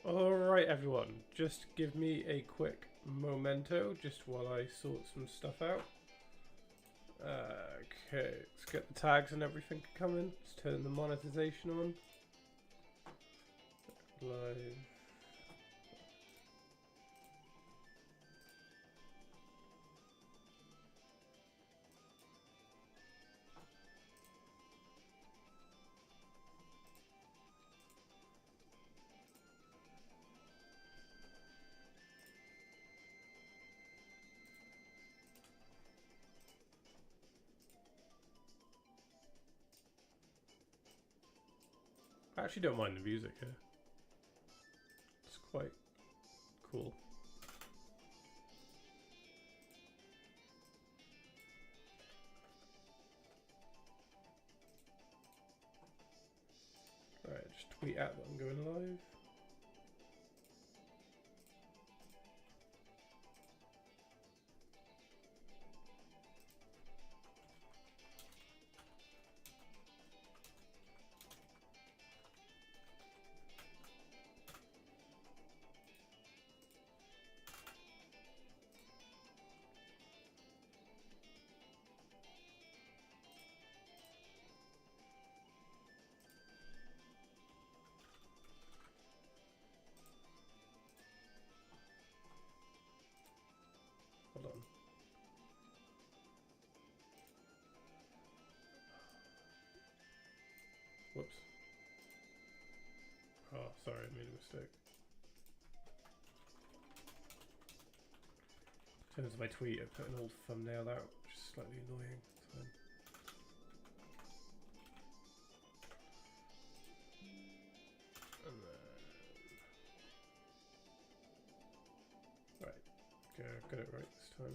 Alright everyone, just give me a quick momento just while I sort some stuff out. Okay, let's get the tags and everything coming. Let's turn the monetization on. Live. I actually don't mind the music here. It's quite cool. Alright, just tweet out that I'm going live. Hold on. Whoops. Oh, sorry, I made a mistake. In terms of my tweet, I put an old thumbnail out, which is slightly annoying. It's fine. And then... Right. Okay, I've got it right this time.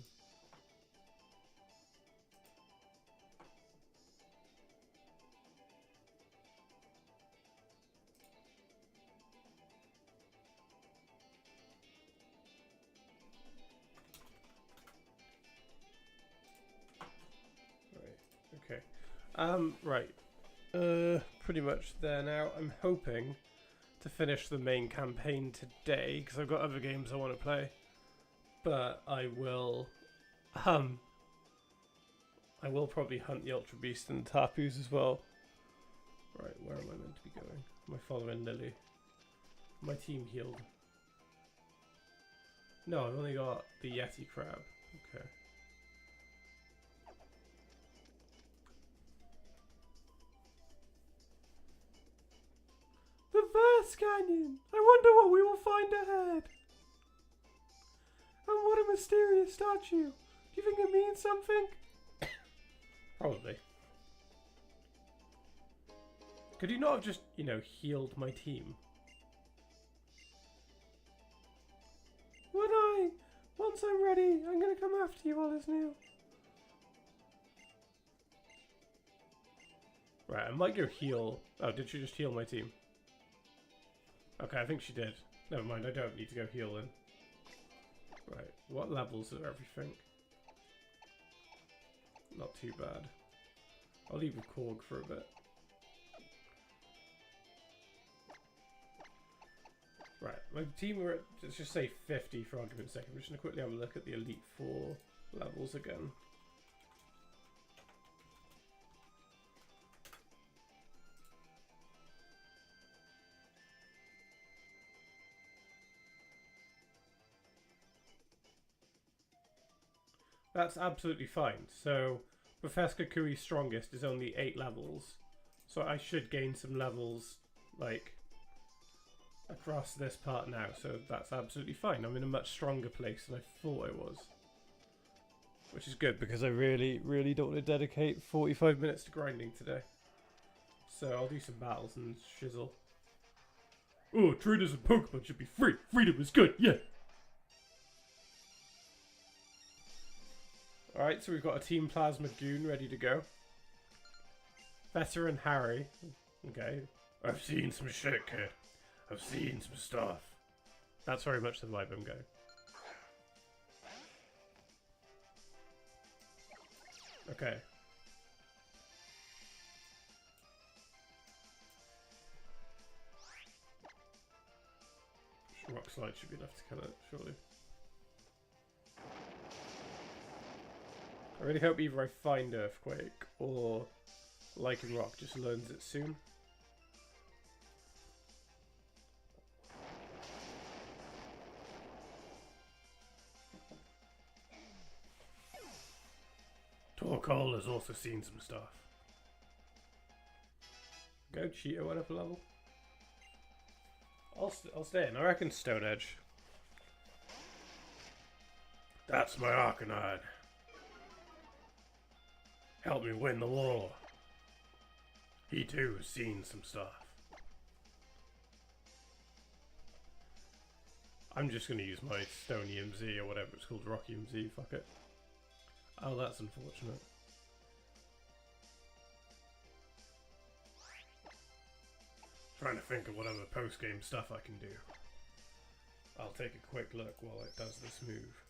Okay. Right. Pretty much there now. I'm hoping to finish the main campaign today because I've got other games I want to play. But I will probably hunt the Ultra Beast and the Tapus as well. Right, where am I meant to be going? Am I following Lily? My team healed. No, I've only got the Yeti crab. Okay. The Verse Canyon! I wonder what we will find ahead! And what a mysterious statue! Do you think it means something? Probably. Could you not have just, you know, healed my team? Would I? Once I'm ready, I'm gonna come after you, Olisnew. Right, I might go heal. Oh, did she just heal my team? Okay, I think she did. Never mind, I don't need to go heal then. Right, what levels are everything? Not too bad. I'll leave with Korg for a bit. Right, my team are at, let's just say 50 for argument's sake. I'm just going to quickly have a look at the Elite 4 levels again. That's absolutely fine. So, Professor Kui's strongest is only 8 levels. So I should gain some levels, like, across this part now. So that's absolutely fine. I'm in a much stronger place than I thought I was. Which is good, because I really, really don't want to dedicate 45 minutes to grinding today. So I'll do some battles and shizzle. Oh, traders and Pokemon should be free. Freedom is good, yeah! Alright, so we've got a Team Plasma Goon ready to go. Veteran Harry. Okay. I've seen some shit, kid. I've seen some stuff. That's very much the vibe I'm going. Okay. Rock slide should be enough to kill it, surely. I really hope either I find Earthquake or Lichen Rock just learns it soon. Torkoal has also seen some stuff. Go Cheetah went up a level. I'll stay in. I reckon Stone Edge. That's my Arcanine. Help me win the war. He too has seen some stuff. I'm just going to use my Stone EMZ or whatever it's called, Rock EMZ, fuck it. Oh, that's unfortunate. Trying to think of what other post-game stuff I can do. I'll take a quick look while it does this move.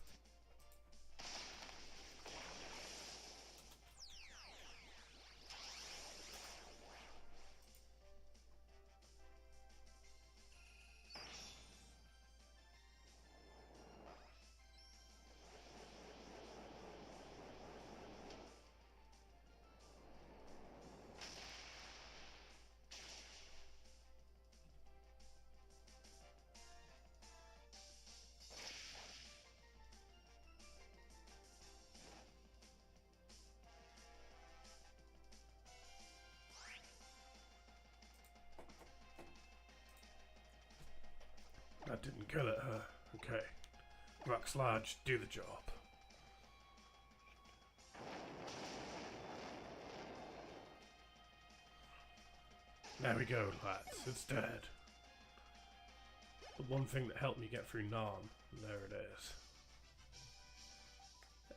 That didn't kill it, huh? Okay. Rock Sludge, do the job. There we go, lads. It's dead. The one thing that helped me get through Narn. There it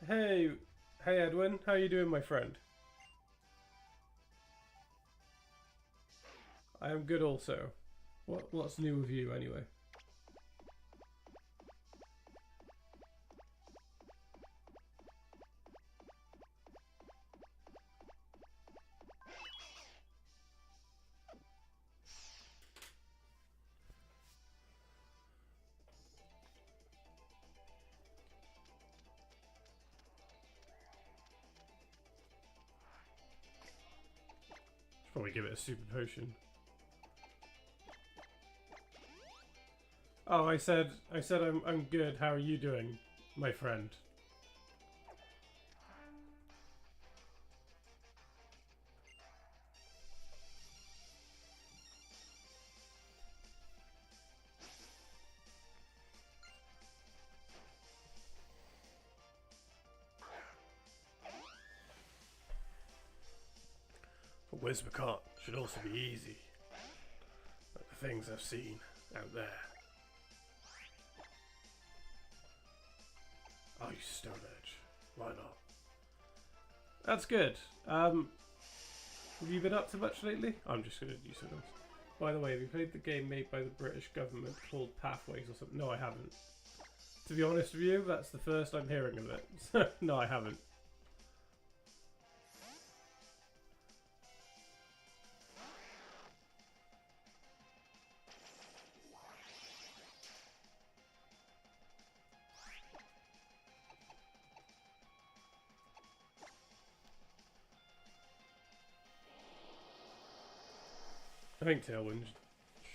is. Hey Edwin. How you doing, my friend? I am good also. What's new with you, anyway? Probably give it a super potion. Oh, I said I'm good. How are you doing, my friend? But Whispercott should also be easy. Like the things I've seen out there. Oh, you Stone Edge. Why not? That's good. Have you been up to much lately? I'm just going to do something else. By the way, have you played the game made by the British government called Pathways or something? No, I haven't. To be honest with you, that's the first I'm hearing of it. No, I haven't. I think Tailwind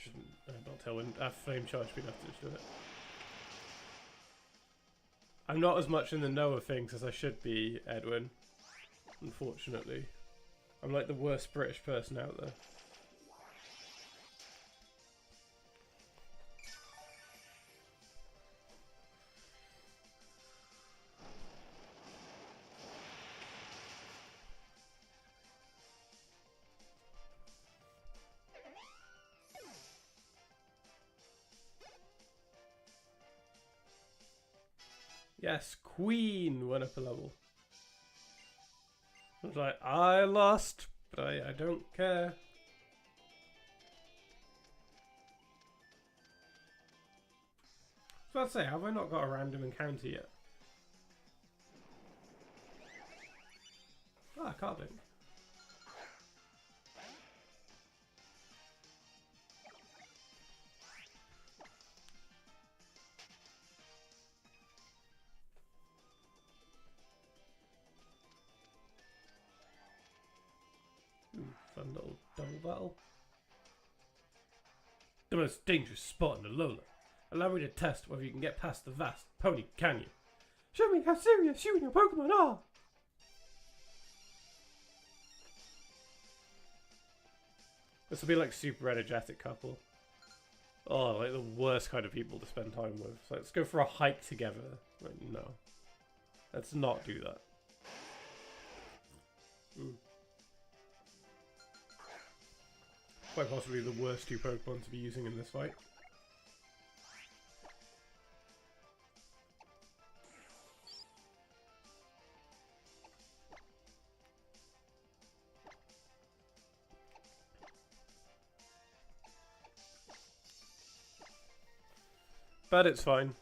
shouldn't, not Tailwind, Flame Charge should be enough to just do it. I'm not as much in the know of things as I should be, Edwin. Unfortunately. I'm like the worst British person out there. Yes, Queen went up a level. I was like, I lost, but I don't care. I was about to say, have I not got a random encounter yet? Ah, Carding. Fun little double battle. The most dangerous spot in Alola. Allow me to test whether you can get past the vast Pony Canyon. Show me how serious you and your Pokemon are! This will be like super energetic couple. Oh, like the worst kind of people to spend time with. So let's go for a hike together. Like, no. Let's not do that. Quite possibly the worst two Pokemon to be using in this fight. But it's fine.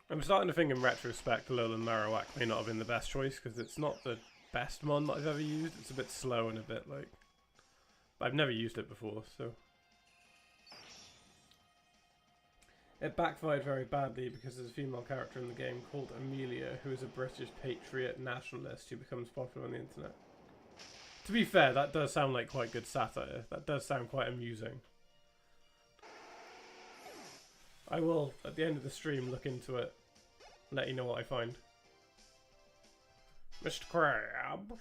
I'm starting to think in retrospect Alolan Marowak may not have been the best choice because it's not the best mon that I've ever used. It's a bit slow and a bit like... I've never used it before, so... It backfired very badly because there's a female character in the game called Amelia who is a British patriot nationalist who becomes popular on the internet. To be fair, that does sound like quite good satire. That does sound quite amusing. I will, at the end of the stream, look into it. Let you know what I find. Mr. Krabs.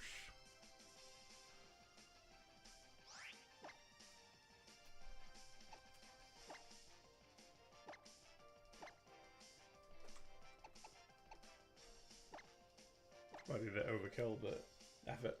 Might be a bit overkill, but F it.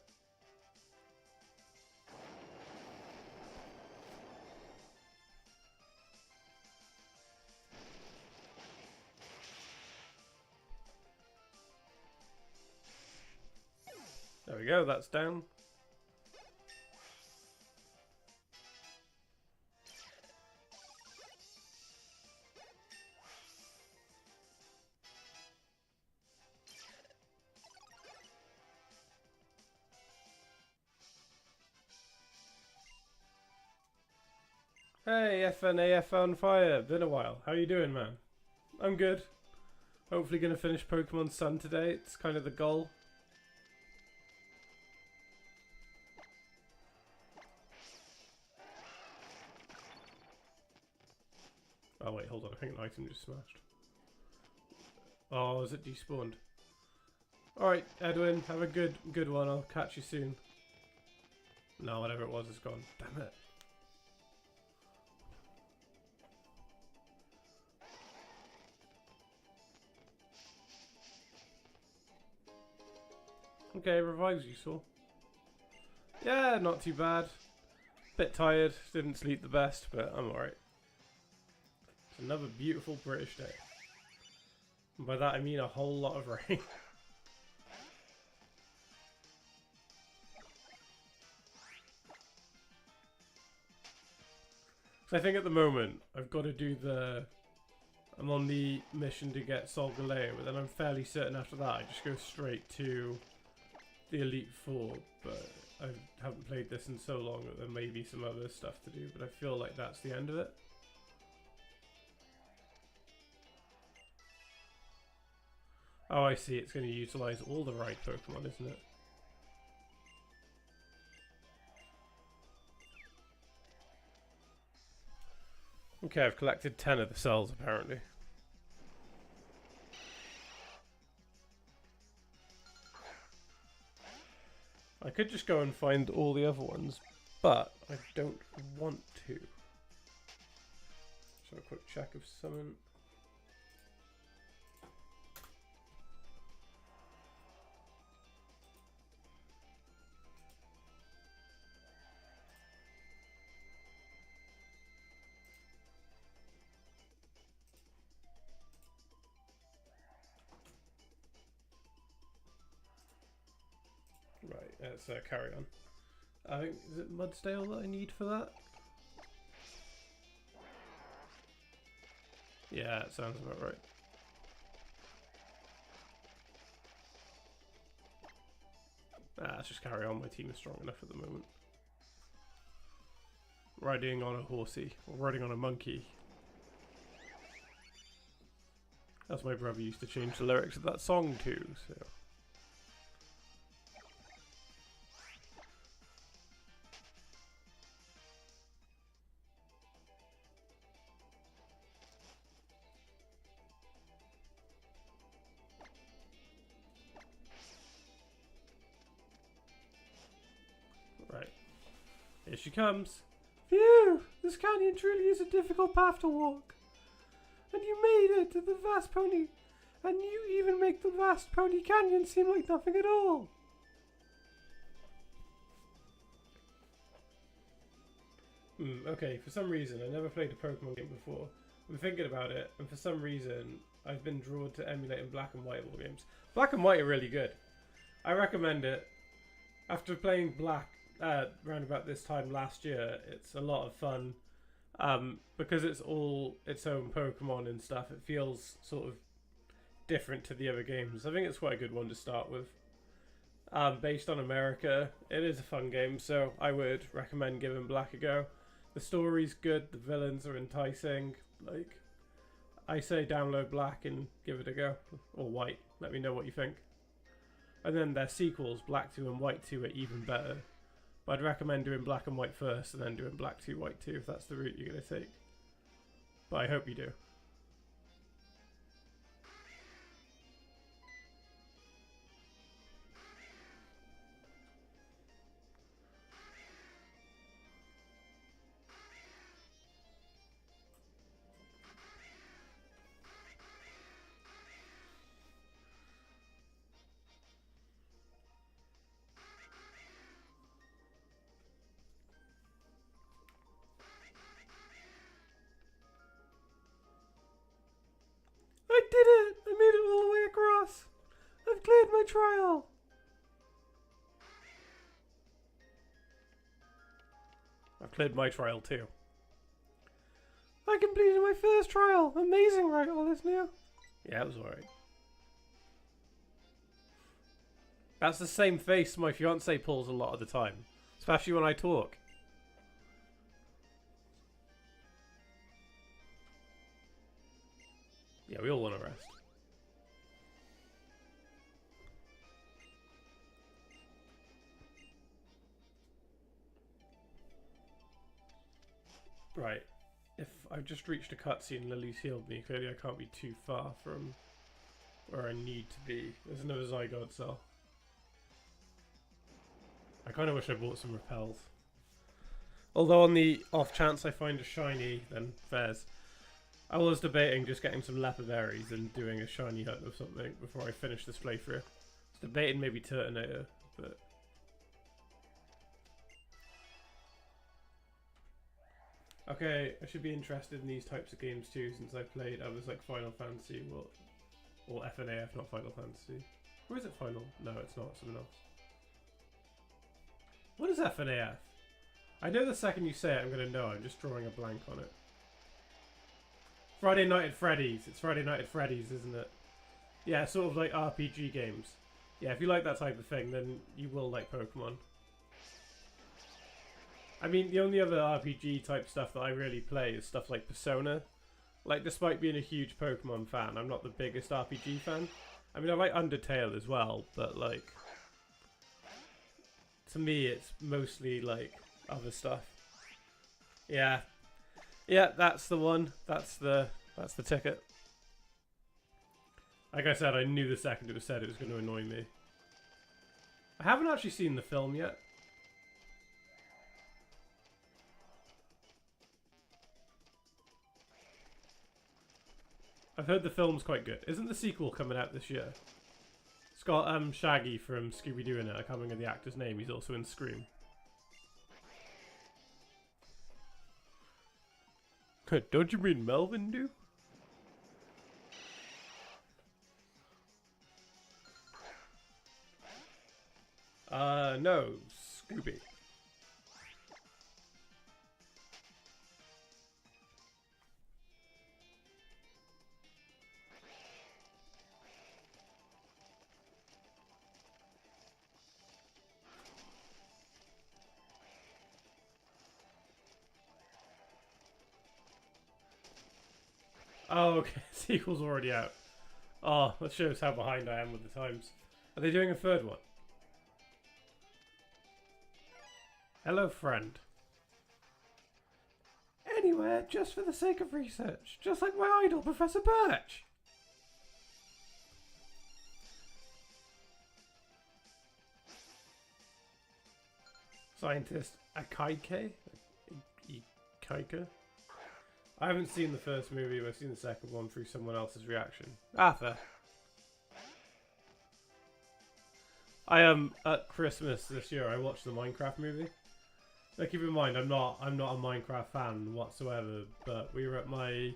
There we go, that's down. Hey, FNAF on fire. Been a while. How you doing, man? I'm good. Hopefully gonna finish Pokemon Sun today. It's kind of the goal. Oh wait, hold on. I think an item just smashed. Oh, is it despawned? Alright, Edwin, have a good one. I'll catch you soon. No, whatever it was is gone. Damn it. Okay, revives you, Saul. Yeah, not too bad. Bit tired, didn't sleep the best, but I'm alright. It's another beautiful British day. And by that I mean a whole lot of rain. So I think at the moment I've got to do I'm on the mission to get Solgaleo, but then I'm fairly certain after that I just go straight to the Elite Four, but I haven't played this in so long that there may be some other stuff to do, but I feel like that's the end of it. Oh, I see, it's going to utilise all the right Pokemon, isn't it? Okay, I've collected 10 of the cells apparently. I could just go and find all the other ones, but I don't want to. So a quick check of summon. Right, let's carry on. I think, is it Mudsdale that I need for that? Yeah, it sounds about right. Let's just carry on, my team is strong enough at the moment. Riding on a horsey, or riding on a monkey. That's my brother used to change the lyrics of that song too, so. Right. Here she comes. Phew! This canyon truly is a difficult path to walk. And you made it to the vast pony. And you even make the vast pony canyon seem like nothing at all. Okay, for some reason, I never played a Pokemon game before. I'm thinking about it, and for some reason, I've been drawn to emulating Black and White all games. Black and White are really good. I recommend it. After playing Black around about this time last year, it's a lot of fun. Because it's all its own Pokemon and stuff, it feels sort of different to the other games. I think it's quite a good one to start with. Based on America, it is a fun game, so I would recommend giving Black a go. The story's good, the villains are enticing. Like, I say download Black and give it a go. Or White, let me know what you think. And then their sequels, Black 2 and White 2, are even better. But I'd recommend doing Black and White first and then doing Black 2, White 2 if that's the route you're going to take. But I hope you do. I did it! I made it all the way across! I've cleared my trial! I've cleared my trial too. I completed my first trial! Amazing, right, Olisnew? Yeah, it was alright. That's the same face my fiance pulls a lot of the time. Especially when I talk. Yeah, we all want to rest. Right. If I've just reached a cutscene and Lily's healed me, clearly I can't be too far from where I need to be. There's another Zygarde cell. I kind of wish I bought some repels. Although on the off chance I find a shiny, then fairs. I was debating just getting some leopard berries and doing a shiny hunt or something before I finish this playthrough. I was debating maybe Turtonator, but... Okay, I should be interested in these types of games too, since I played others like Final Fantasy or FNAF, not Final Fantasy. Or is it Final? No, it's not. It's something else. What is FNAF? I know the second you say it, I'm going to know. I'm just drawing a blank on it. Friday Night at Freddy's. It's Friday Night at Freddy's, isn't it? Yeah, sort of like RPG games. Yeah, if you like that type of thing, then you will like Pokemon. I mean, the only other RPG type stuff that I really play is stuff like Persona. Like, despite being a huge Pokemon fan, I'm not the biggest RPG fan. I mean, I like Undertale as well, but like... To me, it's mostly like other stuff. Yeah. Yeah, that's the one. That's the ticket. Like I said, I knew the second it was said it was going to annoy me. I haven't actually seen the film yet. I've heard the film's quite good. Isn't the sequel coming out this year? It's got Shaggy from Scooby-Doo in it. I can't remember the actor's name. He's also in Scream. Don't you mean Melvin do? No, Scooby. Oh, okay. Sequel's already out. Oh, that shows how behind I am with the times. Are they doing a third one? Hello, friend. Anywhere, just for the sake of research. Just like my idol, Professor Birch. Scientist Akaike? Ikaika? I haven't seen the first movie, but I've seen the second one through someone else's reaction. Fair. At Christmas this year I watched the Minecraft movie. Now keep in mind I'm not a Minecraft fan whatsoever, but we were at my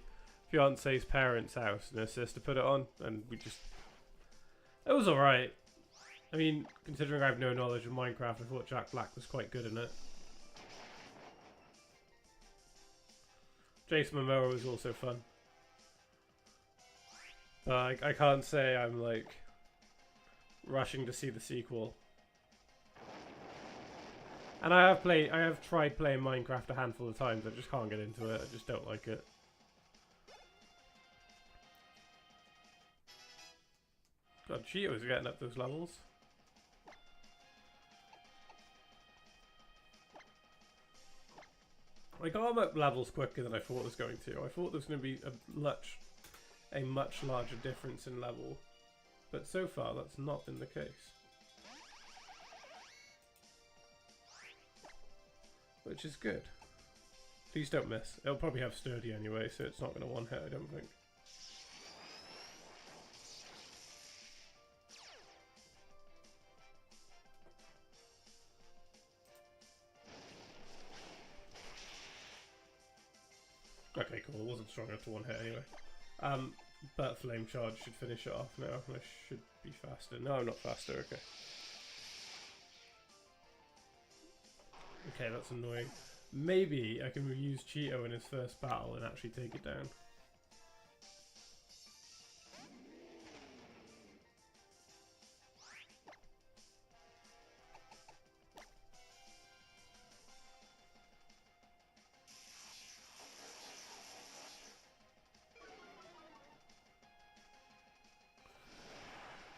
fiance's parents' house and her sister put it on and it was alright. I mean, considering I have no knowledge of Minecraft, I thought Jack Black was quite good in it. Jason Momoa was also fun. But I can't say I'm like rushing to see the sequel. And I have tried playing Minecraft a handful of times, I just can't get into it, I just don't like it. God, Cheeto was getting up those levels. I got up levels quicker than I thought it was going to. I thought there was going to be a much larger difference in level. But so far, that's not been the case. Which is good. Please don't miss. It'll probably have sturdy anyway, so it's not going to one-hit, I don't think. Okay, cool. It wasn't strong enough to one-hit anyway. But Flame Charge should finish it off now. I should be faster. No, I'm not faster. Okay. Okay, that's annoying. Maybe I can reuse Cheeto in his first battle and actually take it down.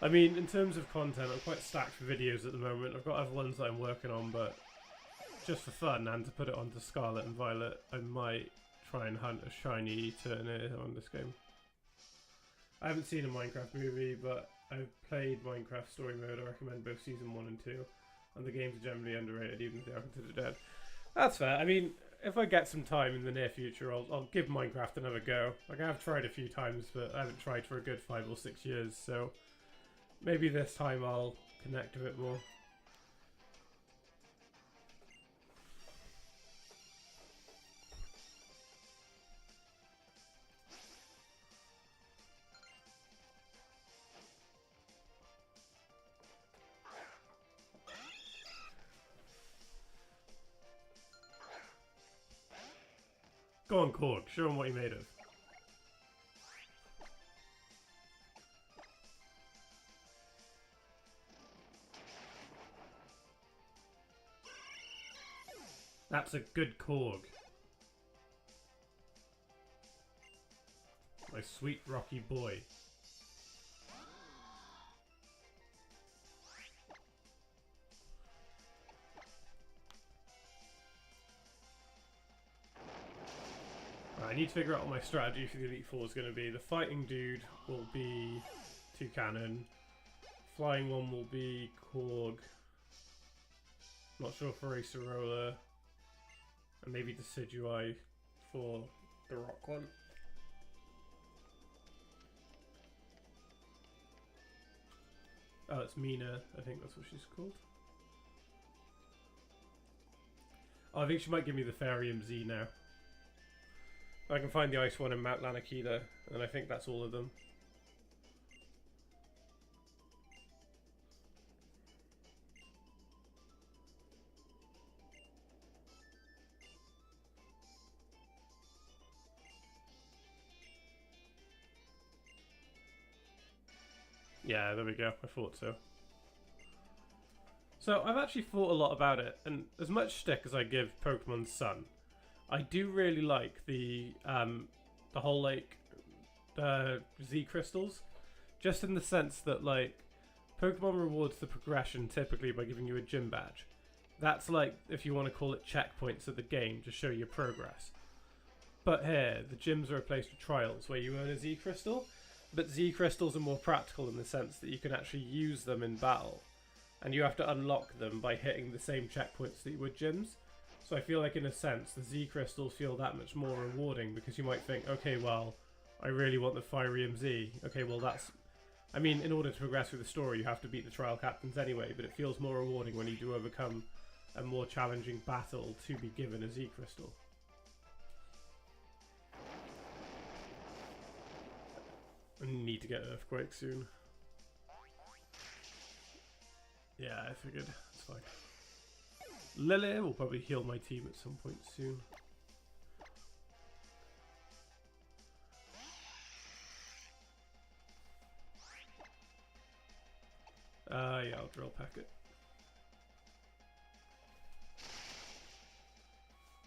I mean, in terms of content, I'm quite stacked for videos at the moment. I've got other ones that I'm working on, but just for fun and to put it onto Scarlet and Violet, I might try and hunt a shiny Eternator on this game. I haven't seen a Minecraft movie, but I've played Minecraft Story Mode. I recommend both Season 1 and 2. And the games are generally underrated, even if they are considered dead. That's fair. I mean, if I get some time in the near future, I'll give Minecraft another go. Like, I have tried a few times, but I haven't tried for a good 5 or 6 years, so maybe this time I'll connect a bit more. Go on, Korg. Show him what he made of. That's a good Korg. My sweet rocky boy. I need to figure out what my strategy for the Elite Four is going to be. The fighting dude will be 2 cannon. Flying one will be Korg. Not sure for Acerola. And maybe Decidueye for the rock one. Oh, it's Mina. I think that's what she's called. Oh, I think she might give me the Therium Z now. I can find the ice one in Mount Lanakila, and I think that's all of them. Yeah, there we go. I thought so. So I've actually thought a lot about it, and as much stick as I give Pokemon Sun, I do really like the whole like Z crystals, Just in the sense that, like, Pokemon rewards the progression typically by giving you a gym badge. That's like, if you want to call it checkpoints of the game to show your progress. But here, the gyms are replaced with trials where you earn a Z Crystal, but Z Crystals are more practical in the sense that you can actually use them in battle. And you have to unlock them by hitting the same checkpoints that you would gyms. So I feel like in a sense, the Z Crystals feel that much more rewarding because you might think, okay, well, I really want the Firium Z. Okay, well that's... I mean, in order to progress through the story, you have to beat the trial captains anyway, but it feels more rewarding when you do overcome a more challenging battle to be given a Z Crystal. I need to get Earthquake soon. Yeah, I figured. It's fine. Lily will probably heal my team at some point soon. Yeah, I'll drill pack it.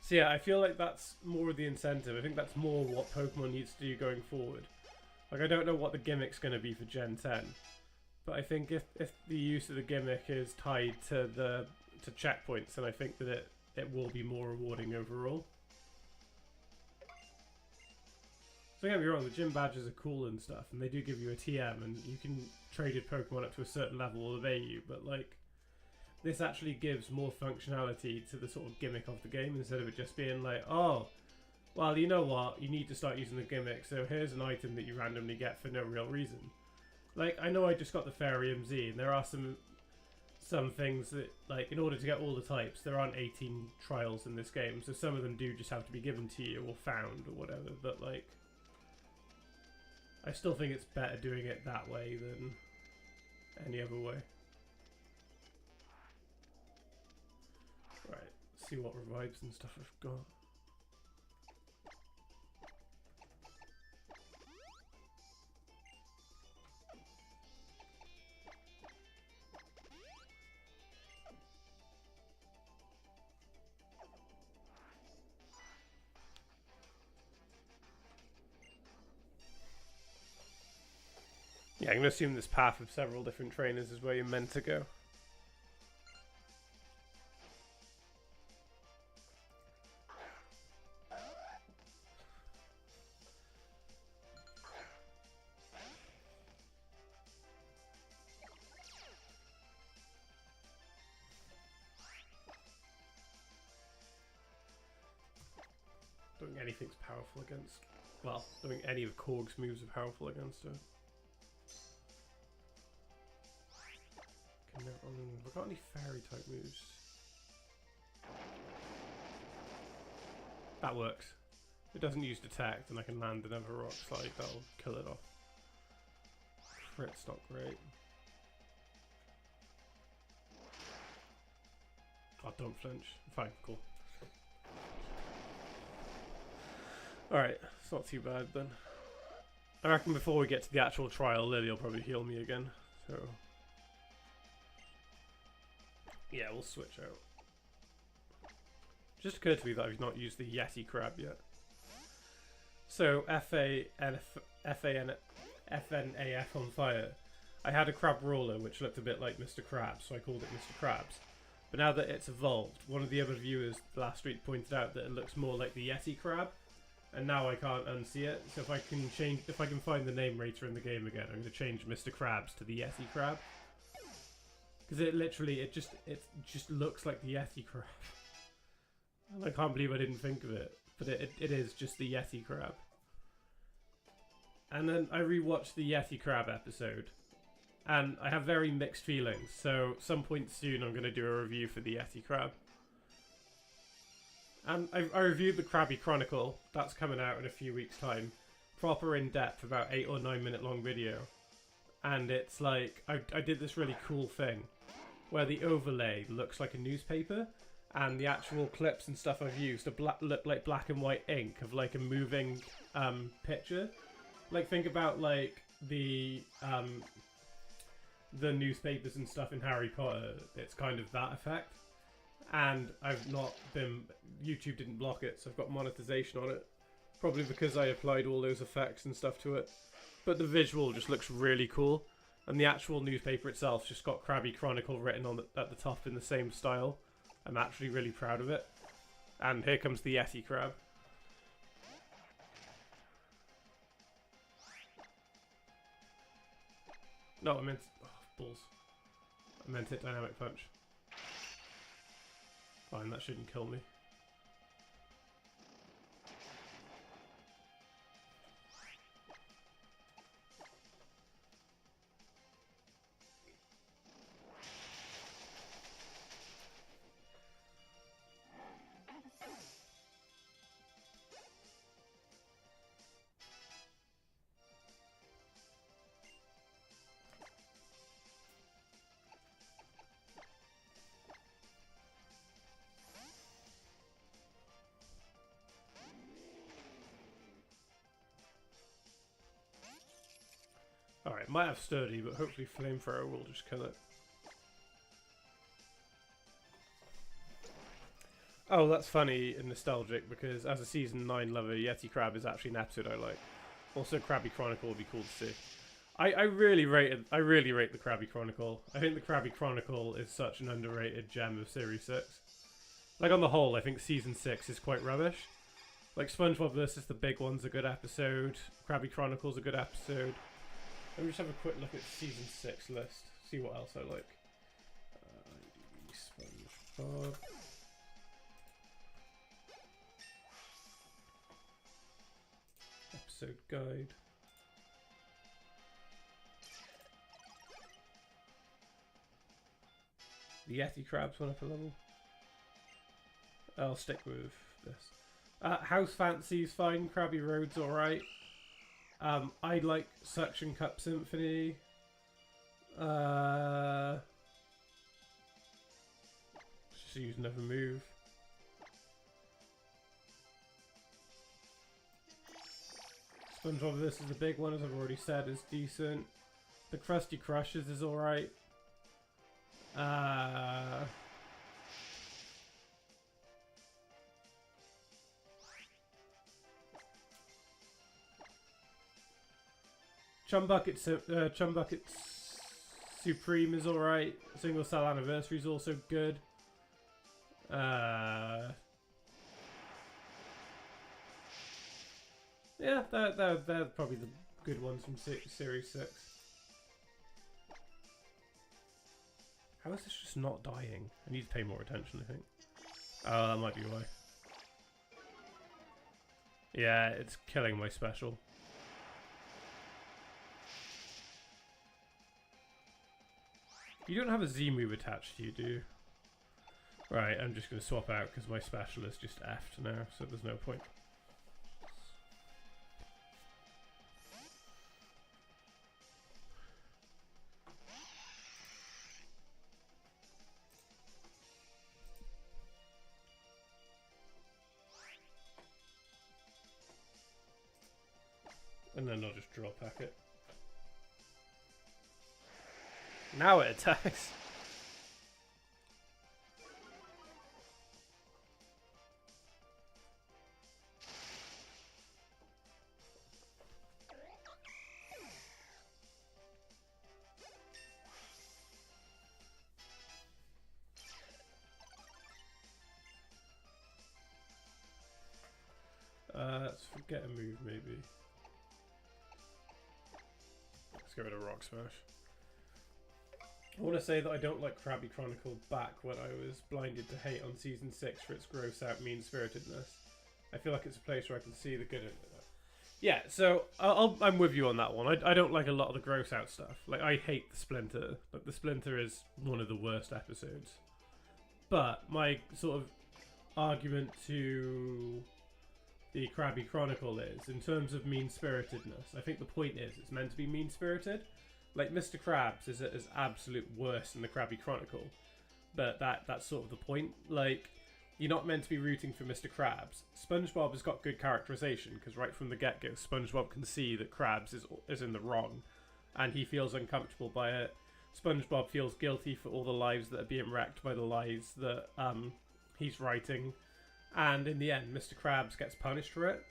So yeah, I feel like that's more of the incentive. I think that's more what Pokemon needs to do going forward. Like, I don't know what the gimmick's going to be for Gen 10, but I think if the use of the gimmick is tied to checkpoints, then I think that it will be more rewarding overall. So don't get me wrong, the gym badges are cool and stuff, and they do give you a TM, and you can trade your Pokemon up to a certain level or obey you, but like, this actually gives more functionality to the sort of gimmick of the game instead of it just being like, oh, well, you know what, you need to start using the gimmick, so here's an item that you randomly get for no real reason. Like, I know I just got the Farium Z, and there are some things that, like, in order to get all the types, there aren't 18 trials in this game, so some of them do just have to be given to you or found or whatever, but like, I still think it's better doing it that way than any other way. Right, see what revives and stuff I've got. Yeah, I'm going to assume this path of several different trainers is where you're meant to go. Don't think anything's powerful against... Well, I don't think any of Korg's moves are powerful against her. Have I got any fairy type moves? That works. It doesn't use detect, and I can land another rock slide. That'll kill it off. Crit's not great. Oh, don't flinch. Fine, cool. Alright, it's not too bad then. I reckon before we get to the actual trial, Lily will probably heal me again. So... yeah, we'll switch out. Just occurred to me that I've not used the Yeti Crab yet. So, FNAF on fire. I had a Crab Roller which looked a bit like Mr. Krabs, so I called it Mr. Krabs. But now that it's evolved, one of the other viewers last week pointed out that it looks more like the Yeti Crab. And now I can't unsee it. So if I can find the name rater in the game again, I'm going to change Mr. Krabs to the Yeti Crab. Because it just looks like the Yeti Crab. And I can't believe I didn't think of it. But it is just the Yeti Crab. And then I rewatched the Yeti Crab episode. And I have very mixed feelings. So some point soon I'm going to do a review for the Yeti Crab. And I reviewed the Krabby Chronicle. That's coming out in a few weeks' time. Proper in-depth, about 8 or 9 minute long video. And it's like, I did this really cool thing. Where the overlay looks like a newspaper. And the actual clips and stuff I've used look like black and white ink of like a moving picture. Like think about like the newspapers and stuff in Harry Potter. It's kind of that effect. And I've not been... YouTube didn't block it, so I've got monetization on it. Probably because I applied all those effects and stuff to it. but the visual just looks really cool. And the actual newspaper itself just got Krabby Chronicle written on at the top in the same style. I'm actually really proud of it. And here comes the Yeti crab. No, I meant... Oh, balls. I meant it Dynamic Punch. Fine, that shouldn't kill me. Alright, might have Sturdy, but hopefully Flamethrower will just kill it. Oh, that's funny and nostalgic, because as a Season 9 lover, Yeti Crab is actually an episode I like. Also, Krabby Chronicle would be cool to see. I really rate the Krabby Chronicle. I think the Krabby Chronicle is such an underrated gem of Series 6. Like, on the whole, I think Season 6 is quite rubbish. Like, SpongeBob vs. the Big One's a good episode. Krabby Chronicle's a good episode. Let me just have a quick look at Season 6 list. See what else I like. SpongeBob. Episode guide. The Yeti Crabs went up a level. I'll stick with this. House Fantasy's fine. Krabby Road's alright. I like Suction Cup Symphony. Just use Never Move. SpongeBob This is the big one, as I've already said, is decent. The Krusty Krushes is alright. Chum Bucket's Supreme is alright. Single Cell Anniversary is also good. Yeah, they're probably the good ones from Series 6. How is this just not dying? I need to pay more attention, I think. Oh, that might be why. Yeah, it's killing my special. You don't have a Z move attached to you, do you? Right, I'm just going to swap out because my special is just effed now, so there's no point. And then I'll just draw packet. Now it attacks. Let's forget a move maybe. Let's get rid of Rock Smash. I want to say that I don't like Krabby Chronicle back when I was blinded to hate on Season 6 for its gross out mean-spiritedness. I feel like it's a place where I can see the good in it. Yeah, so I'm with you on that one. I don't like a lot of the gross out stuff. Like, I hate the Splinter. Like, the Splinter is one of the worst episodes. But my sort of argument to the Krabby Chronicle is, in terms of mean-spiritedness, I think the point is it's meant to be mean-spirited. Like, Mr. Krabs is absolute worse than the Krabby Chronicle. But that's sort of the point. Like, you're not meant to be rooting for Mr. Krabs. SpongeBob has got good characterization, because right from the get-go, SpongeBob can see that Krabs is in the wrong. And he feels uncomfortable by it. SpongeBob feels guilty for all the lives that are being wrecked by the lies that he's writing. And in the end, Mr. Krabs gets punished for it.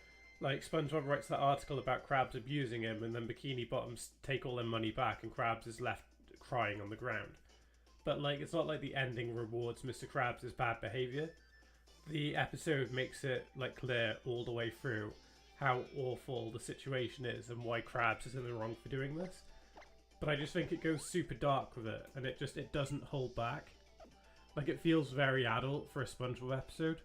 Like, SpongeBob writes that article about Krabs abusing him, and then Bikini Bottoms take all their money back, and Krabs is left crying on the ground. But, like, it's not like the ending rewards Mr. Krabs' bad behaviour. The episode makes it, like, clear all the way through how awful the situation is and why Krabs is in the wrong for doing this. But I just think it goes super dark with it, and it doesn't hold back. Like, it feels very adult for a SpongeBob episode.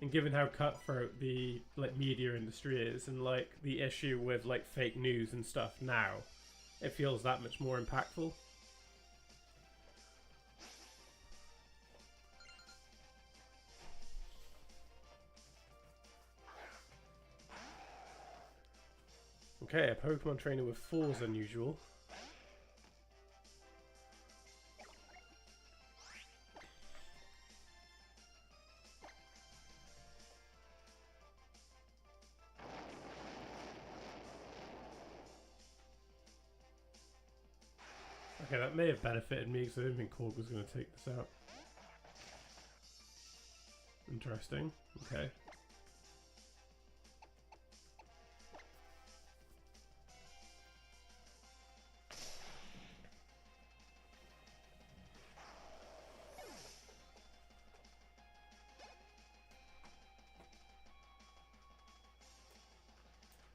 And given how cutthroat the, like, media industry is, and, like, the issue with, like, fake news and stuff now, it feels that much more impactful. Okay, a Pokemon trainer with 4 is unusual. Okay, that may have benefited me because I didn't think Korg was going to take this out. Interesting. Okay.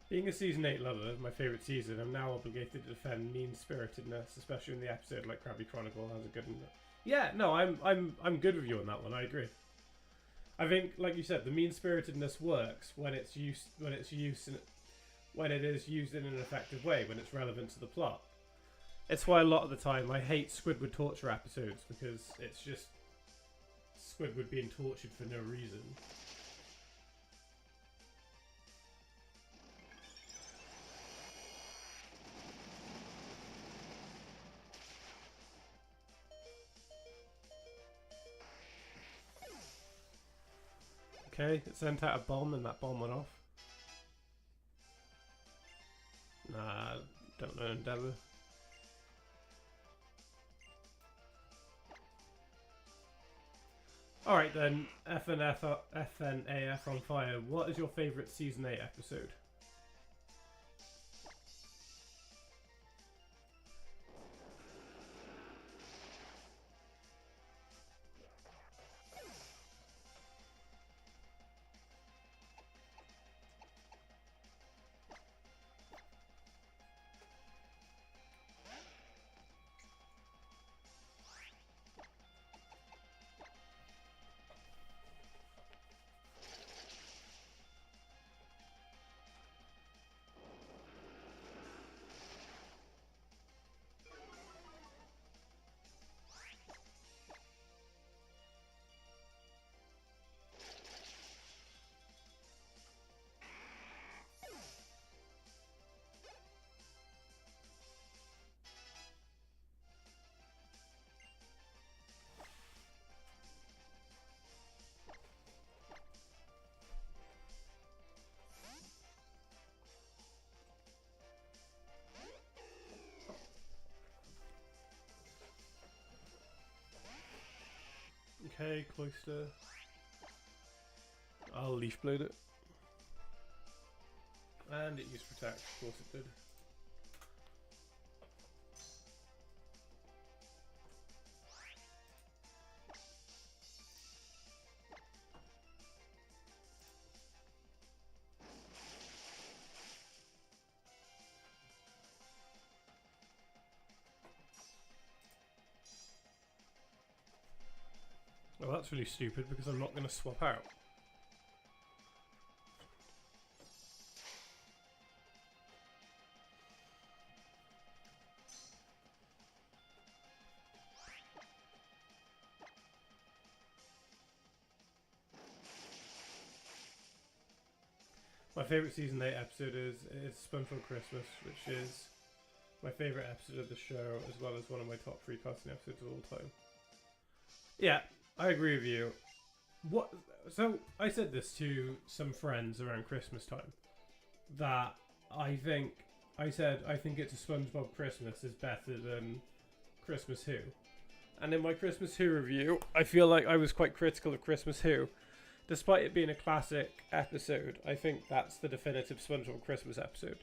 Being a Season 8 lover, my favourite season, I'm now obligated to defend mean-spiritedness, especially in the episode like Krabby Chronicle has a good... Yeah, no, I'm good with you on that one, I agree. I think, like you said, the mean-spiritedness works when it is used in an effective way, when it's relevant to the plot. It's why a lot of the time I hate Squidward torture episodes, because it's just Squidward being tortured for no reason. Okay, it sent out a bomb and that bomb went off. Nah, don't know Endeavour. Alright then, FNAF on fire. What is your favourite Season 8 episode? Okay, Cloister. I'll Leash Blade it. And it used Protect, of course it did. Well, that's really stupid because I'm not going to swap out. My favourite Season 8 episode is SpongeBob Christmas, which is my favourite episode of the show, as well as one of my top 3 cartoon episodes of all time. Yeah, I agree with you. So I said this to some friends around Christmas time, that I think it's a SpongeBob Christmas is better than Christmas Who. And in my Christmas Who review, I feel like I was quite critical of Christmas Who, despite it being a classic episode, I think that's the definitive SpongeBob Christmas episode.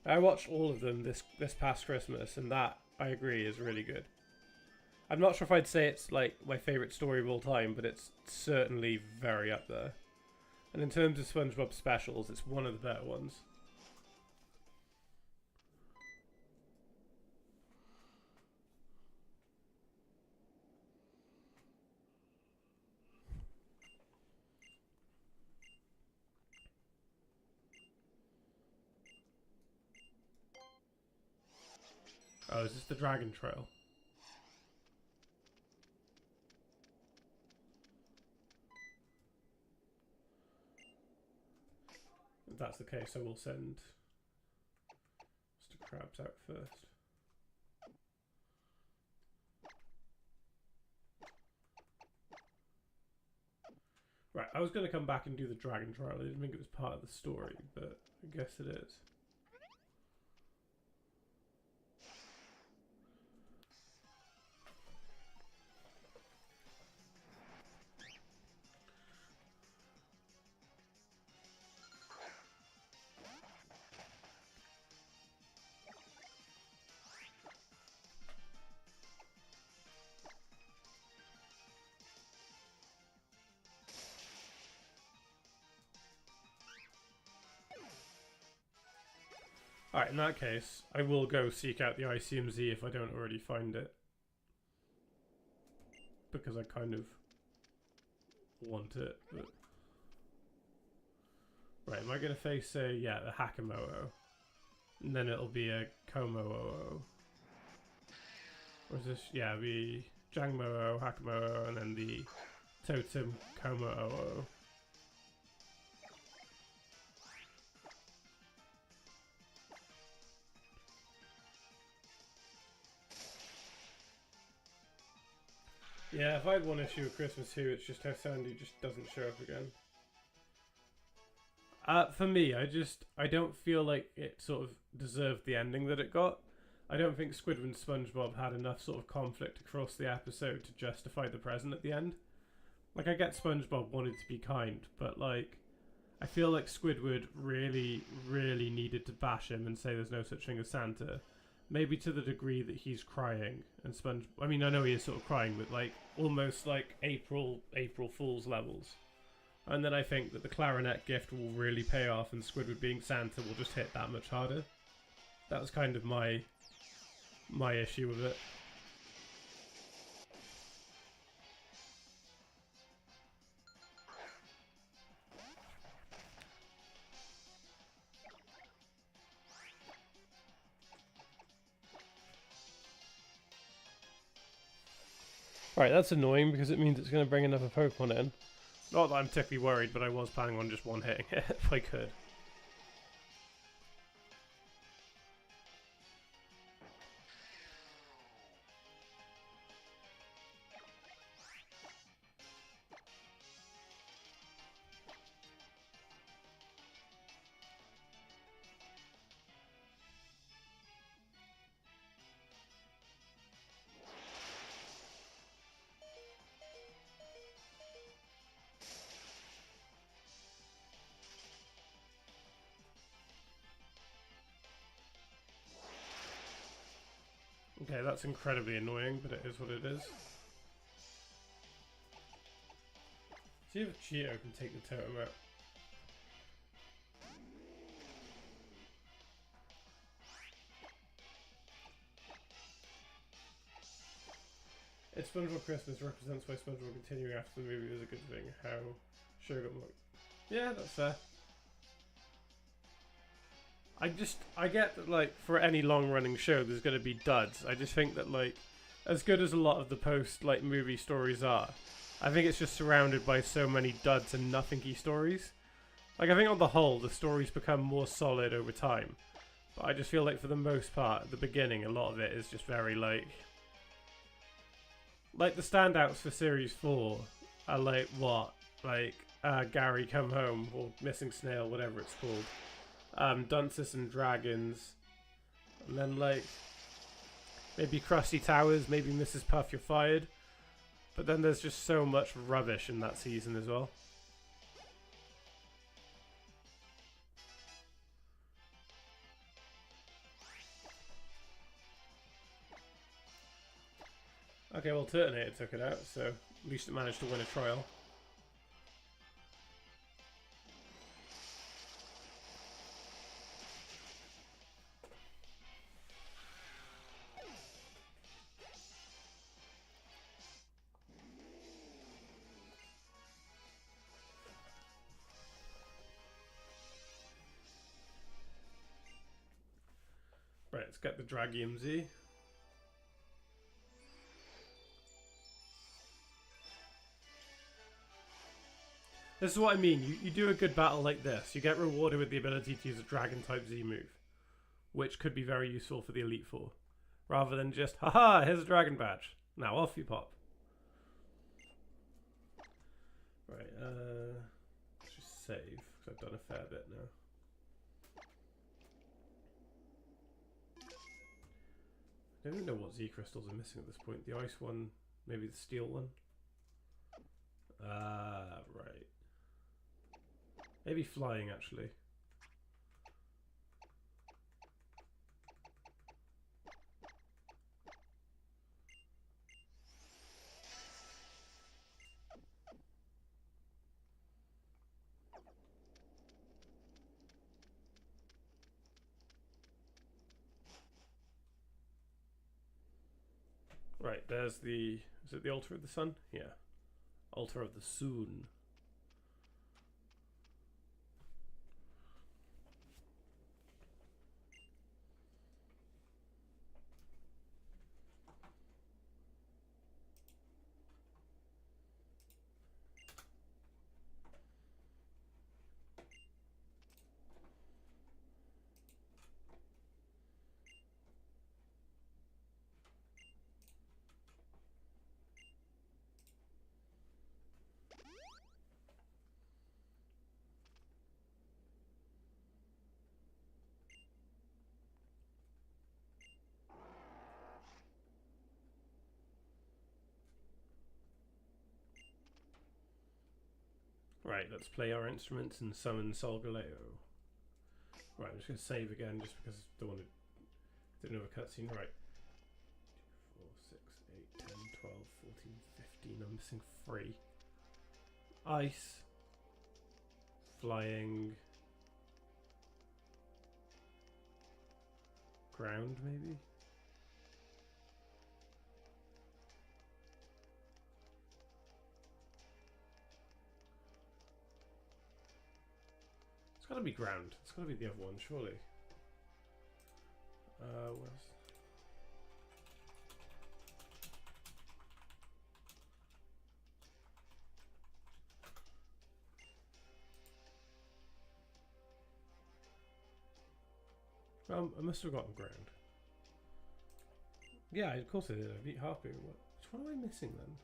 I watched all of them this past Christmas, and that, I agree, is really good. I'm not sure if I'd say it's like my favourite story of all time, but it's certainly very up there. And in terms of SpongeBob specials, it's one of the better ones. Oh, is this the Dragon Trail? If that's the case, I will send Mr. Krabs out first. Right, I was going to come back and do the Dragon Trail. I didn't think it was part of the story, but I guess it is. Alright, in that case, I will go seek out the ICMZ if I don't already find it. Because I kind of want it, but... Right, am I going to face a, yeah, the Hakamo'o? And then it'll be a Komo'o. Or is this, yeah, the Jangmo'o, Hakamo'o, and then the Totem Komo'o. Yeah, if I had one issue of Christmas Who, it's just how Sandy just doesn't show up again. For me, I don't feel like it sort of deserved the ending that it got. I don't think Squidward and SpongeBob had enough sort of conflict across the episode to justify the present at the end. Like, I get SpongeBob wanted to be kind, but like, I feel like Squidward really, really needed to bash him and say there's no such thing as Santa. Maybe to the degree that he's crying, and I mean, I know he is sort of crying, but like almost like April Fool's levels. And then I think that the clarinet gift will really pay off, and Squidward being Santa will just hit that much harder. That was kind of my issue with it. Alright, that's annoying because it means it's going to bring another Pokemon in. Not that I'm particularly worried, but I was planning on just one-hitting it if I could. Okay, that's incredibly annoying, but it is what it is. See if Cheeto can take the totem out. It's SpongeBob Christmas represents why SpongeBob continuing after the movie is a good thing. How Sugar got more. Yeah, that's fair. I get that, like, for any long-running show, there's going to be duds. I just think that, like, as good as a lot of the post, like, movie stories are, I think it's just surrounded by so many duds and nothingy stories. Like, I think on the whole, the stories become more solid over time. But I just feel like for the most part, at the beginning, a lot of it is just very, like... Like, the standouts for Series 4 are, like, what? Like, Gary Come Home, or Missing Snail, whatever it's called. Dunces and Dragons, and then like maybe Krusty Towers, maybe Mrs. Puff You're Fired, but then there's just so much rubbish in that season as well. Okay, well, Turtonator took it out, so at least it managed to win a trial. Right, let's get the Dragium Z. This is what I mean. You do a good battle like this, you get rewarded with the ability to use a Dragon-type Z move, which could be very useful for the Elite Four, rather than just, haha, here's a Dragon Badge. Now off you pop. Right, let's just save, because I've done a fair bit now. I don't even know what Z crystals are missing at this point. The ice one, maybe the steel one. Right. Maybe flying, actually. Right, there's the... Is it the Altar of the Sun? Yeah. Altar of the Sun. Right, let's play our instruments and summon Solgaleo. Right, I'm just going to save again just because I don't want to do another cutscene. Right. 2, 4, 6, 8, 10, 12, 14, 15. I'm missing 3. Ice. Flying. Ground, maybe? It's gotta be ground. It's gotta be the other one, surely. Where's... I must have gotten ground. Yeah, of course I did. I beat Harpu. Which one am I missing then?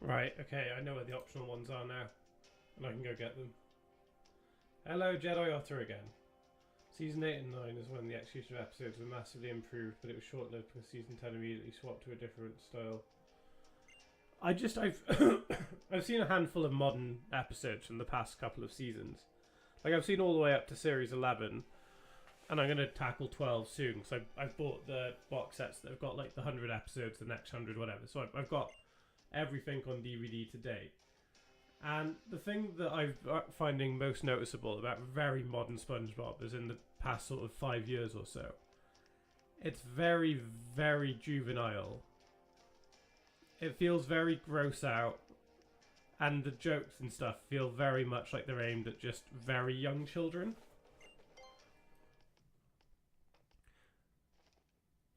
Right, okay, I know where the optional ones are now. And I can go get them. Hello, Jedi Otter again. Season 8 and 9 is when the execution episodes were massively improved, but it was short-lived because Season 10 immediately swapped to a different style. I've seen a handful of modern episodes from the past couple of seasons. Like, I've seen all the way up to Series 11, and I'm going to tackle 12 soon, because I've bought the box sets that have got, like, the 100 episodes, the next 100, whatever. So I've got everything on DVD to date. And the thing that I'm finding most noticeable about very modern SpongeBob is in the past sort of 5 years or so. It's very, very juvenile. It feels very gross out. And the jokes and stuff feel very much like they're aimed at just very young children.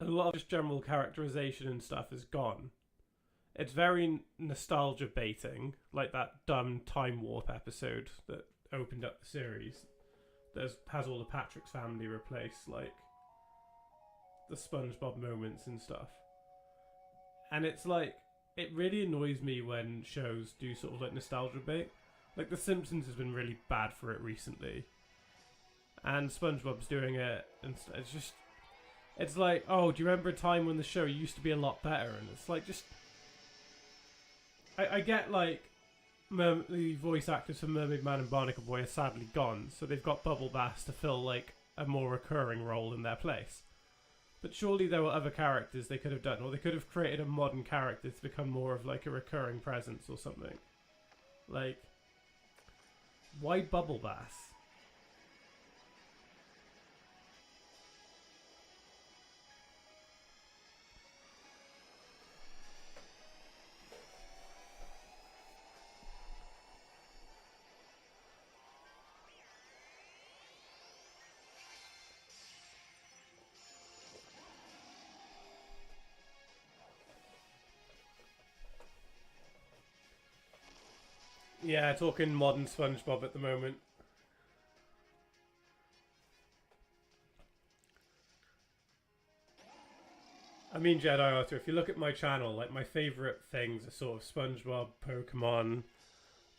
A lot of just general characterization and stuff is gone. It's very nostalgia baiting, like that dumb Time Warp episode that opened up the series. That has all the Patrick's family replaced, like the SpongeBob moments and stuff. And it's like, it really annoys me when shows do sort of like nostalgia bait. Like The Simpsons has been really bad for it recently, and SpongeBob's doing it, and it's just, it's like, oh, do you remember a time when the show used to be a lot better? And it's like, just, I get like the voice actors for Mermaid Man and Barnacle Boy are sadly gone, so they've got Bubble Bass to fill like a more recurring role in their place. But surely there were other characters they could have done, or they could have created a modern character to become more of like a recurring presence or something. Like, why Bubble Bass? Yeah, talking modern SpongeBob at the moment. I mean, Jedi Arthur, if you look at my channel, like my favourite things are sort of SpongeBob, Pokemon,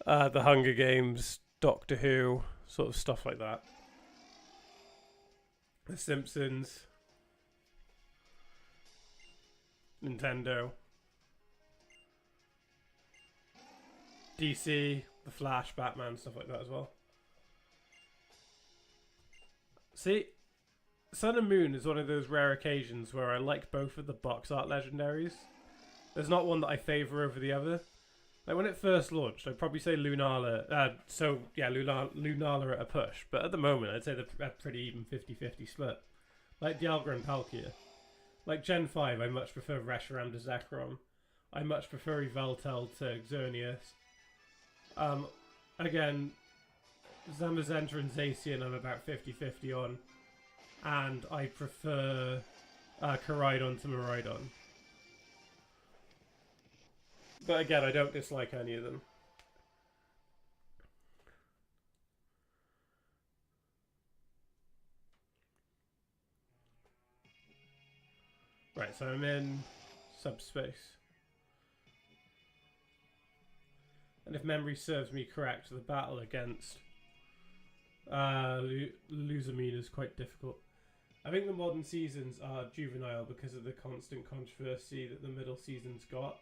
the Hunger Games, Doctor Who, sort of stuff like that. The Simpsons, Nintendo, DC, The Flash, Batman, stuff like that as well. See, Sun and Moon is one of those rare occasions where I like both of the box art legendaries. There's not one that I favour over the other. Like when it first launched, I'd probably say Lunala. Lunala at a push. But at the moment, I'd say they're pretty even 50-50 split. Like Dialga and Palkia. Like Gen 5, I much prefer Reshiram to Zekrom. I much prefer Yveltal to Xerneas. Again, Zamazenta and Zacian I'm about 50-50 on. And I prefer Koraidon to Miraidon. But again, I don't dislike any of them. Right, so I'm in subspace. And if memory serves me correct, the battle against Luzamine is quite difficult. I think the modern seasons are juvenile because of the constant controversy that the middle seasons got,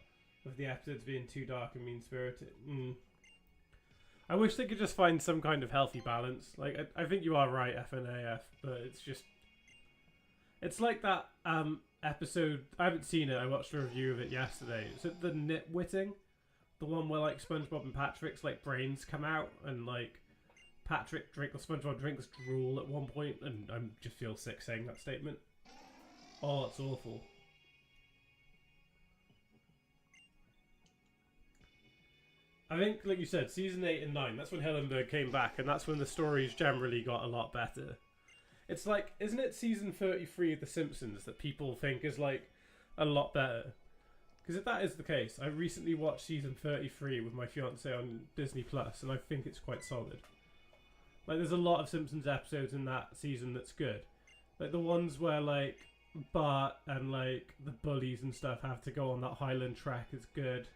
of the episodes being too dark and mean-spirited. I wish they could just find some kind of healthy balance. Like, I think you are right, FNAF, but it's just... It's like that episode... I haven't seen it, I watched a review of it yesterday. Is it the Nitwitting? The one where, like, SpongeBob and Patrick's, like, brains come out and, like... SpongeBob drinks drool at one point, and I just feel sick saying that statement. Oh, it's awful. I think, like you said, season 8 and 9, that's when Hillenburg came back, and that's when the stories generally got a lot better. It's like, isn't it season 33 of The Simpsons that people think is, like, a lot better? Because if that is the case, I recently watched season 33 with my fiance on Disney Plus, and I think it's quite solid. Like, there's a lot of Simpsons episodes in that season that's good. Like, the ones where, like, Bart and, like, the bullies and stuff have to go on that Highland trek is good.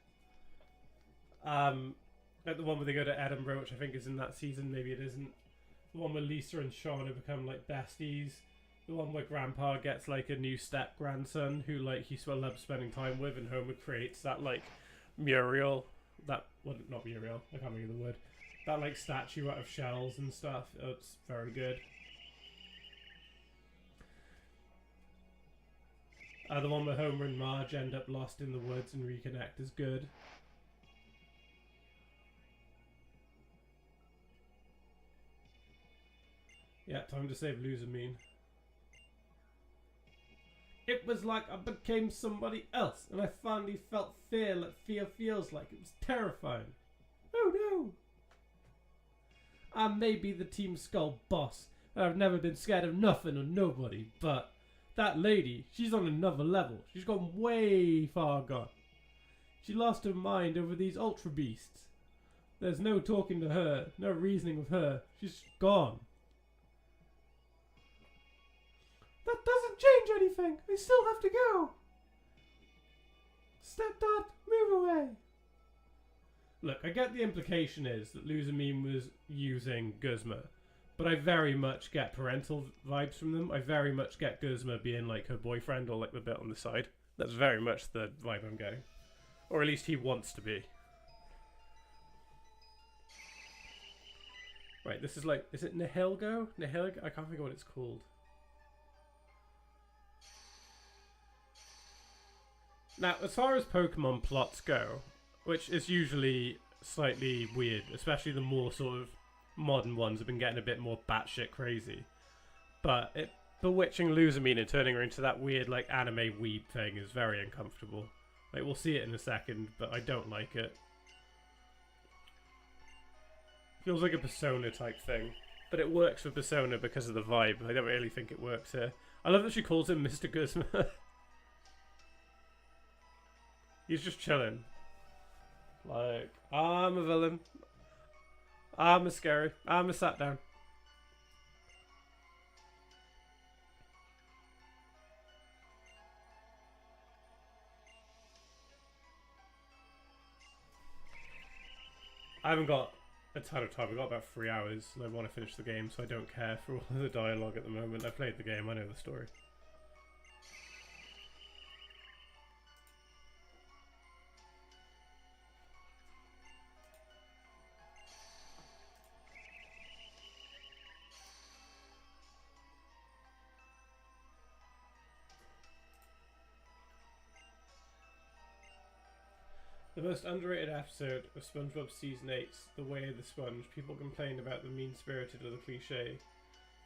Like, the one where they go to Edinburgh, which I think is in that season, maybe it isn't. The one where Lisa and Shauna become, like, besties. The one where Grandpa gets, like, a new step-grandson who, like, he still loves spending time with, and Homer creates that, like, Muriel. That, well, not Muriel, I can't remember the word. That, like, statue out of shells and stuff. Oh, it's very good. The one where Homer and Marge end up lost in the woods and reconnect is good. Yeah, time to save Luzamine. It was like I became somebody else, and I finally felt fear like fear feels like. It was terrifying. Oh no! I may be the Team Skull boss, and I've never been scared of nothing or nobody, but that lady, she's on another level. She's gone way far gone. She lost her mind over these Ultra Beasts. There's no talking to her, no reasoning with her. She's gone. That doesn't change anything. I still have to go. Stepdad, move away! Look, I get the implication is that Luzamine was using Guzma, but I very much get parental vibes from them. I very much get Guzma being like her boyfriend or like the bit on the side. That's very much the vibe I'm getting. Or at least he wants to be. Right, this is like, is it Nihilgo? Nihilgo? I can't think of what it's called. Now, as far as Pokemon plots go, which is usually slightly weird, especially the more sort of modern ones have been getting a bit more batshit crazy. But bewitching Luzamine and turning her into that weird like anime weeb thing is very uncomfortable. Like, we'll see it in a second, but I don't like it. Feels like a Persona type thing. But it works for Persona because of the vibe. I don't really think it works here. I love that she calls him Mr. Guzma. He's just chilling. Like, I'm a villain. I'm a scary. I'm a sat down. I haven't got a ton of time. I've got about 3 hours and I want to finish the game, so I don't care for all of the dialogue at the moment. I played the game, I know the story. The most underrated episode of SpongeBob Season 8's The Way of the Sponge. People complain about the mean-spirited or the cliche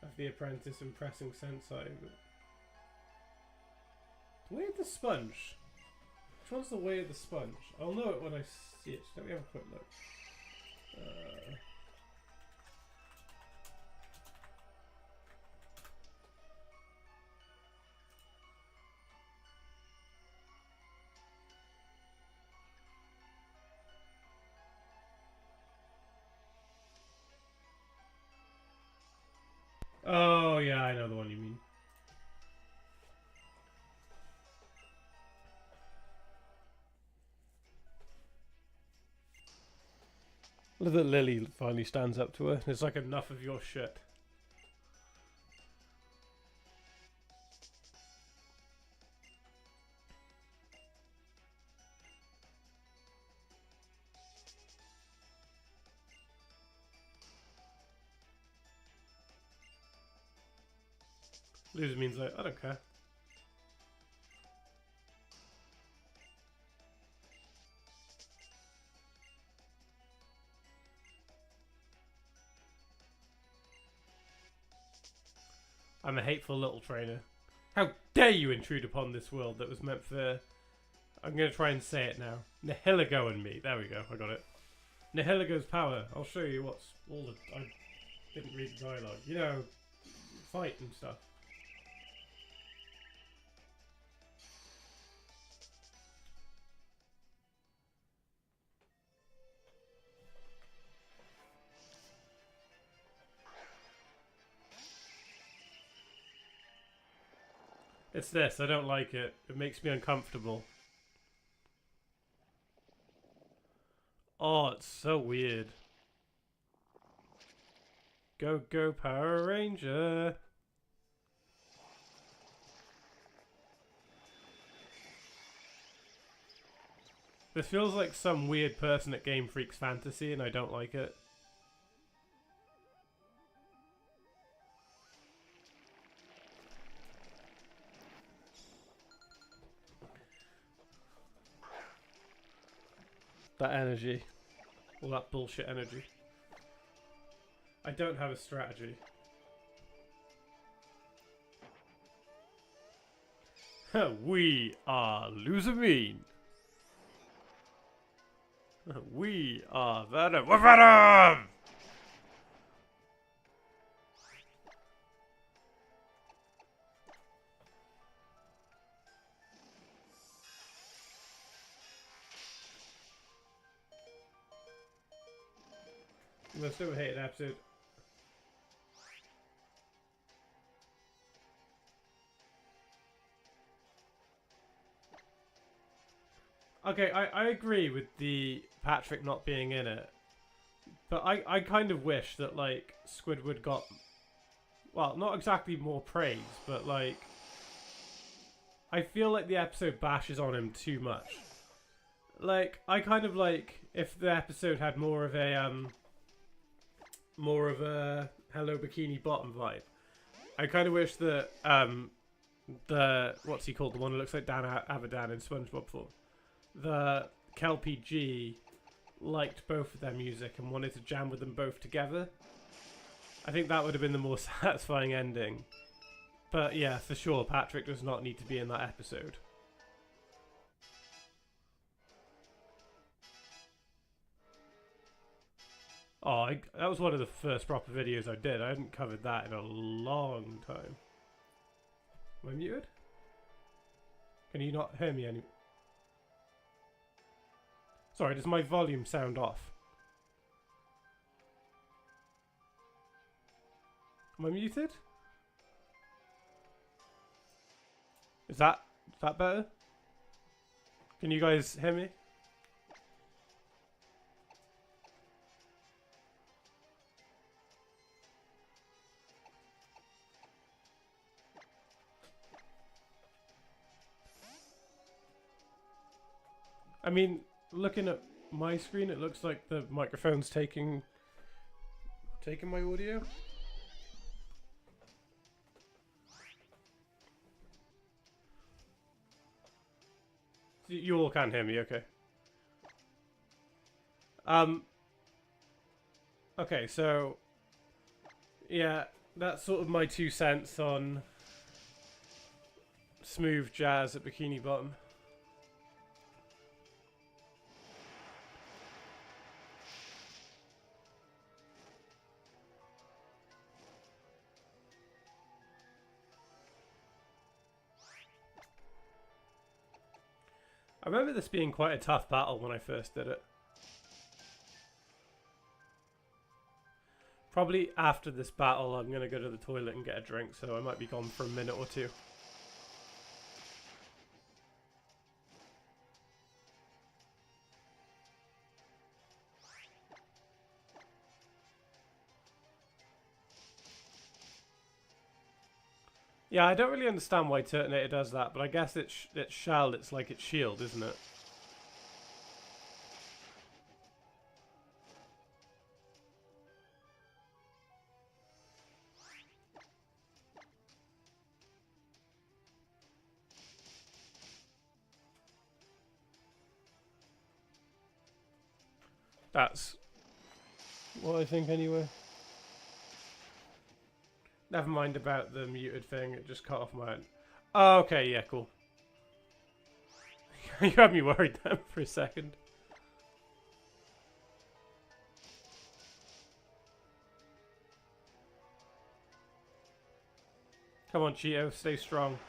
of the apprentice impressing Sensei. The Way of the Sponge? Which one's The Way of the Sponge? I'll know it when I see it. Let me have a quick look. Oh, yeah, I know the one you mean. Look that Lily finally stands up to her. It's like, enough of your shit. Loser means like, I don't care. I'm a hateful little trainer. How dare you intrude upon this world that was meant for... I'm going to try and say it now. Nihilego and me. There we go, I got it. Nihiligo's power. I'll show you what's all the... I didn't read the dialogue. You know, fight and stuff. It's this, I don't like it. It makes me uncomfortable. Oh, it's so weird. Go, go, Power Ranger. This feels like some weird person at Game Freak's fantasy, and I don't like it. That energy. All that bullshit energy. I don't have a strategy. We are Luzamine. We are Venom. We're Venom! Most overhated episode. Okay, I agree with the Patrick not being in it. But I kind of wish that, like, Squidward got, well, not exactly more praise, but, like, I feel like the episode bashes on him too much. Like, I kind of like if the episode had more of a Hello Bikini Bottom vibe. I kind of wish that the what's he called, the one that looks like Dan Avidan in SpongeBob form, the Kelpie G liked both of their music and wanted to jam with them both together. I think that would have been the more satisfying ending. But yeah, for sure, Patrick does not need to be in that episode. Oh, that was one of the first proper videos I did. I hadn't covered that in a long time. Am I muted? Can you not hear me anymore? Sorry, does my volume sound off? Am I muted? Is that better? Can you guys hear me? I mean, looking at my screen, it looks like the microphone's taking my audio. You all can hear me, okay? Okay, so yeah, that's sort of my 2 cents on smooth jazz at Bikini Bottom. I remember this being quite a tough battle when I first did it. Probably after this battle, I'm going to go to the toilet and get a drink, so I might be gone for a minute or two. Yeah, I don't really understand why Turtonator does that, but I guess it's shell, it's like its shield, isn't it? That's what I think anyway. Never mind about the muted thing, it just cut off my... Oh, okay, yeah, cool. You had me worried then for a second. Come on, Cheeto, stay strong.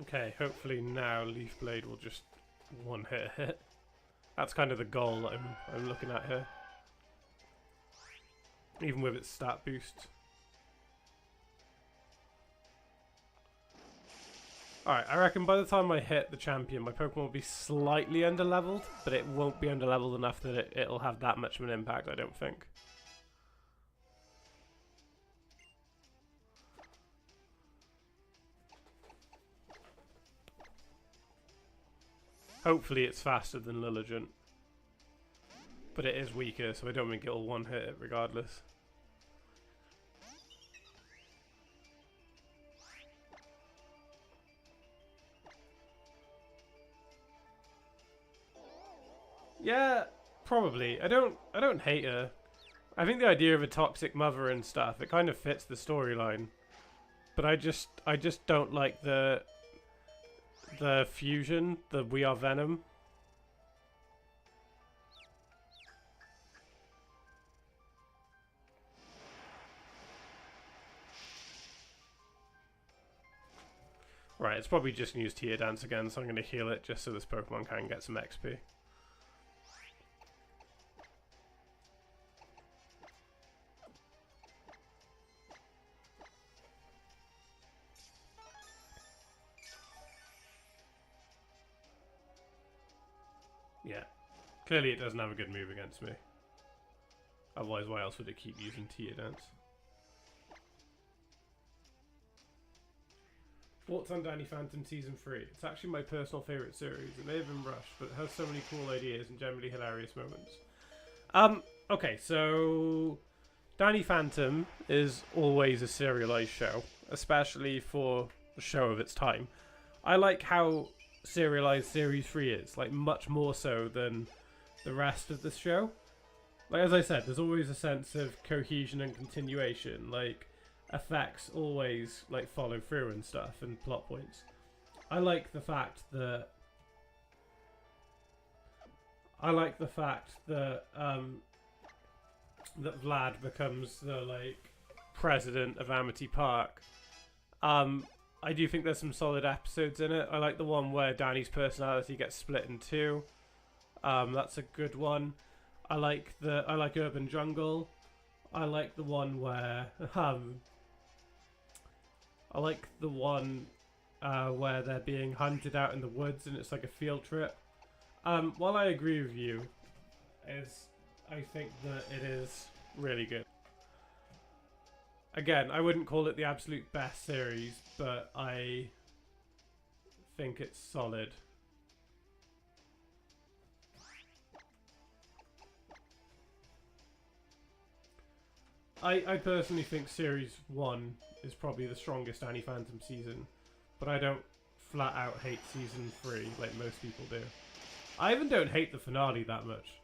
Okay, hopefully now Leaf Blade will just one hit. That's kind of the goal that I'm looking at here. Even with its stat boost. Alright, I reckon by the time I hit the champion, my Pokemon will be slightly underleveled, but it won't be underleveled enough that it'll have that much of an impact, I don't think. Hopefully it's faster than Lilligant. But it is weaker, so I don't think it'll one-hit it regardless. Yeah, probably. I don't hate her. I think the idea of a toxic mother and stuff, it kind of fits the storyline. But I just don't like the fusion, the We Are Venom. Right, it's probably just going to use Tear Dance again, so I'm going to heal it just so this Pokemon can get some XP. Yeah. Clearly it doesn't have a good move against me. Otherwise, why else would it keep using Tear Dance? Thoughts on Danny Phantom Season 3? It's actually my personal favourite series. It may have been rushed, but it has so many cool ideas and generally hilarious moments. Okay, so Danny Phantom is always a serialized show, especially for a show of its time. I like how serialized Series 3 is, like much more so than the rest of the show. Like, as I said, there's always a sense of cohesion and continuation, like effects always like follow through and stuff, and plot points. I like the fact that that Vlad becomes the like president of Amity Park. I do think there's some solid episodes in it. I like the one where Danny's personality gets split in two. That's a good one. I like Urban Jungle. I like the one where where they're being hunted out in the woods and it's like a field trip. While I agree with you, I think that it is really good. Again, I wouldn't call it the absolute best series, but I think it's solid. I personally think Series 1 is probably the strongest Danny Phantom season, but I don't flat out hate Season 3 like most people do. I even don't hate the finale that much.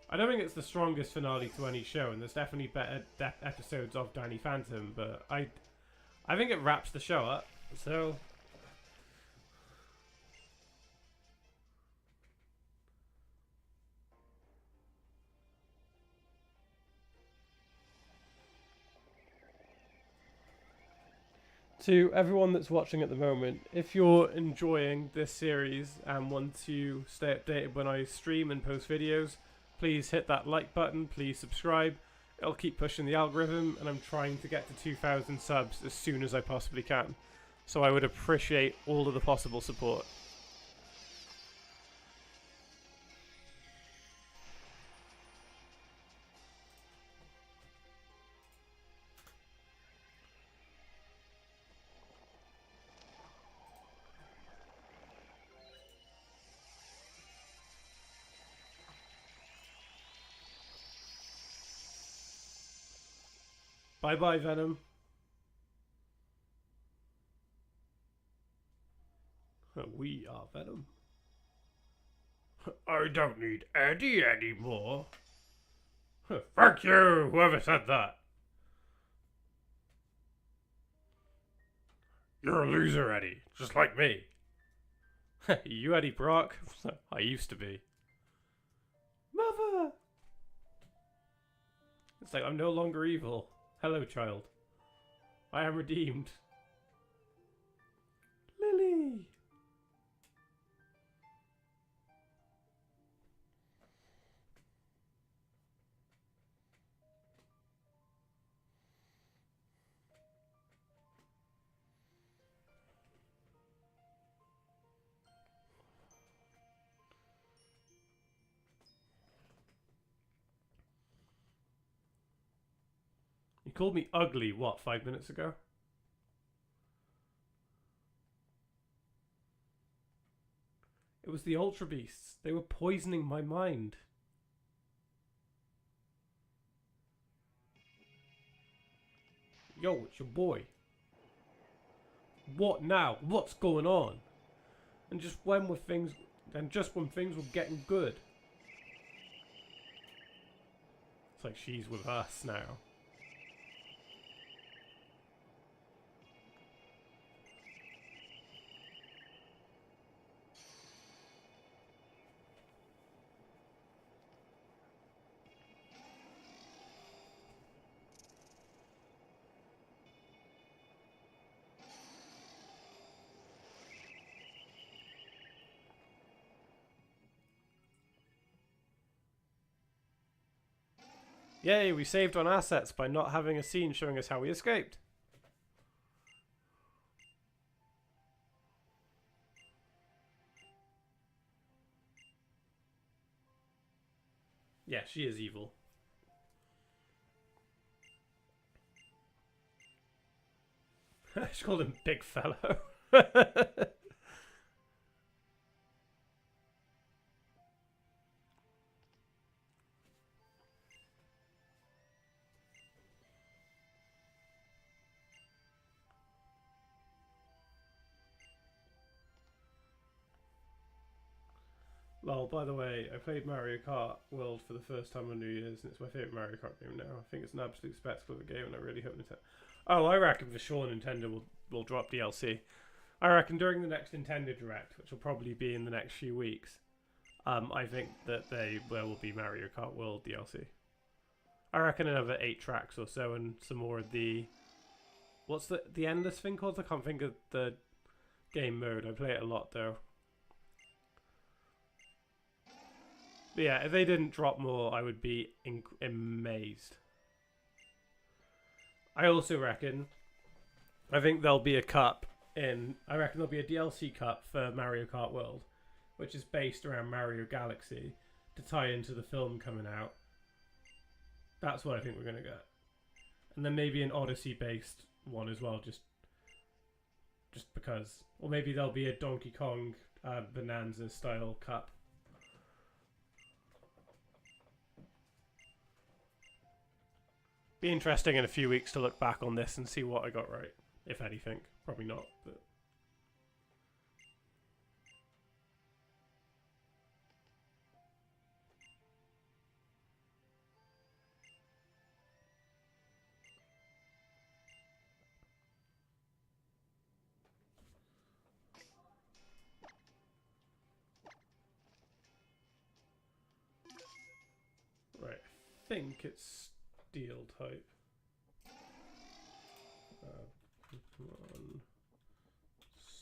I don't think it's the strongest finale to any show, and there's definitely better episodes of Danny Phantom, but I think it wraps the show up, so... To everyone that's watching at the moment, if you're enjoying this series and want to stay updated when I stream and post videos, please hit that like button, please subscribe. It'll keep pushing the algorithm, and I'm trying to get to 2,000 subs as soon as I possibly can. So I would appreciate all of the possible support. Bye bye, Venom. We are Venom. I don't need Eddie anymore. Fuck you, whoever said that. You're a loser, Eddie, just like me. You Eddie Brock? I used to be. Mother! It's like, I'm no longer evil. Hello, child. I am redeemed. Lily! You called me ugly, what, 5 minutes ago? It was the Ultra Beasts. They were poisoning my mind. Yo, it's your boy. What now? What's going on? And just when things were getting good. It's like she's with us now. Yay, we saved on assets by not having a scene showing us how we escaped. Yeah, she is evil. She called him Big Fellow. Lol, by the way, I played Mario Kart World for the first time on New Year's, and it's my favourite Mario Kart game now. I think it's an absolute spectacle of a game, and I really hope Nintendo... Oh, I reckon for sure Nintendo will drop DLC. I reckon during the next Nintendo Direct, which will probably be in the next few weeks, I think that there will be Mario Kart World DLC. I reckon another 8 tracks or so, and some more of the... What's the endless thing called? I can't think of the game mode. I play it a lot, though. But yeah, if they didn't drop more, I would be amazed. I also reckon... I think there'll be a cup in... I reckon there'll be a DLC cup for Mario Kart World, which is based around Mario Galaxy, to tie into the film coming out. That's what I think we're going to get. And then maybe an Odyssey-based one as well, just because. Or maybe there'll be a Donkey Kong Bonanza-style cup. Be interesting in a few weeks to look back on this and see what I got right, if anything. Probably not, but... Right, I think it's steel type. Pokemon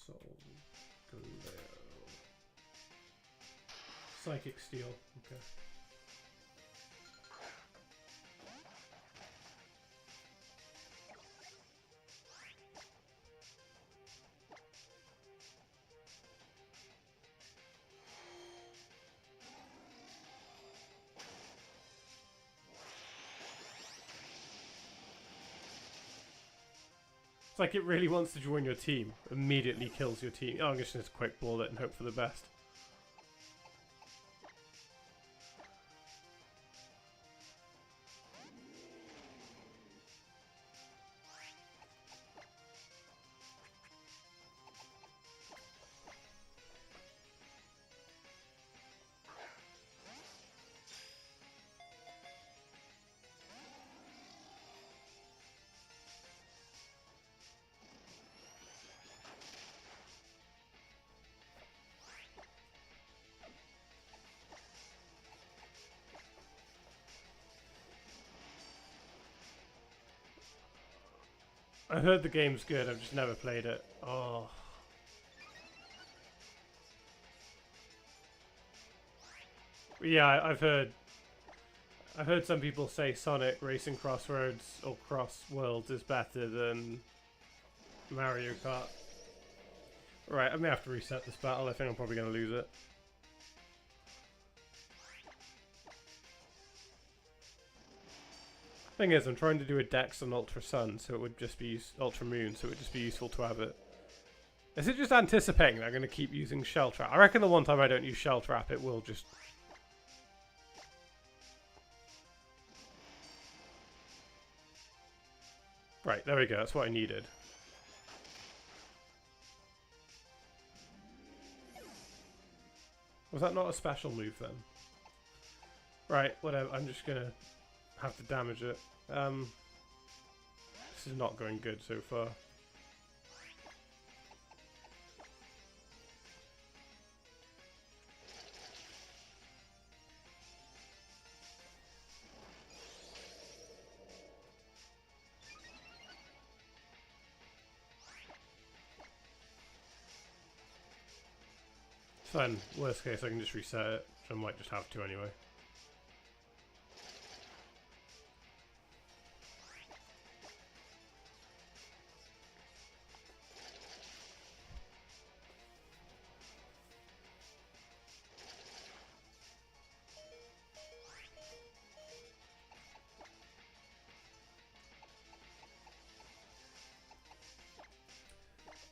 Soul Glow. Psychic Steel, okay. It's like it really wants to join your team. Immediately kills your team. Oh, I'm just going to quick ball it and hope for the best. I heard the game's good, I've just never played it. Oh. Yeah, I've heard some people say Sonic Racing Crossroads or Cross Worlds is better than Mario Kart. Right, I may have to reset this battle. I think I'm probably going to lose it. Thing is, I'm trying to do a Dex on Ultra Sun, so it would just be Ultra Moon, so it would just be useful to have it. Is it just anticipating that I'm going to keep using Shell Trap? I reckon the one time I don't use Shell Trap, it will just... Right, there we go. That's what I needed. Was that not a special move then? Right, whatever. I'm just going to have to damage it. This is not going good so far. Fine. Worst case, I can just reset it, which I might just have to anyway.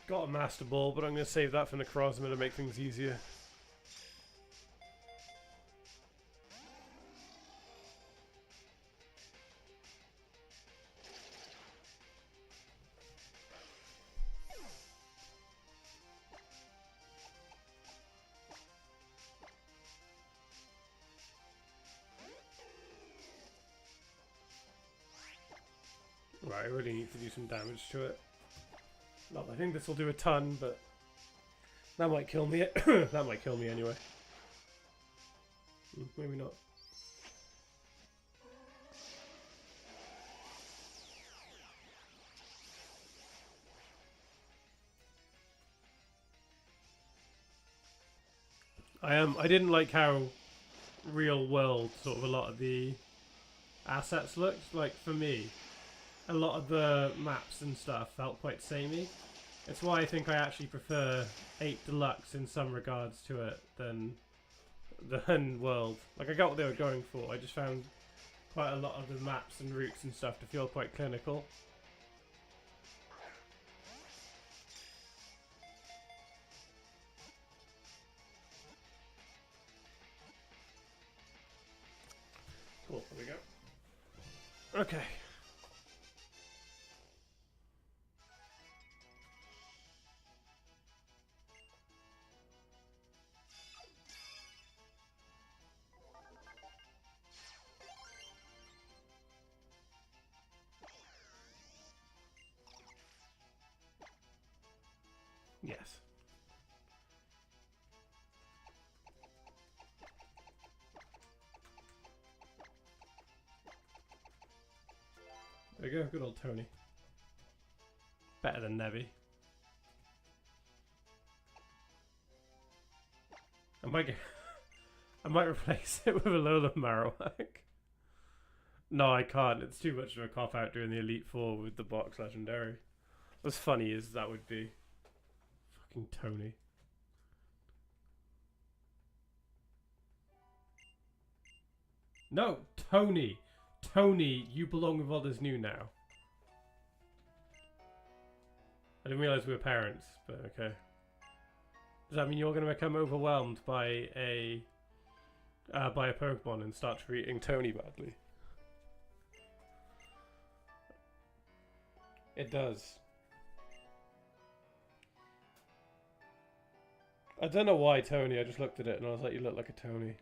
Got a Master Ball, but I'm going to save that for Necrozma to make things easier. Right, I really need to do some damage to it. Well, I think this will do a ton, but that might kill me. That might kill me anyway. Maybe not. I didn't like how real world sort of a lot of the assets looked. Like for me, a lot of the maps and stuff felt quite samey. It's why I think I actually prefer 8 Deluxe in some regards to it than World. Like, I got what they were going for. I just found quite a lot of the maps and routes and stuff to feel quite clinical. Cool, there we go. Okay. Yes. There we go, good old Tony. Better than Nevi. I might replace it with a Lola Marowak. No, I can't. It's too much of a cop out doing the Elite Four with the box legendary. What's funny is that would be fucking Tony. No, Tony. Tony, you belong with Olisnew now. I didn't realize we were parents, but okay. Does that mean you're going to become overwhelmed by a Pokemon and start treating Tony badly? It does. I don't know why Tony, I just looked at it and I was like, you look like a Tony.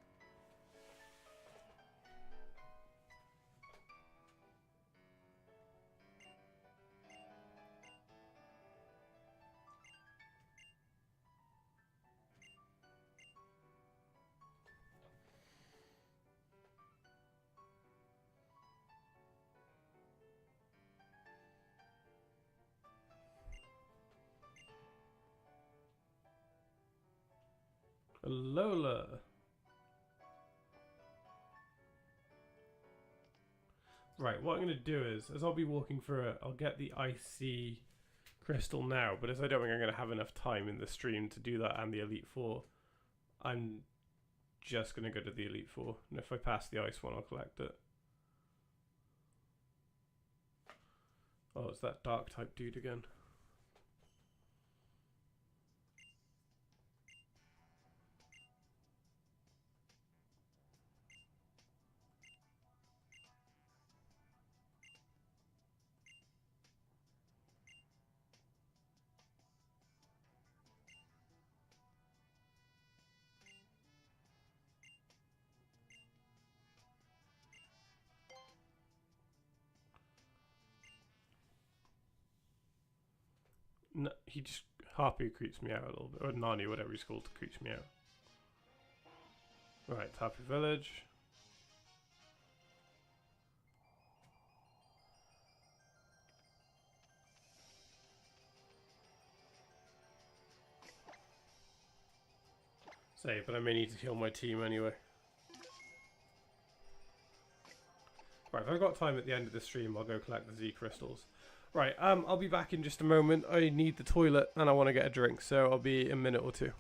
Lola. Right, what I'm going to do is, as I'll be walking through it, I'll get the Icy Crystal now, but as I don't think I'm going to have enough time in the stream to do that and the Elite Four, I'm just going to go to the Elite Four, and if I pass the Ice one, I'll collect it. Oh, it's that Dark type dude again. No, he just Harpy creeps me out a little bit, or Nani, whatever he's called, creeps me out. Right, Harpy Village. Say, but I may need to heal my team anyway. Right, if I've got time at the end of the stream, I'll go collect the Z crystals. Right, I'll be back in just a moment. I need the toilet and I want to get a drink, so I'll be a minute or two.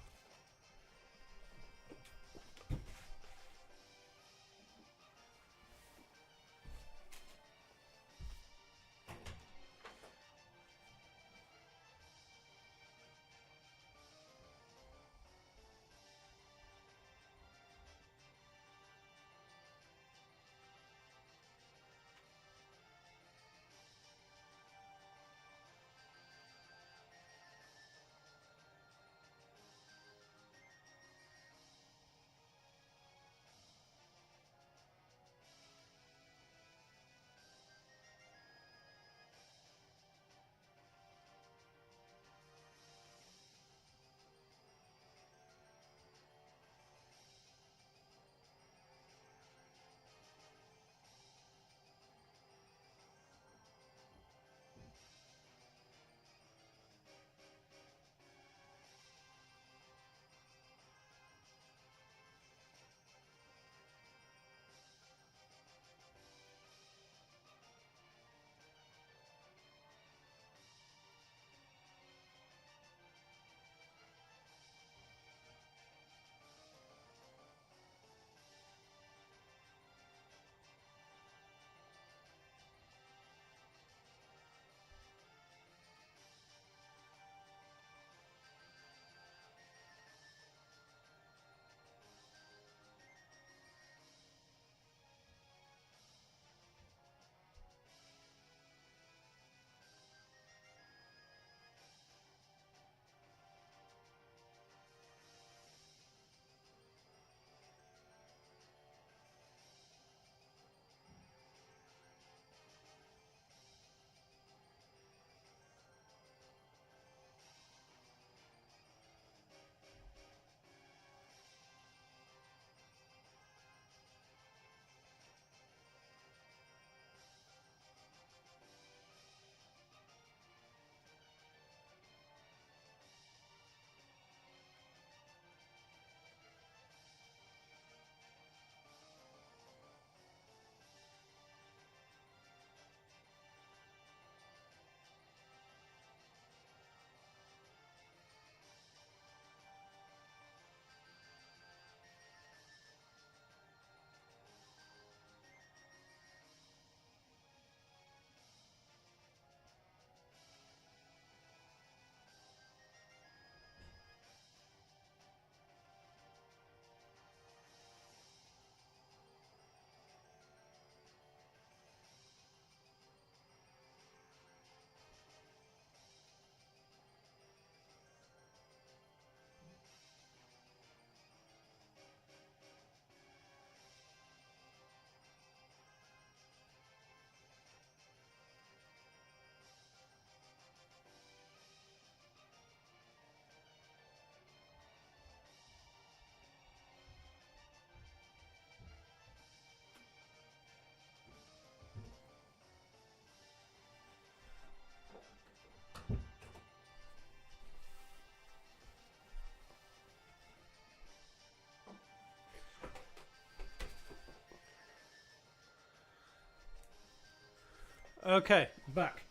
Okay, back.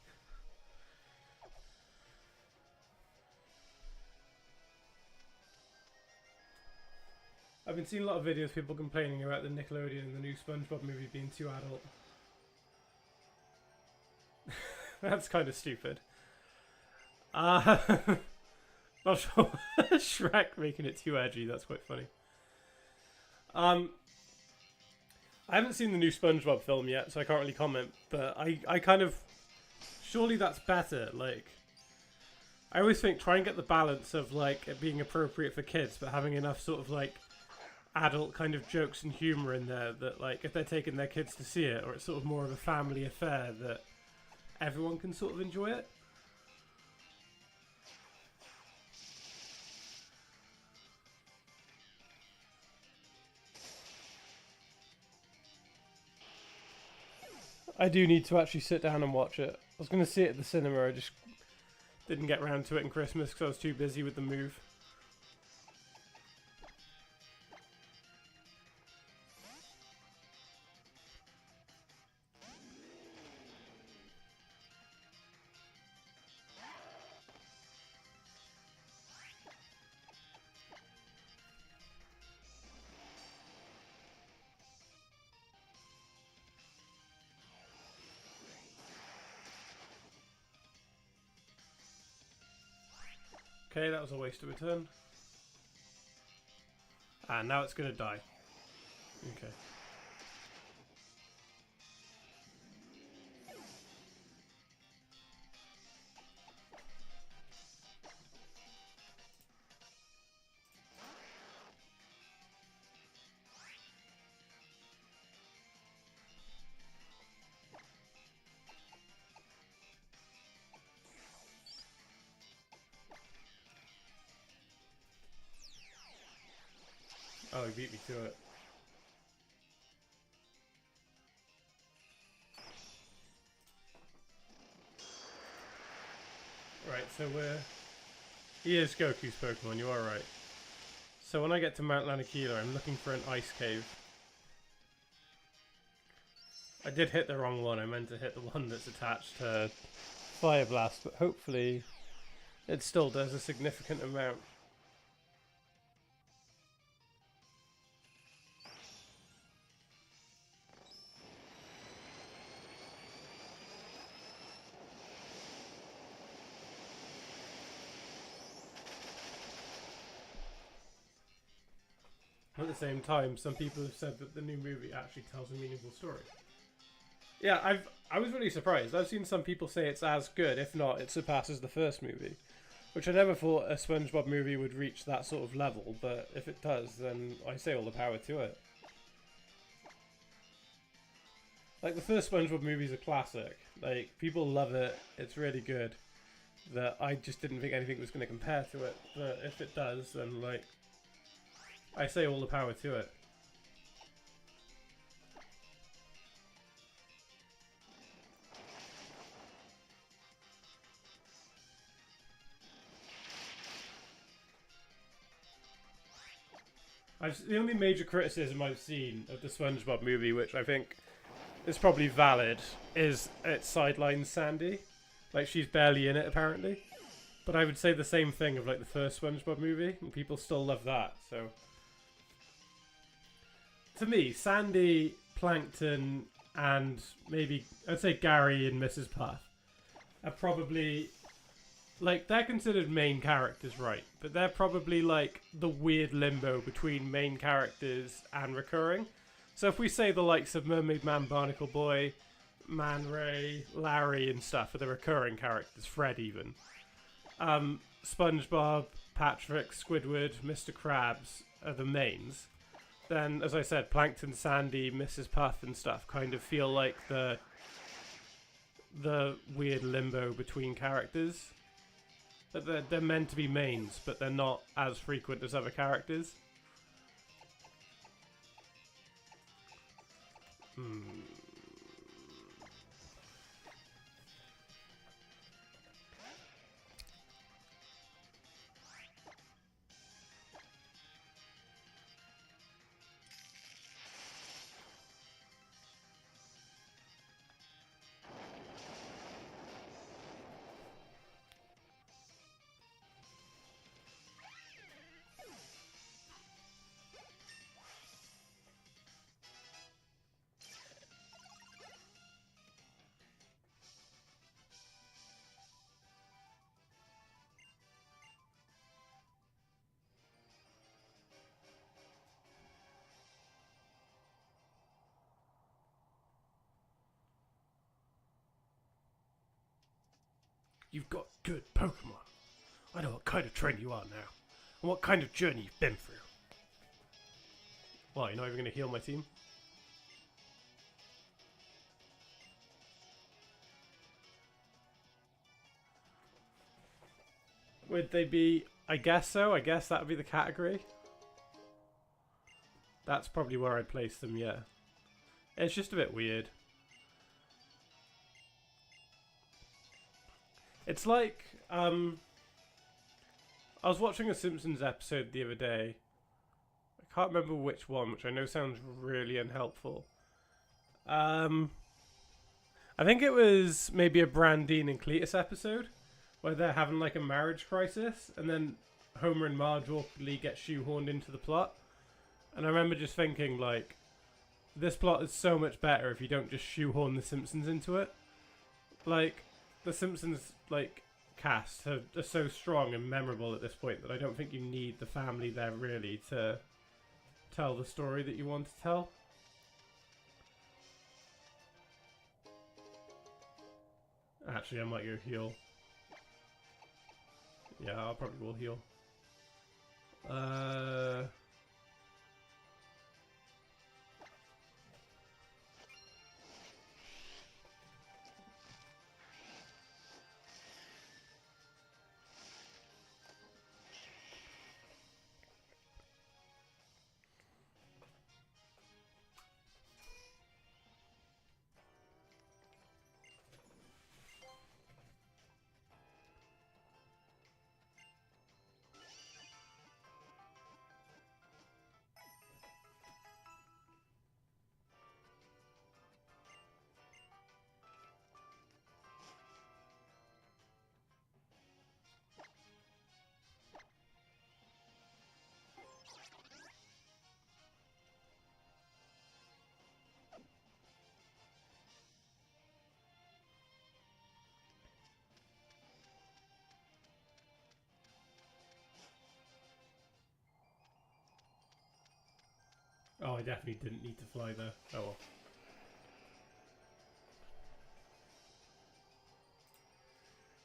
I've been seeing a lot of videos of people complaining about the Nickelodeon and the new SpongeBob movie being too adult. That's kind of stupid. Not sure. Shrek making it too edgy. That's quite funny. I haven't seen the new SpongeBob film yet, so I can't really comment. But I kind of surely that's better. Like, I always think try and get the balance of like it being appropriate for kids, but having enough sort of like adult kind of jokes and humor in there that like if they're taking their kids to see it, or it's sort of more of a family affair that everyone can sort of enjoy it. I do need to actually sit down and watch it. I was going to see it at the cinema, I just didn't get around to it in Christmas because I was too busy with the move. Okay, that was a waste of a turn. Ah, now it's going to die. Okay. Oh, he beat me to it. Right, so he is Goku's Pokemon, you are right. So when I get to Mount Lanakila, I'm looking for an ice cave. I did hit the wrong one, I meant to hit the one that's attached to Fire Blast, but hopefully it still does a significant amount. At the same time, some people have said that the new movie actually tells a meaningful story. Yeah, I was really surprised. I've seen some people say it's as good, if not, it surpasses the first movie. Which I never thought a SpongeBob movie would reach that sort of level, but if it does, then I say all the power to it. Like, the first SpongeBob movie is a classic. Like, people love it, it's really good. That I just didn't think anything was going to compare to it, but if it does, then, like, I say all the power to it. The only major criticism I've seen of the SpongeBob movie, which I think is probably valid, is it sidelines Sandy. Like, she's barely in it, apparently. But I would say the same thing of, like, the first SpongeBob movie, and people still love that, so... To me, Sandy, Plankton, and maybe, I'd say Gary and Mrs. Puff are probably... Like, they're considered main characters, right? But they're probably, like, the weird limbo between main characters and recurring. So if we say the likes of Mermaid Man, Barnacle Boy, Man Ray, Larry and stuff are the recurring characters, Fred even. SpongeBob, Patrick, Squidward, Mr. Krabs are the mains. Then, as I said, Plankton, Sandy, Mrs. Puff and stuff kind of feel like the weird limbo between characters. That they're meant to be mains, but they're not as frequent as other characters. You've got good Pokemon. I know what kind of trainer you are now, and what kind of journey you've been through. Well, you're not even going to heal my team? Would they be... I guess so. I guess that would be the category. That's probably where I'd place them, yeah. It's just a bit weird. It's like... I was watching a Simpsons episode the other day. I can't remember which one, which I know sounds really unhelpful. I think it was maybe a Brandine and Cletus episode, where they're having like a marriage crisis, and then Homer and Marge awkwardly get shoehorned into the plot. And I remember just thinking, like, this plot is so much better if you don't just shoehorn the Simpsons into it. Like, the Simpsons, like, cast are so strong and memorable at this point that I don't think you need the family there really to tell the story that you want to tell. Actually, I might go heal. Yeah, I'll probably will heal. Oh, I definitely didn't need to fly there. Oh well.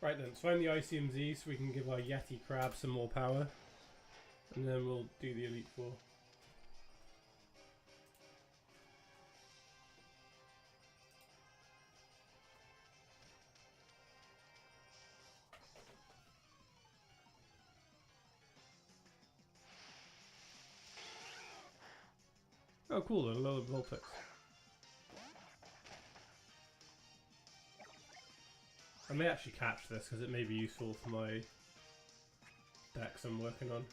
Right then, let's find the ICMZ so we can give our Yeti crab some more power. And then we'll do the Elite Four. Oh cool, a lower Vulpix. I may actually catch this because it may be useful for my decks I'm working on.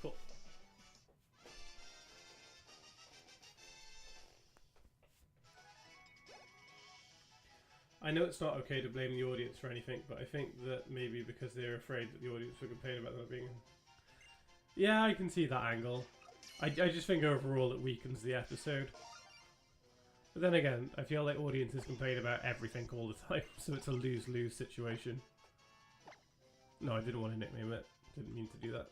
Cool. I know it's not okay to blame the audience for anything, but I think that maybe because they're afraid that the audience will complain about them being... Yeah, I can see that angle. I just think overall it weakens the episode. But then again, I feel like audiences complain about everything all the time, so it's a lose-lose situation. No, I didn't want to nickname it. Didn't mean to do that.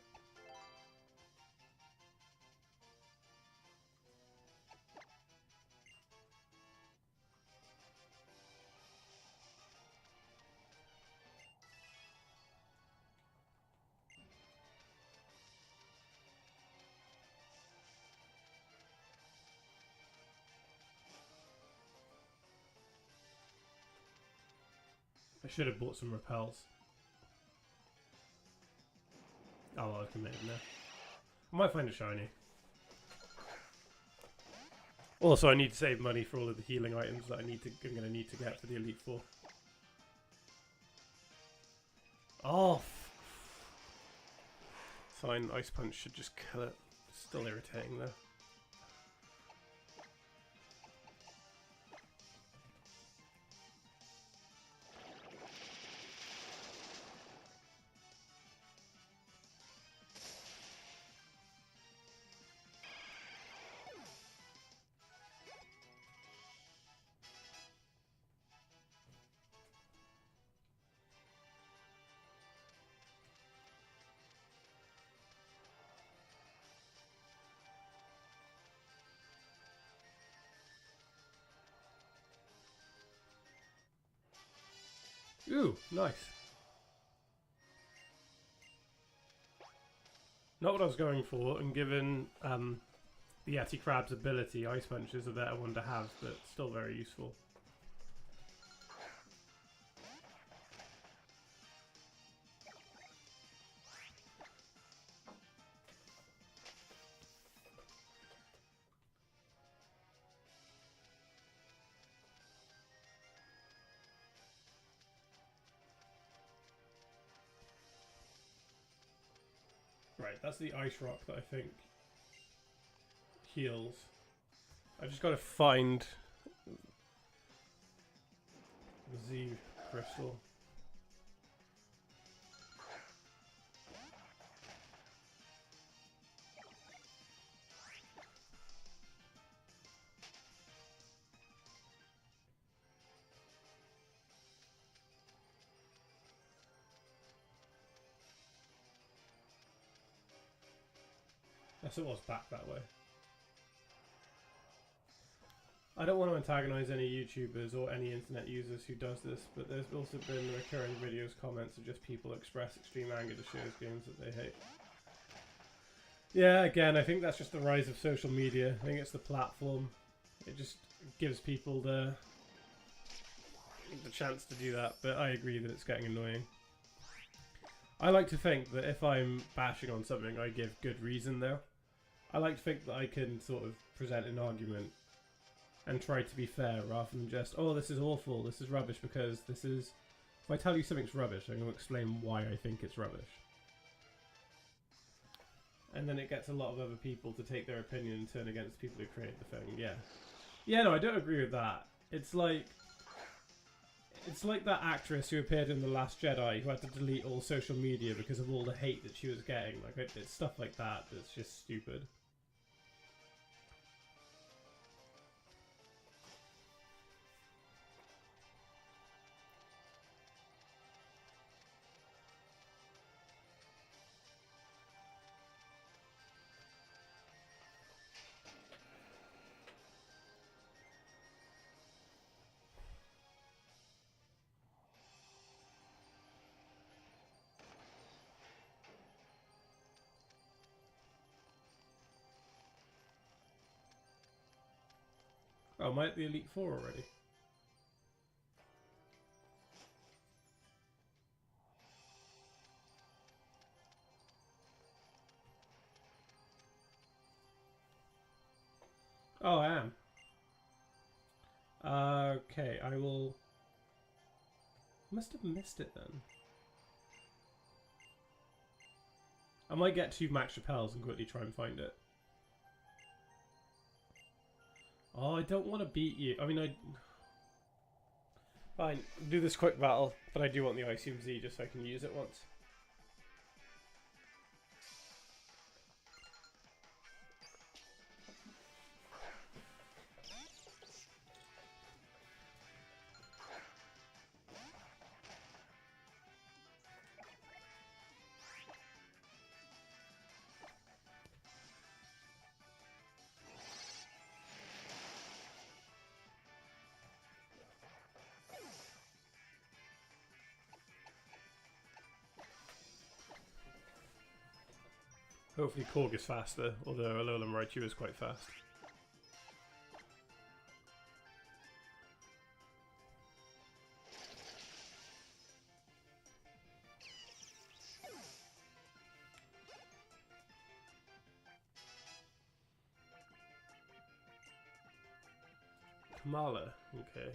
I should have bought some repels. Oh well, I can make them now. I might find a shiny. Also, I need to save money for all of the healing items that I'm going to need to get for the Elite Four. Oh! Fine, Ice Punch should just kill it. Still irritating though. Ooh, nice. Not what I was going for, and given the Yeti Crab's ability, Ice Punch is a better one to have, but still very useful. Right, that's the Ice Rock that I think heals. I just got to find the Z crystal. Yes, it was back that way. I don't want to antagonize any YouTubers or any internet users who does this, but there's also been recurring videos, comments of just people express extreme anger to shows games that they hate. Yeah, again, I think that's just the rise of social media. I think it's the platform. It just gives people the chance to do that, but I agree that it's getting annoying. I like to think that if I'm bashing on something, I give good reason though. I like to think that I can sort of present an argument and try to be fair rather than just, oh, this is awful, this is rubbish, because this is... If I tell you something's rubbish, I'm going to explain why I think it's rubbish. And then it gets a lot of other people to take their opinion and turn against people who create the thing, yeah. Yeah, no, I don't agree with that. It's like that actress who appeared in The Last Jedi who had to delete all social media because of all the hate that she was getting. Like, it's stuff like that that's just stupid. Oh, am I at the Elite Four already? Oh, I am. Okay, I will... Must have missed it then. I might get 2 Max Chappelles and quickly try and find it. Oh, I don't want to beat you. I mean, Fine, do this quick battle, but I do want the ICMZ just so I can use it once. Hopefully Korg is faster, although Alolan Raichu is quite fast. Kamala, okay.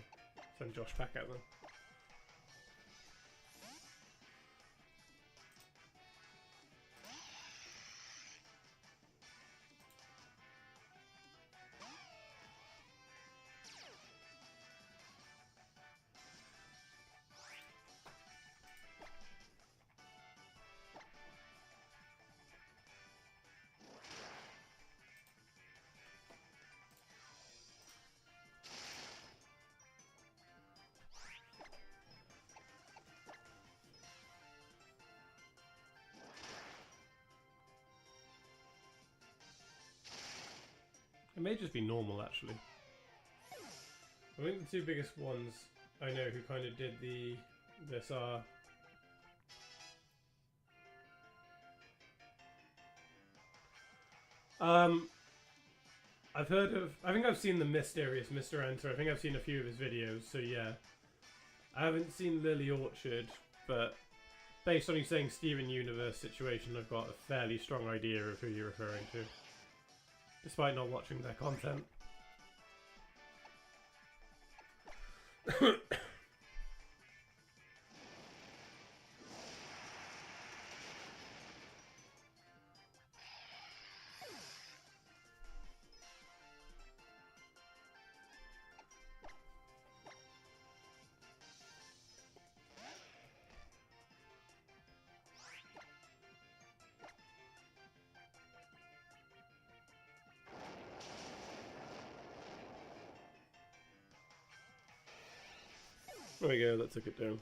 Send Josh back out then. It may just be normal, actually. I think the 2 biggest ones I know who kind of did the this I've heard of, I think I've seen the mysterious Mr. Enter. I think I've seen a few of his videos, so yeah. I haven't seen Lily Orchard, but based on you saying Steven Universe situation, I've got a fairly strong idea of who you're referring to, despite not watching their content. There we go, that took it down.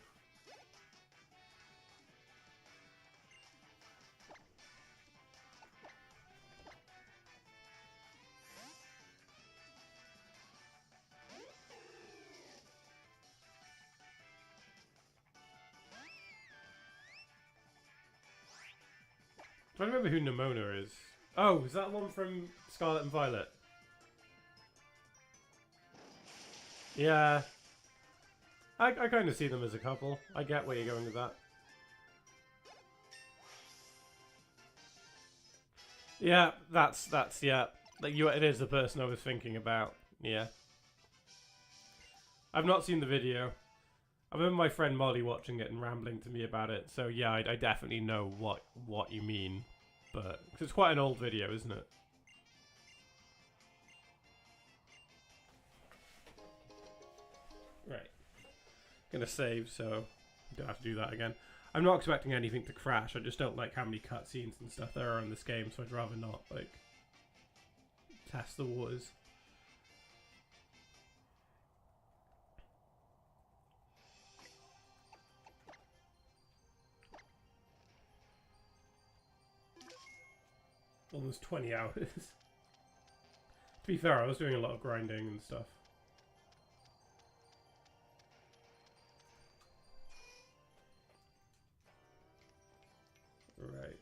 I don't remember who Nimona is. Oh, is that one from Scarlet and Violet? Yeah. I kind of see them as a couple. I get where you're going with that. Yeah, that's yeah. Like it is the person I was thinking about. Yeah. I've not seen the video. I remember my friend Molly watching it and rambling to me about it. So yeah, I definitely know what you mean, but cause it's quite an old video, isn't it? Right. Gonna save, so don't have to do that again. I'm not expecting anything to crash. I just don't like how many cutscenes and stuff there are in this game, so I'd rather not like test the waters. Almost 20 hours. To be fair, I was doing a lot of grinding and stuff. Right.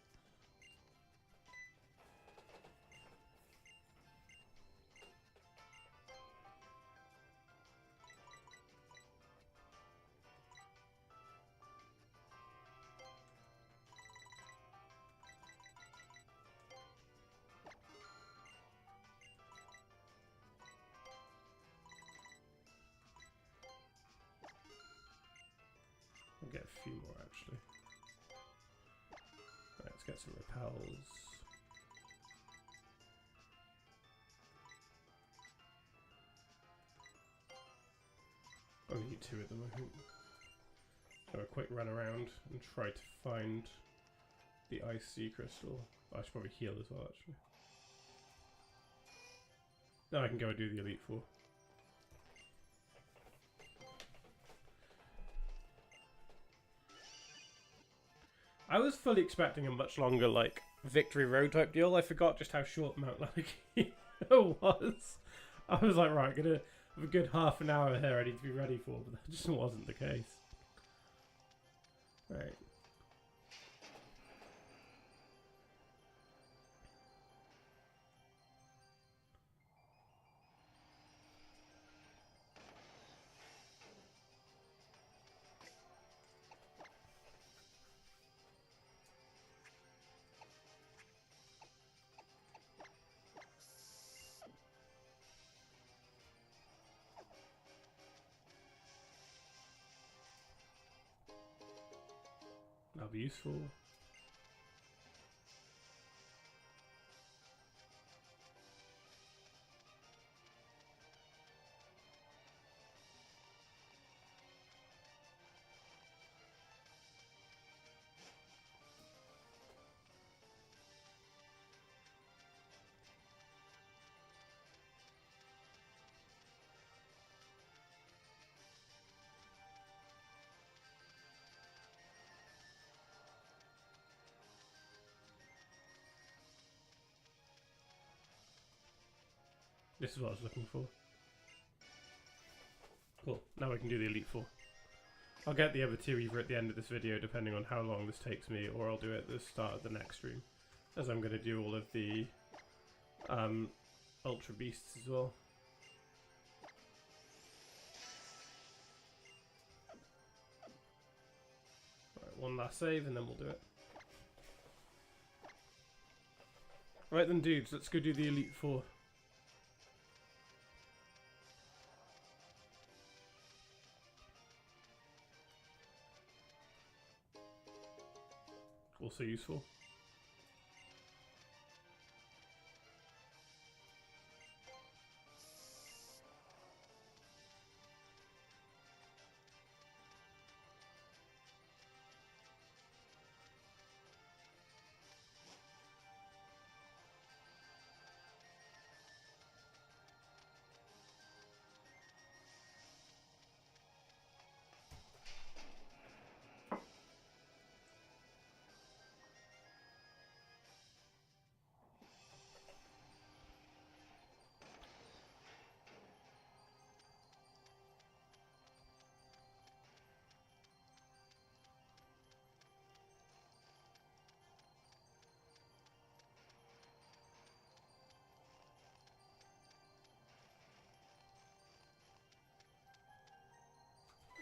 I'll get a few more actually. Right, let's get some repels. Only need 2 of them, I think. So a quick run around and try to find the ice sea crystal. I should probably heal as well, actually. Now I can go and do the Elite Four. I was fully expecting a much longer, like, Victory Road type deal. I forgot just how short Mount Lanarkey was. I was like, right, I'm gonna have a good half an hour here I need to be ready for, but that just wasn't the case. Right. That'll be useful. This is what I was looking for. Cool. Now we can do the Elite Four. I'll get the other two either at the end of this video, depending on how long this takes me, or I'll do it at the start of the next stream, as I'm going to do all of the Ultra Beasts as well. Right, one last save and then we'll do it. Right then dudes, let's go do the Elite Four. Also useful.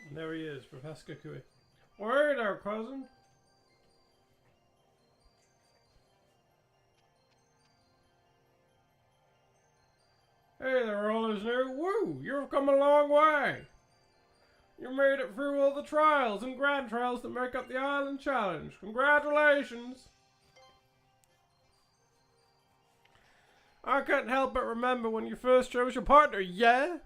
And there he is, Professor Kukui. Hey there, cousin. Hey there, Olisnew. Woo! You've come a long way. You made it through all the trials and grand trials that make up the Island Challenge. Congratulations! I couldn't help but remember when you first chose your partner, yeah?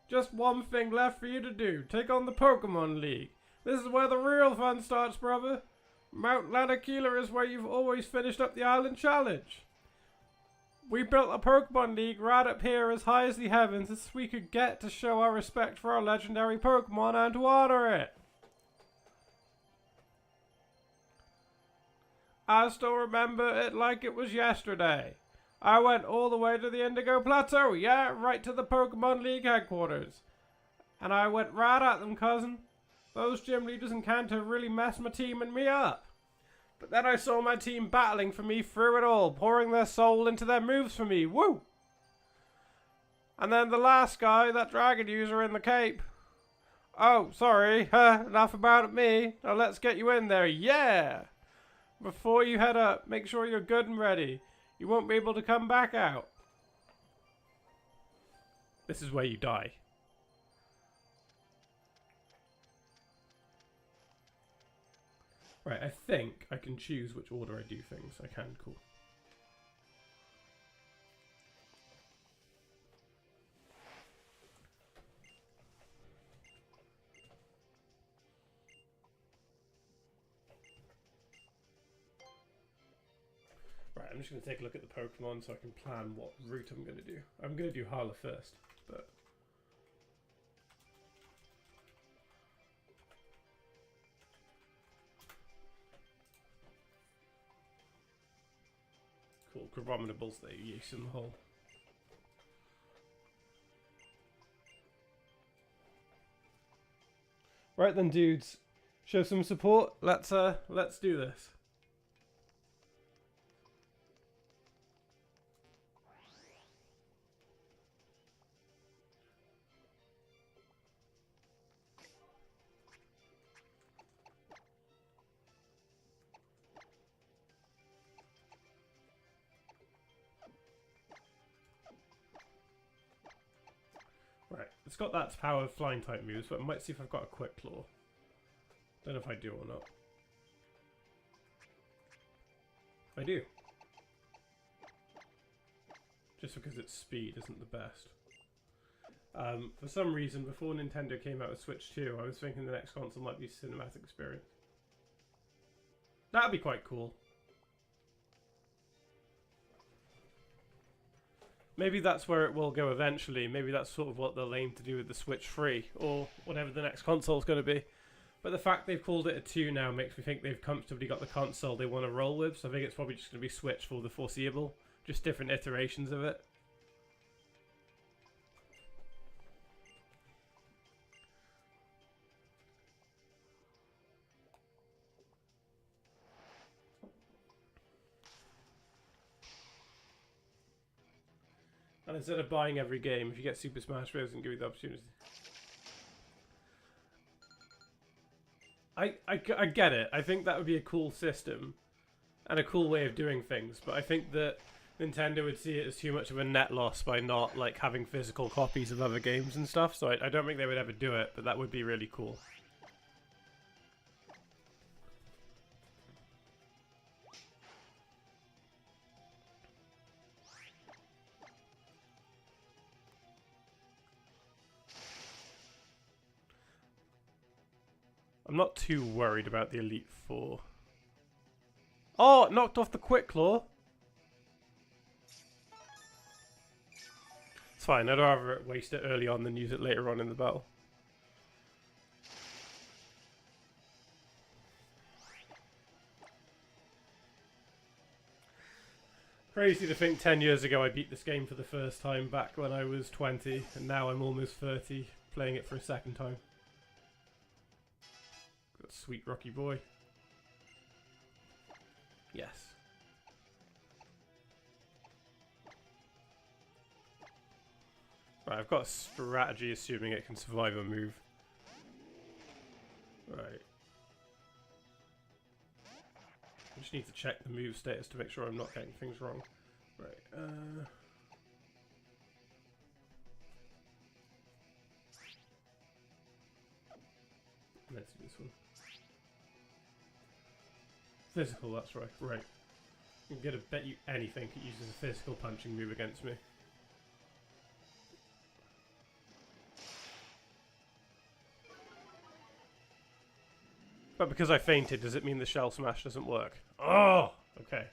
Just one thing left for you to do. Take on the Pokemon League. This is where the real fun starts, brother. Mount Lanakila is where you've always finished up the Island Challenge. We built a Pokemon League right up here as high as the heavens as we could get to show our respect for our legendary Pokemon and to honor it. I still remember it like it was yesterday. I went all the way to the Indigo Plateau, yeah, right to the Pokemon League headquarters. And I went right at them, cousin. Those gym leaders in Kanto really messed my team and me up. But then I saw my team battling for me through it all, pouring their soul into their moves for me, woo! And then the last guy, that dragon user in the cape. Oh, sorry, enough about me. Now let's get you in there, yeah! Before you head up, make sure you're good and ready. You won't be able to come back out. This is where you die. Right, I think I can choose which order I do things. I can, cool. Right, I'm just going to take a look at the Pokemon so I can plan what route I'm going to do. I'm going to do Harla first, but... Cool, Grabominable's the use in the hole. Right then, dudes. Show some support. Let's do this. Right, it's got that power of flying type moves, but I might see if I've got a quick claw. Don't know if I do or not. I do. Just because its speed isn't the best. For some reason, before Nintendo came out with Switch 2, I was thinking the next console might be Cinematic Experience. That'd be quite cool. Maybe that's where it will go eventually. Maybe that's sort of what they'll aim to do with the Switch 3, or whatever the next console is going to be. But the fact they've called it a 2 now makes me think they've comfortably got the console they want to roll with, so I think it's probably just going to be Switch for the foreseeable. Just different iterations of it. And instead of buying every game, if you get Super Smash Bros. And give you the opportunity. I get it. I think that would be a cool system. And a cool way of doing things. But I think that Nintendo would see it as too much of a net loss by not like having physical copies of other games and stuff. So I don't think they would ever do it, but that would be really cool. I'm not too worried about the Elite Four. Oh, knocked off the Quick Claw. It's fine, I'd rather waste it early on than use it later on in the battle. Crazy to think 10 years ago I beat this game for the first time back when I was 20, and now I'm almost 30, playing it for a second time. That sweet Rocky boy. Yes. Right, I've got a strategy assuming it can survive a move. Right. I just need to check the move status to make sure I'm not getting things wrong. Right, let's do this one. Physical, that's right. Right. I'm gonna bet you anything it uses a physical punching move against me. But because I fainted, does it mean the shell smash doesn't work? Oh! Okay.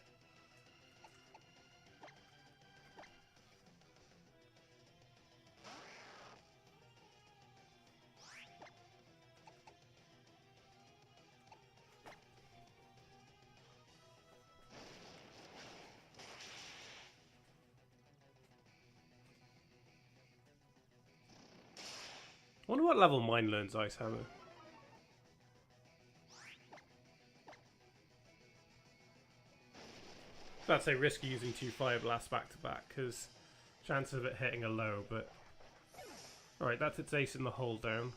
I wonder what level mine learns Ice Hammer. I'd say risky using 2 Fire Blasts back to back, because chance of it hitting are low, but... Alright, that's its ace in the hold down.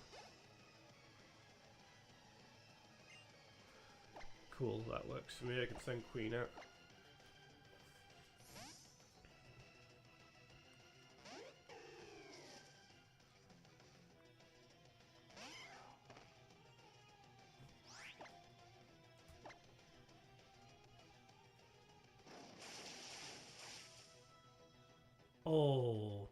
Cool, that works for me. I can send Queen out. Oh.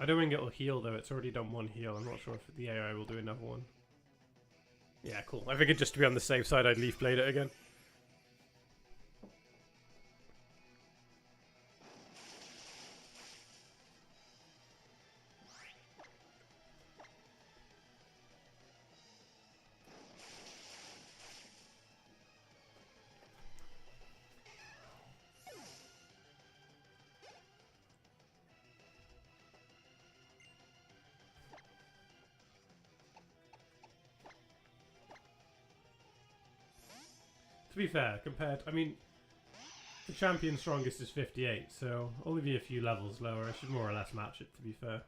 I don't think it'll heal though, it's already done one heal. I'm not sure if the AI will do another one. Yeah, cool. I figured just to be on the safe side I'd Leaf Blade it again. To be fair, I mean, the champion strongest is 58, so only be a few levels lower. I should more or less match it, to be fair.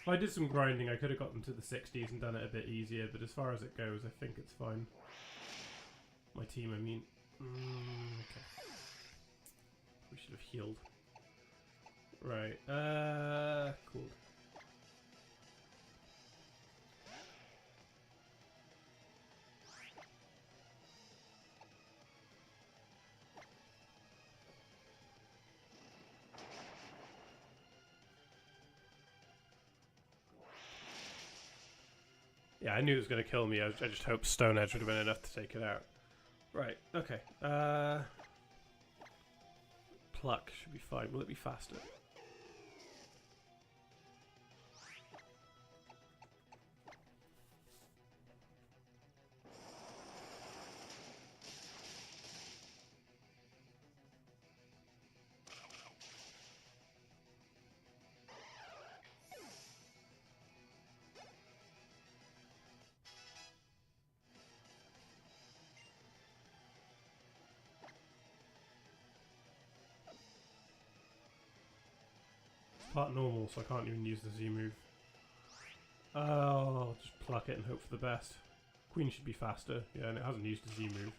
If I did some grinding, I could have gotten to the 60s and done it a bit easier, but as far as it goes, I think it's fine. My team, I mean. Okay. We should have healed. Right, cool. Yeah, I knew it was going to kill me. I just hoped Stone Edge would have been enough to take it out. Right, okay. Pluck should be fine. Will it be faster? part normal, so I can't even use the Z move. Oh, I'll just pluck it and hope for the best. Queen should be faster. Yeah, and it hasn't used the Z move.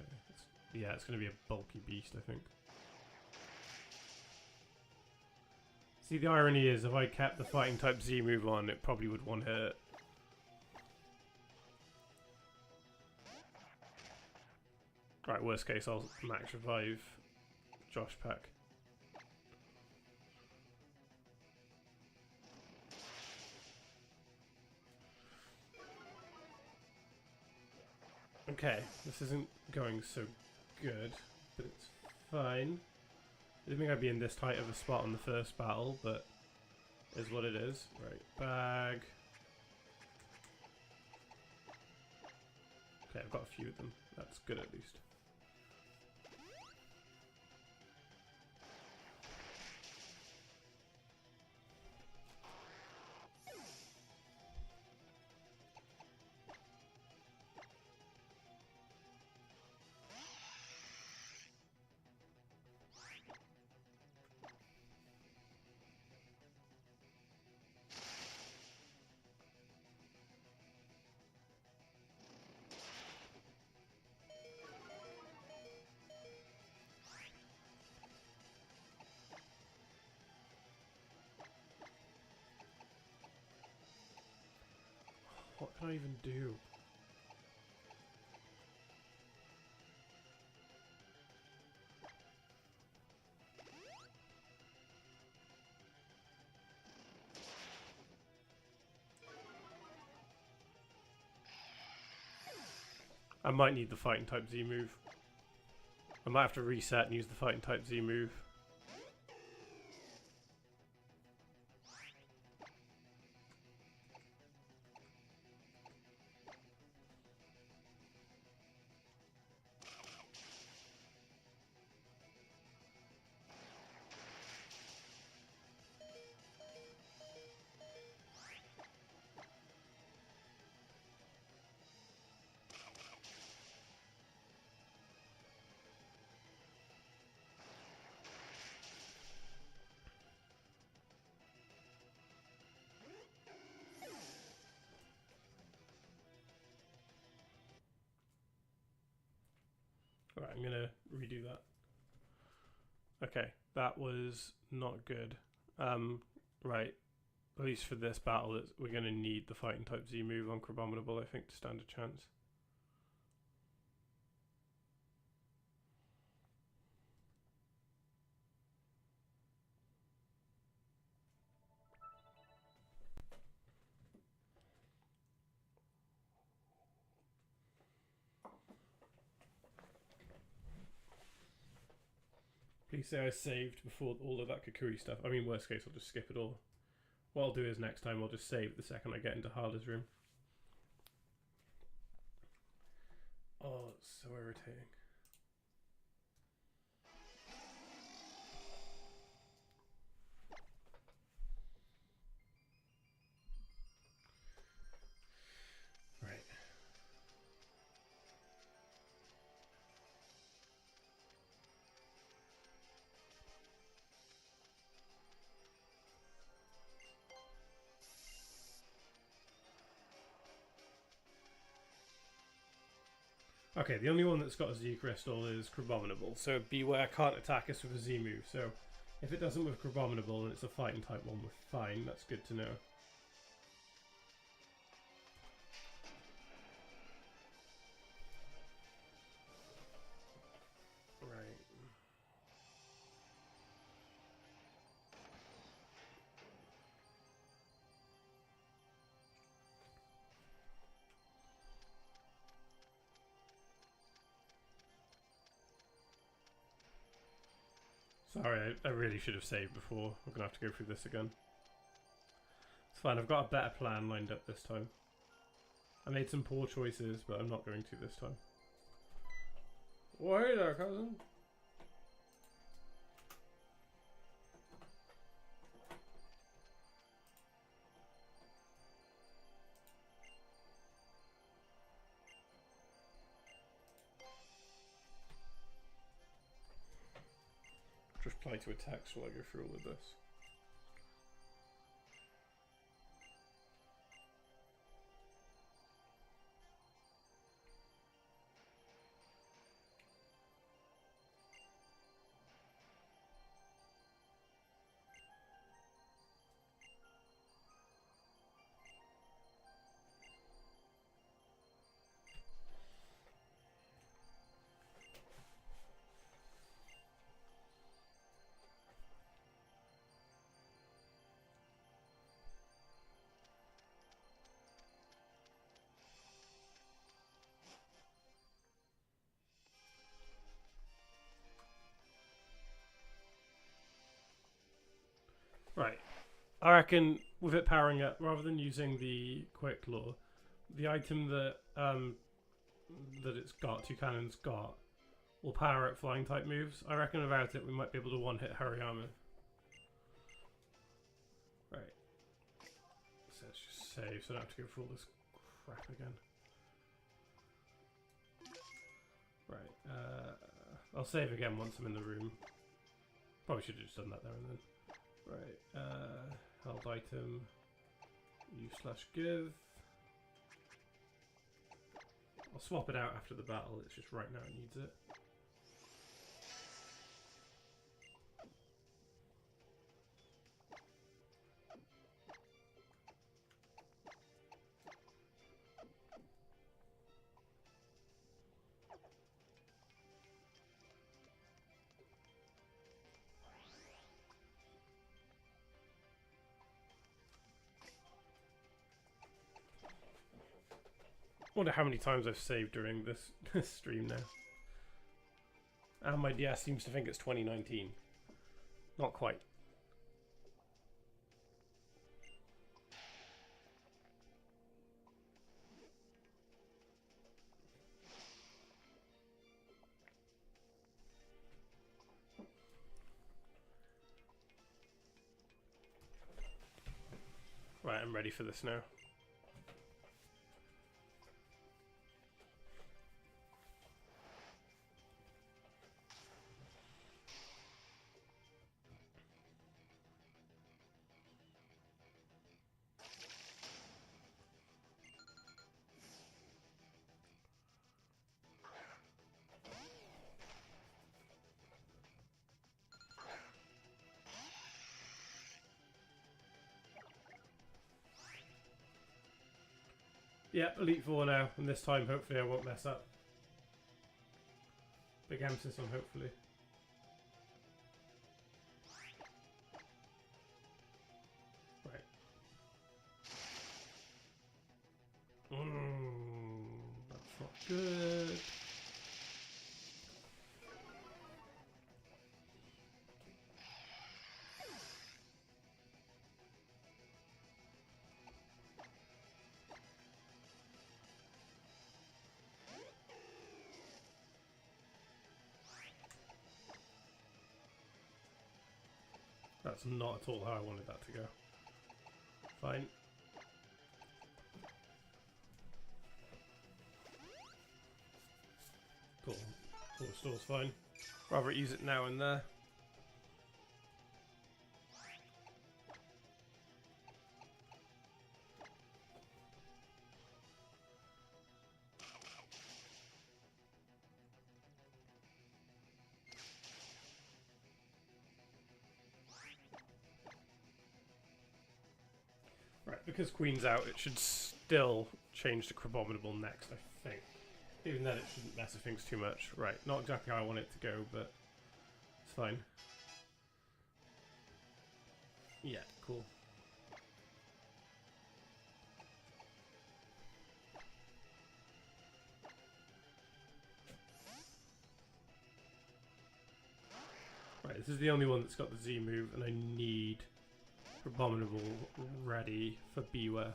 Okay, yeah, it's going to be a bulky beast, I think. See, the irony is, if I kept the fighting type Z move on, it probably would one hit. Right, worst case, I'll max revive Josh Peck. Okay, this isn't going so good, but it's fine. I didn't think I'd be in this tight of a spot on the first battle, but is what it is. Right, bag. Okay, I've got a few of them. That's good at least. What can I even do? I might need the fighting type Z move. I might have to reset and use the fighting type Z move. Alright, I'm gonna redo that. Okay, that was not good. Right, at least for this battle, we're gonna need the fighting type Z move on Crabominable, I think, to stand a chance. Please say I saved before all of that Kukui stuff. I mean, worst case, I'll just skip it all. What I'll do is next time I'll just save the second I get into Harla's room. Oh, it's so irritating. Right. Okay, the only one that's got a Z crystal is Crabominable, so Beware can't attack us with a Z move, so if it doesn't with Crabominable and it's a fighting type one, we're fine. That's good to know. Right. Sorry, I really should have saved before. I'm gonna have to go through this again. It's fine, I've got a better plan lined up this time. I made some poor choices, but I'm not going to this time. Well, hey there, cousin. Just reply to a text while I go through all of this. Right. I reckon with it powering up, rather than using the quick law, the item that it's got, two cannons got, will power up flying type moves. I reckon without it we might be able to one hit Hariyama. Right. So let's just save so I don't have to go through all this crap again. Right. I'll save again once I'm in the room. Probably should have just done that there and then. Right. Held item. U/give. I'll swap it out after the battle. It's just right now it needs it. Wonder how many times I've saved during this stream now. And my DS seems to think it's 2019. Not quite. Right, I'm ready for this now. Yep, Elite 4 now, and this time hopefully I won't mess up. Big emphasis on hopefully. Right. That's not good. That's not at all how I wanted that to go. Fine. Cool. Full store's fine. Rather use it now and there. Right, because Queen's out, it should still change to Crabominable next, I think. Even then, it shouldn't mess with things too much. Right, not exactly how I want it to go, but it's fine. Yeah, cool. Right, this is the only one that's got the Z move, and I need Abominable ready for Beware.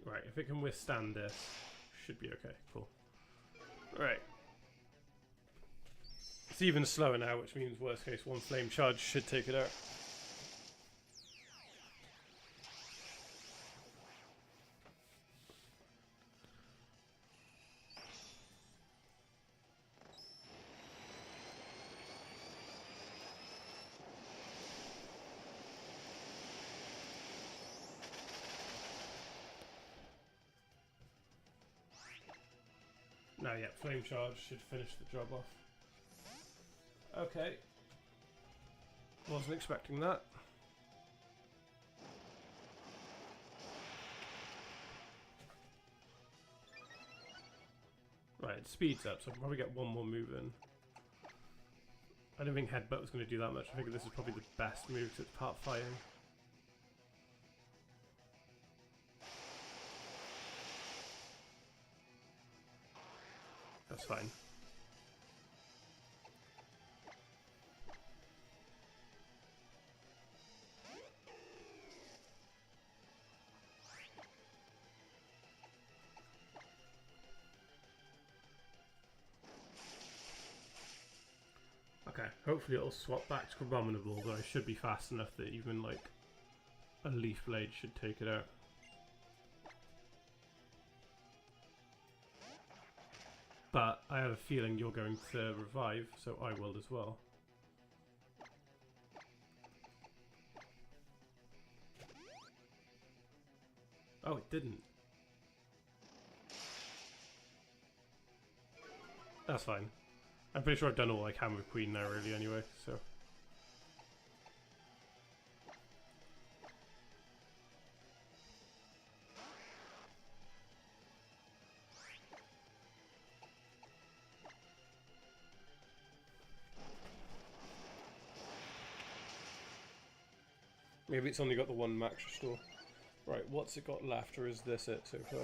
Right, if it can withstand this, should be okay. Cool. Right. It's even slower now, which means worst case one flame charge should take it out. Now, yeah, flame charge should finish the job off. Okay. Wasn't expecting that. Right, it speeds up, so I can probably get one more move in. I don't think Headbutt was going to do that much. I think this is probably the best move because it's part fighting. That's fine. Okay, hopefully it'll swap back to Abominable, but I should be fast enough that even like a Leaf Blade should take it out. But I have a feeling you're going to revive, so I will as well. Oh, it didn't. That's fine. I'm pretty sure I've done all I can with Queen now, really, anyway, so... Maybe it's only got the one max restore. Right, what's it got left, or is this it so far?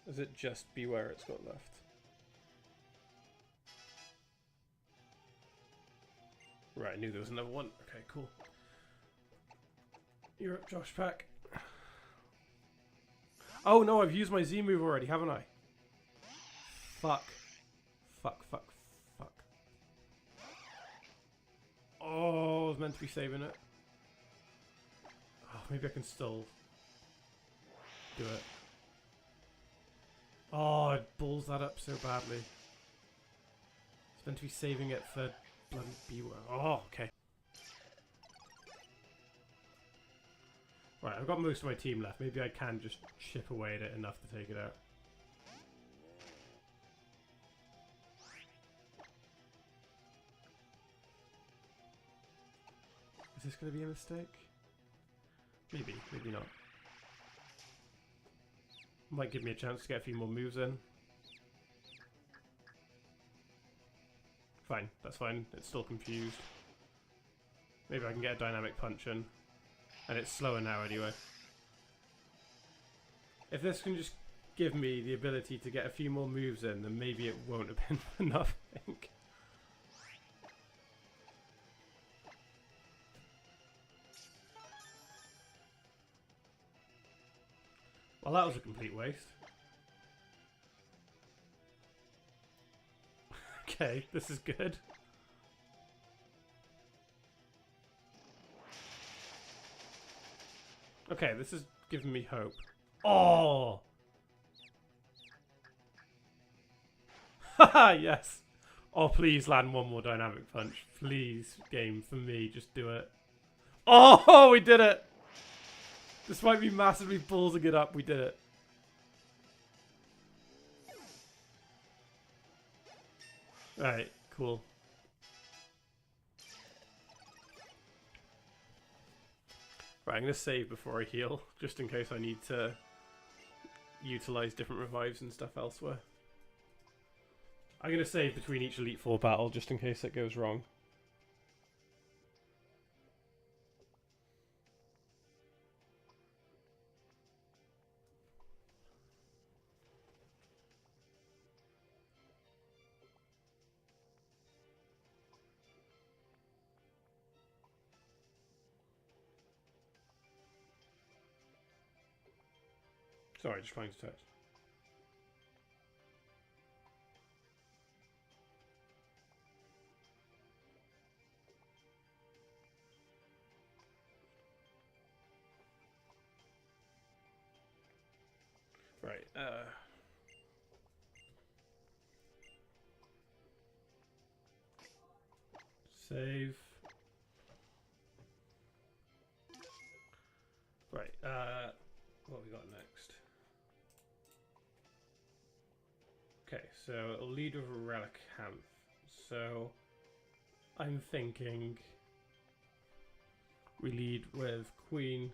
Is it just Beware it's got left? Right, I knew there was another one. Okay, cool. You're up, Josh Pack. Oh no, I've used my Z move already, haven't I? Fuck. Fuck, fuck, fuck. Oh, I was meant to be saving it. Oh, maybe I can still do it. Oh, it balls that up so badly. It's meant to be saving it for bloody Beware. Oh, okay. Right, I've got most of my team left. Maybe I can just chip away at it enough to take it out. Is this going to be a mistake? Maybe, maybe not. Might give me a chance to get a few more moves in. Fine, that's fine. It's still confused. Maybe I can get a dynamic punch in. And it's slower now anyway. If this can just give me the ability to get a few more moves in, then maybe it won't have been enough, I think. Well, that was a complete waste. Okay, this is good. Okay, this is giving me hope. Oh! Haha, yes! Oh, please land one more dynamic punch. Please, game, for me, just do it. Oh, we did it! Despite me massively ballsing it up, we did it. Alright, cool. Right, I'm going to save before I heal, just in case I need to utilize different revives and stuff elsewhere. I'm going to save between each Elite Four battle, just in case it goes wrong. Sorry, just trying to touch. Right, save. Right, what have we got next? Okay, so it'll lead with a Relic Hamp. So I'm thinking we lead with Queen.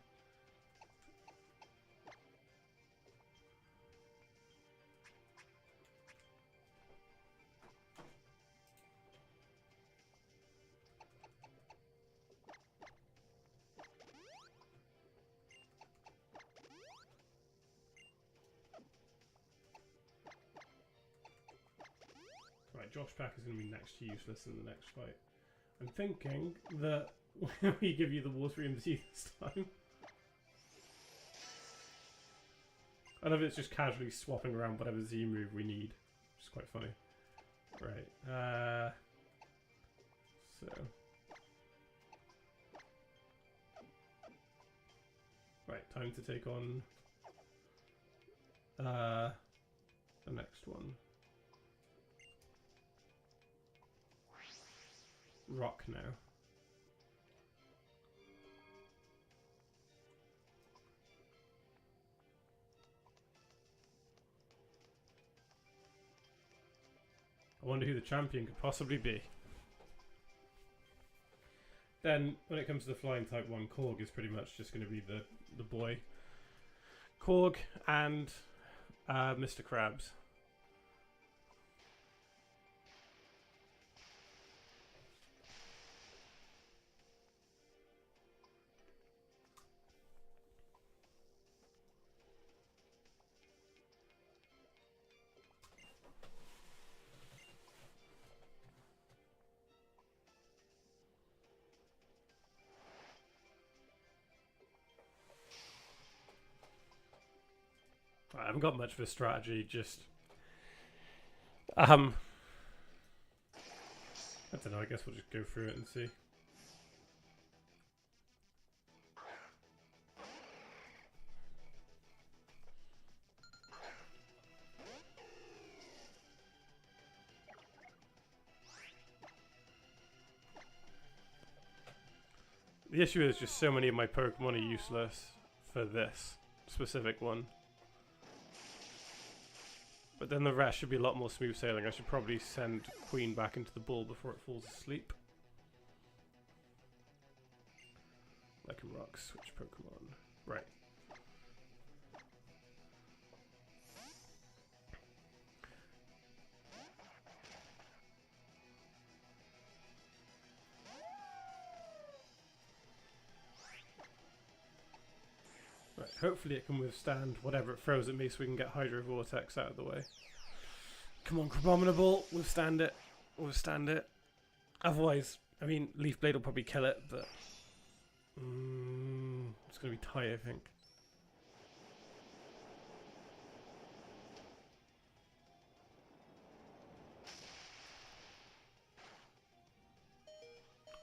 Right, Josh Pack is going to be next to useless in the next fight. I'm thinking that we give you the Water EMC this time. I love it's just casually swapping around whatever Z move we need, which is quite funny. Right, so... Right, time to take on the next one. Rock now. I wonder who the champion could possibly be. Then, when it comes to the flying type 1, Korg is pretty much just going to be the boy. Korg and Mr. Krabs. I haven't got much of a strategy, just I don't know, I guess we'll just go through it and see. The issue is just so many of my Pokemon are useless for this specific one. But then the rest should be a lot more smooth sailing. I should probably send Queen back into the ball before it falls asleep. Like a rock, switch Pokemon. Right. Right, hopefully it can withstand whatever it throws at me so we can get Hydro Vortex out of the way. Come on, Crabominable, withstand it. Withstand it. Otherwise, I mean, Leaf Blade will probably kill it, but... it's going to be tight, I think.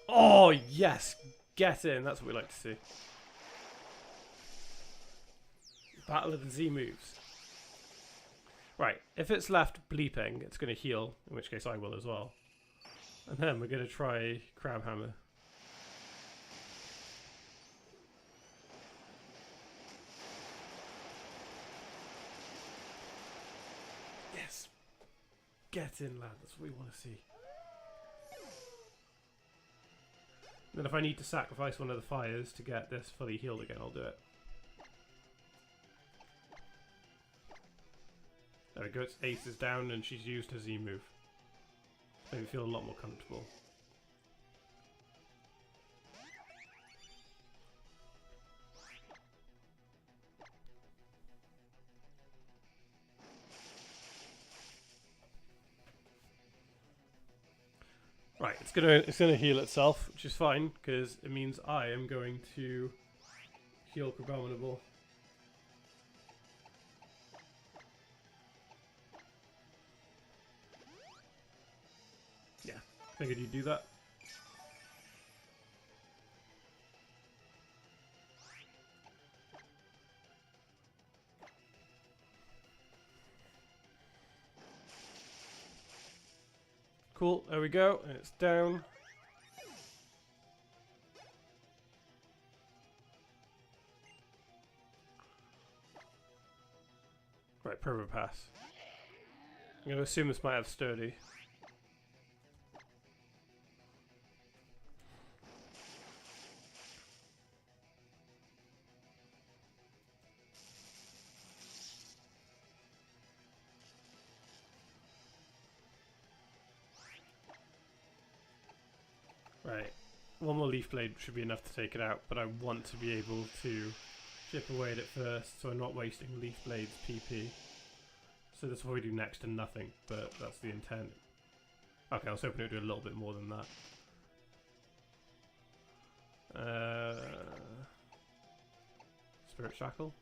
Oh, yes! Get in, that's what we like to see. Battle of the Z moves. Right, if it's left bleeping, it's going to heal, in which case I will as well. And then we're going to try Crab Hammer. Yes! Get in, lad, that's what we want to see. And then if I need to sacrifice one of the fires to get this fully healed again, I'll do it. There we go, its ace is down and she's used her Z move. Made me feel a lot more comfortable. Right, it's gonna heal itself, which is fine, because it means I am going to heal Crabominable. Figured you'd do that. Cool, there we go, and it's down. Right, Perma Pass. I'm going to assume this might have Sturdy. Right, one more Leaf Blade should be enough to take it out, but I want to be able to chip away at it first, so I'm not wasting Leaf Blade's PP. So this will probably do next to nothing, but that's the intent. Okay, I was hoping it would do a little bit more than that. Spirit Shackle.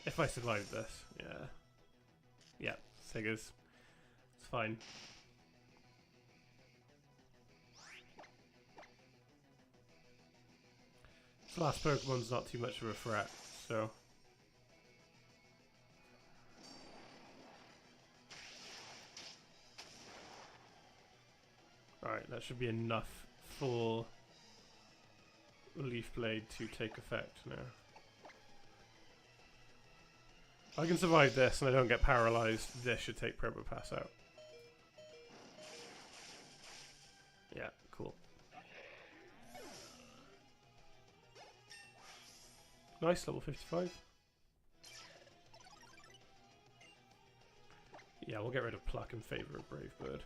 If I survive this, yeah. Yeah, figures. It's fine. This last Pokemon's not too much of a threat, so... Alright, that should be enough for Leaf Blade to take effect now. If I can survive this and I don't get paralyzed, this should take Probopass out. Yeah, cool. Nice, level 55. Yeah, we'll get rid of Pluck in favor of Brave Bird.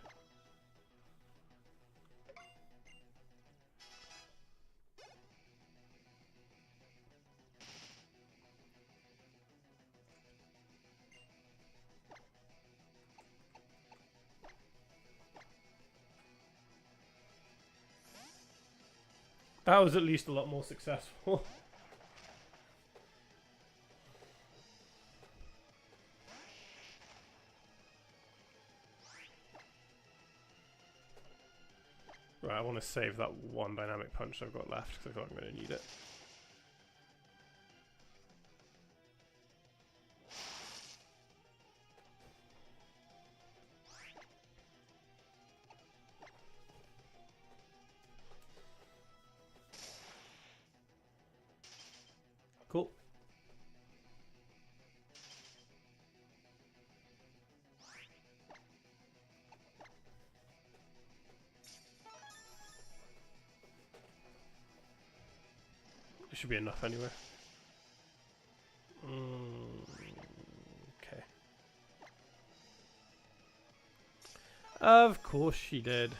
That was at least a lot more successful. Right, I want to save that one dynamic punch I've got left because I thought I'm going to need it. Cool. It should be enough anyway. Okay. Of course she did.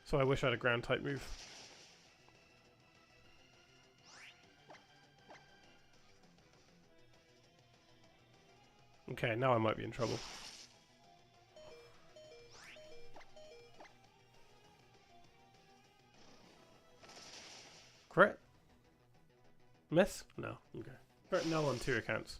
So I wish I had a ground type move. Okay, now I might be in trouble. Crit? Miss? No. Okay. Crit no on 2 accounts.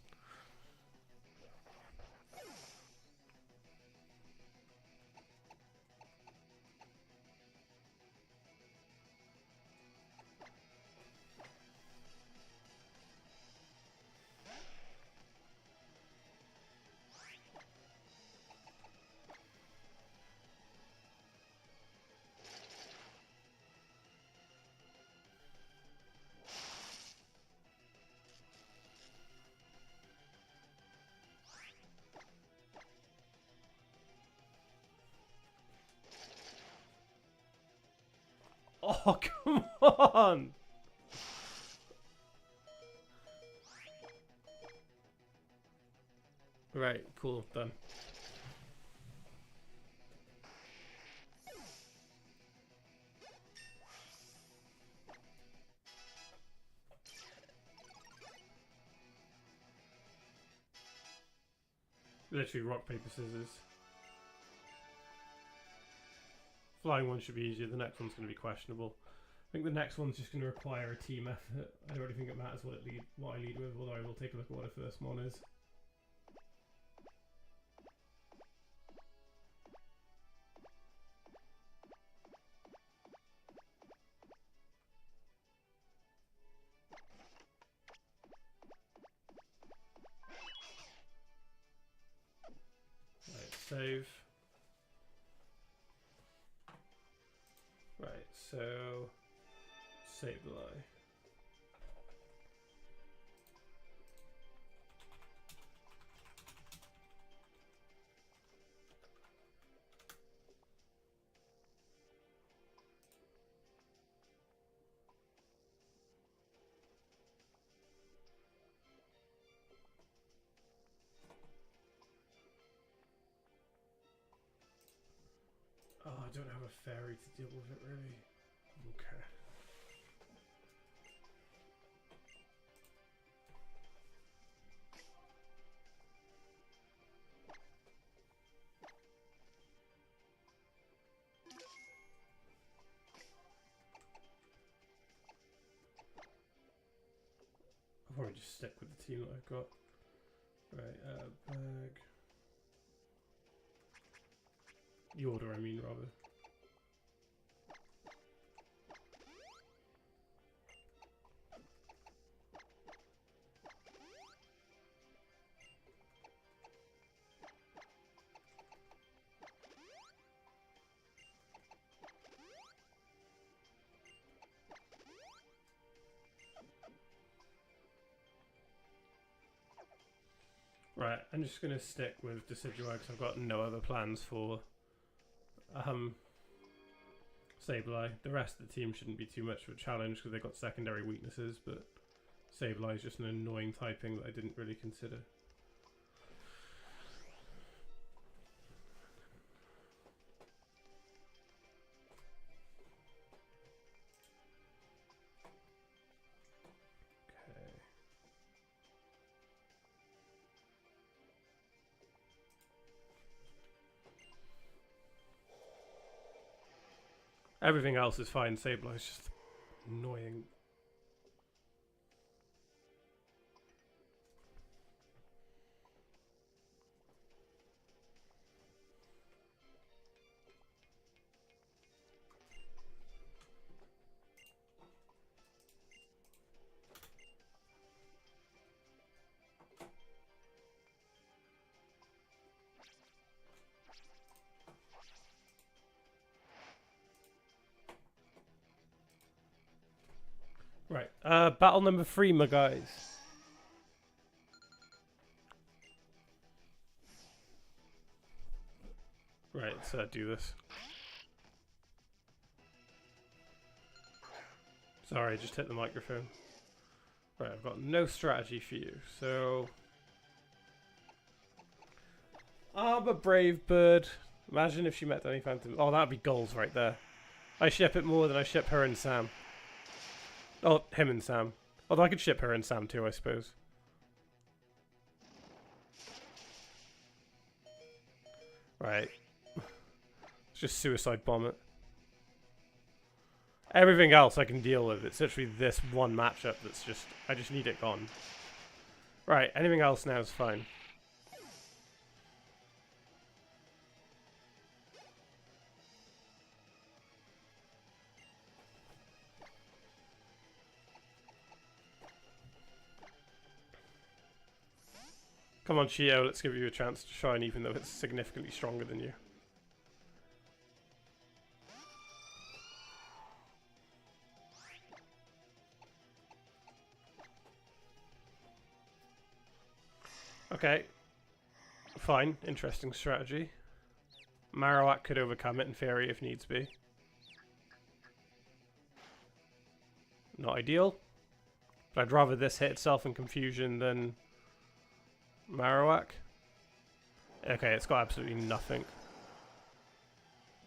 Oh, come on! Right, cool, done. Literally rock, paper, scissors. Flying one should be easier, the next one's going to be questionable. I think the next one's just going to require a team effort. I don't really think it matters what I lead with, although I will take a look at what a first mon is. Right, save. Right, so Sableye. Oh, I don't have a fairy to deal with it really. Okay. probably just stick with the team that I've got. Right, bag. The order, I mean, rather. Right, I'm just going to stick with Decidueye because I've got no other plans for Sableye. The rest of the team shouldn't be too much of a challenge because they've got secondary weaknesses, but Sableye is just an annoying typing that I didn't really consider. Everything else is fine. Sableye is just annoying. Right, battle number 3, my guys. Right, let's do this. Sorry, I just hit the microphone. Right, I've got no strategy for you, so... Arbor Brave Bird. Imagine if she met Danny Phantom. Oh, that'd be goals right there. I ship it more than I ship her and Sam. Oh, him and Sam. Although I could ship her and Sam too, I suppose. Right. Let's just suicide bomb it. Everything else I can deal with. It's literally this one matchup that's just... I just need it gone. Right, anything else now is fine. Come on, Chio, let's give you a chance to shine even though it's significantly stronger than you. Okay. Fine. Interesting strategy. Marowak could overcome it in theory if needs be. Not ideal. But I'd rather this hit itself in confusion than Marowak. Okay, it's got absolutely nothing.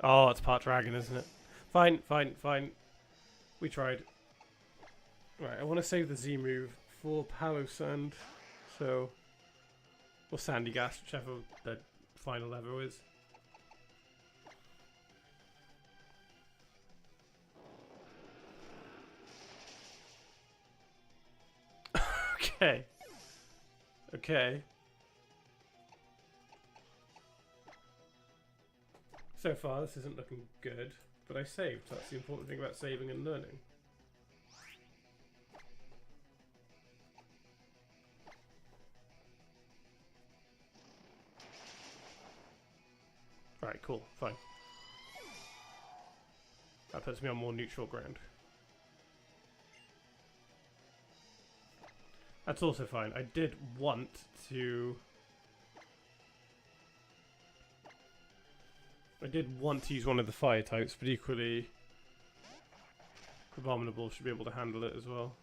Oh, it's part dragon, isn't it? Fine, fine, fine. We tried. Right, I want to save the Z move for Palo Sand. So... or Sandy Gas, whichever the final level is. Okay. Okay. So far, this isn't looking good, but I saved. That's the important thing about saving and learning. Alright, cool, fine. That puts me on more neutral ground. That's also fine. I did want to... use one of the fire types, but equally... Abominable should be able to handle it as well.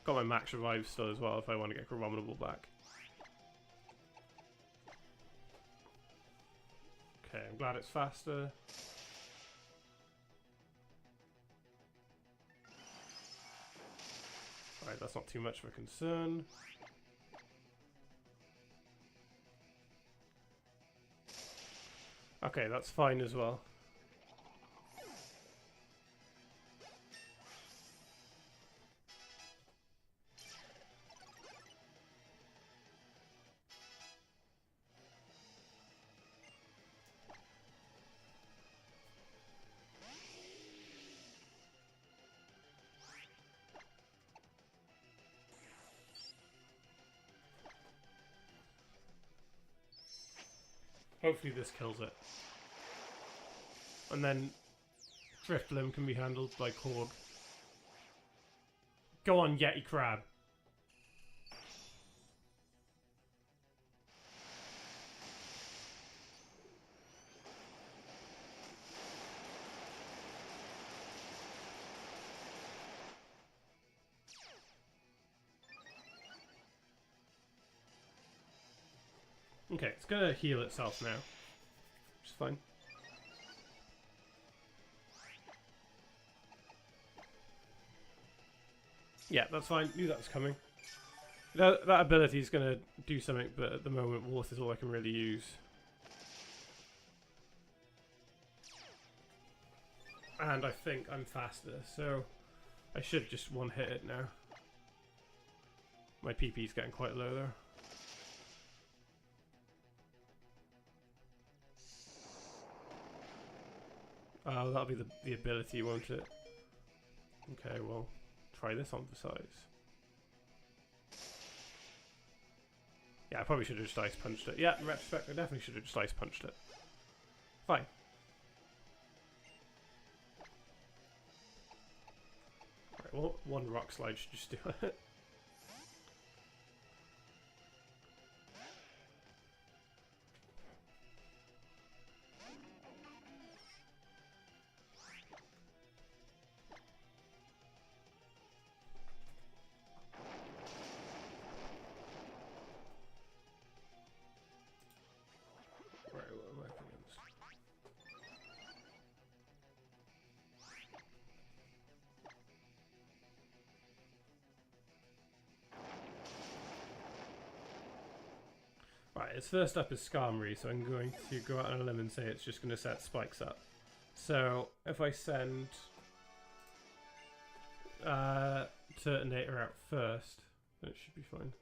Got my max revive still as well if I want to get Abominable back. Okay, I'm glad it's faster. Alright, that's not too much of a concern. Okay, that's fine as well. Hopefully this kills it. And then Drift Limb can be handled by Korg. Go on, Yeti Crab. Okay, it's gonna heal itself now. Which is fine. Yeah, that's fine. Knew that was coming. That ability is going to do something, but at the moment, Warth is all I can really use. And I think I'm faster, so I should just one-hit it now. My PP is getting quite low there. Oh, that'll be the ability, won't it? Okay, well, try this on for size. Yeah, I probably should have just ice punched it. Yeah, in retrospect, I definitely should have just ice punched it. Fine. Right, well, one rock slide should just do it. Right, its first up is Skarmory, so I'm going to go out on a limb and say it's just going to set spikes up. So, if I send Turtonator out first, then it should be fine.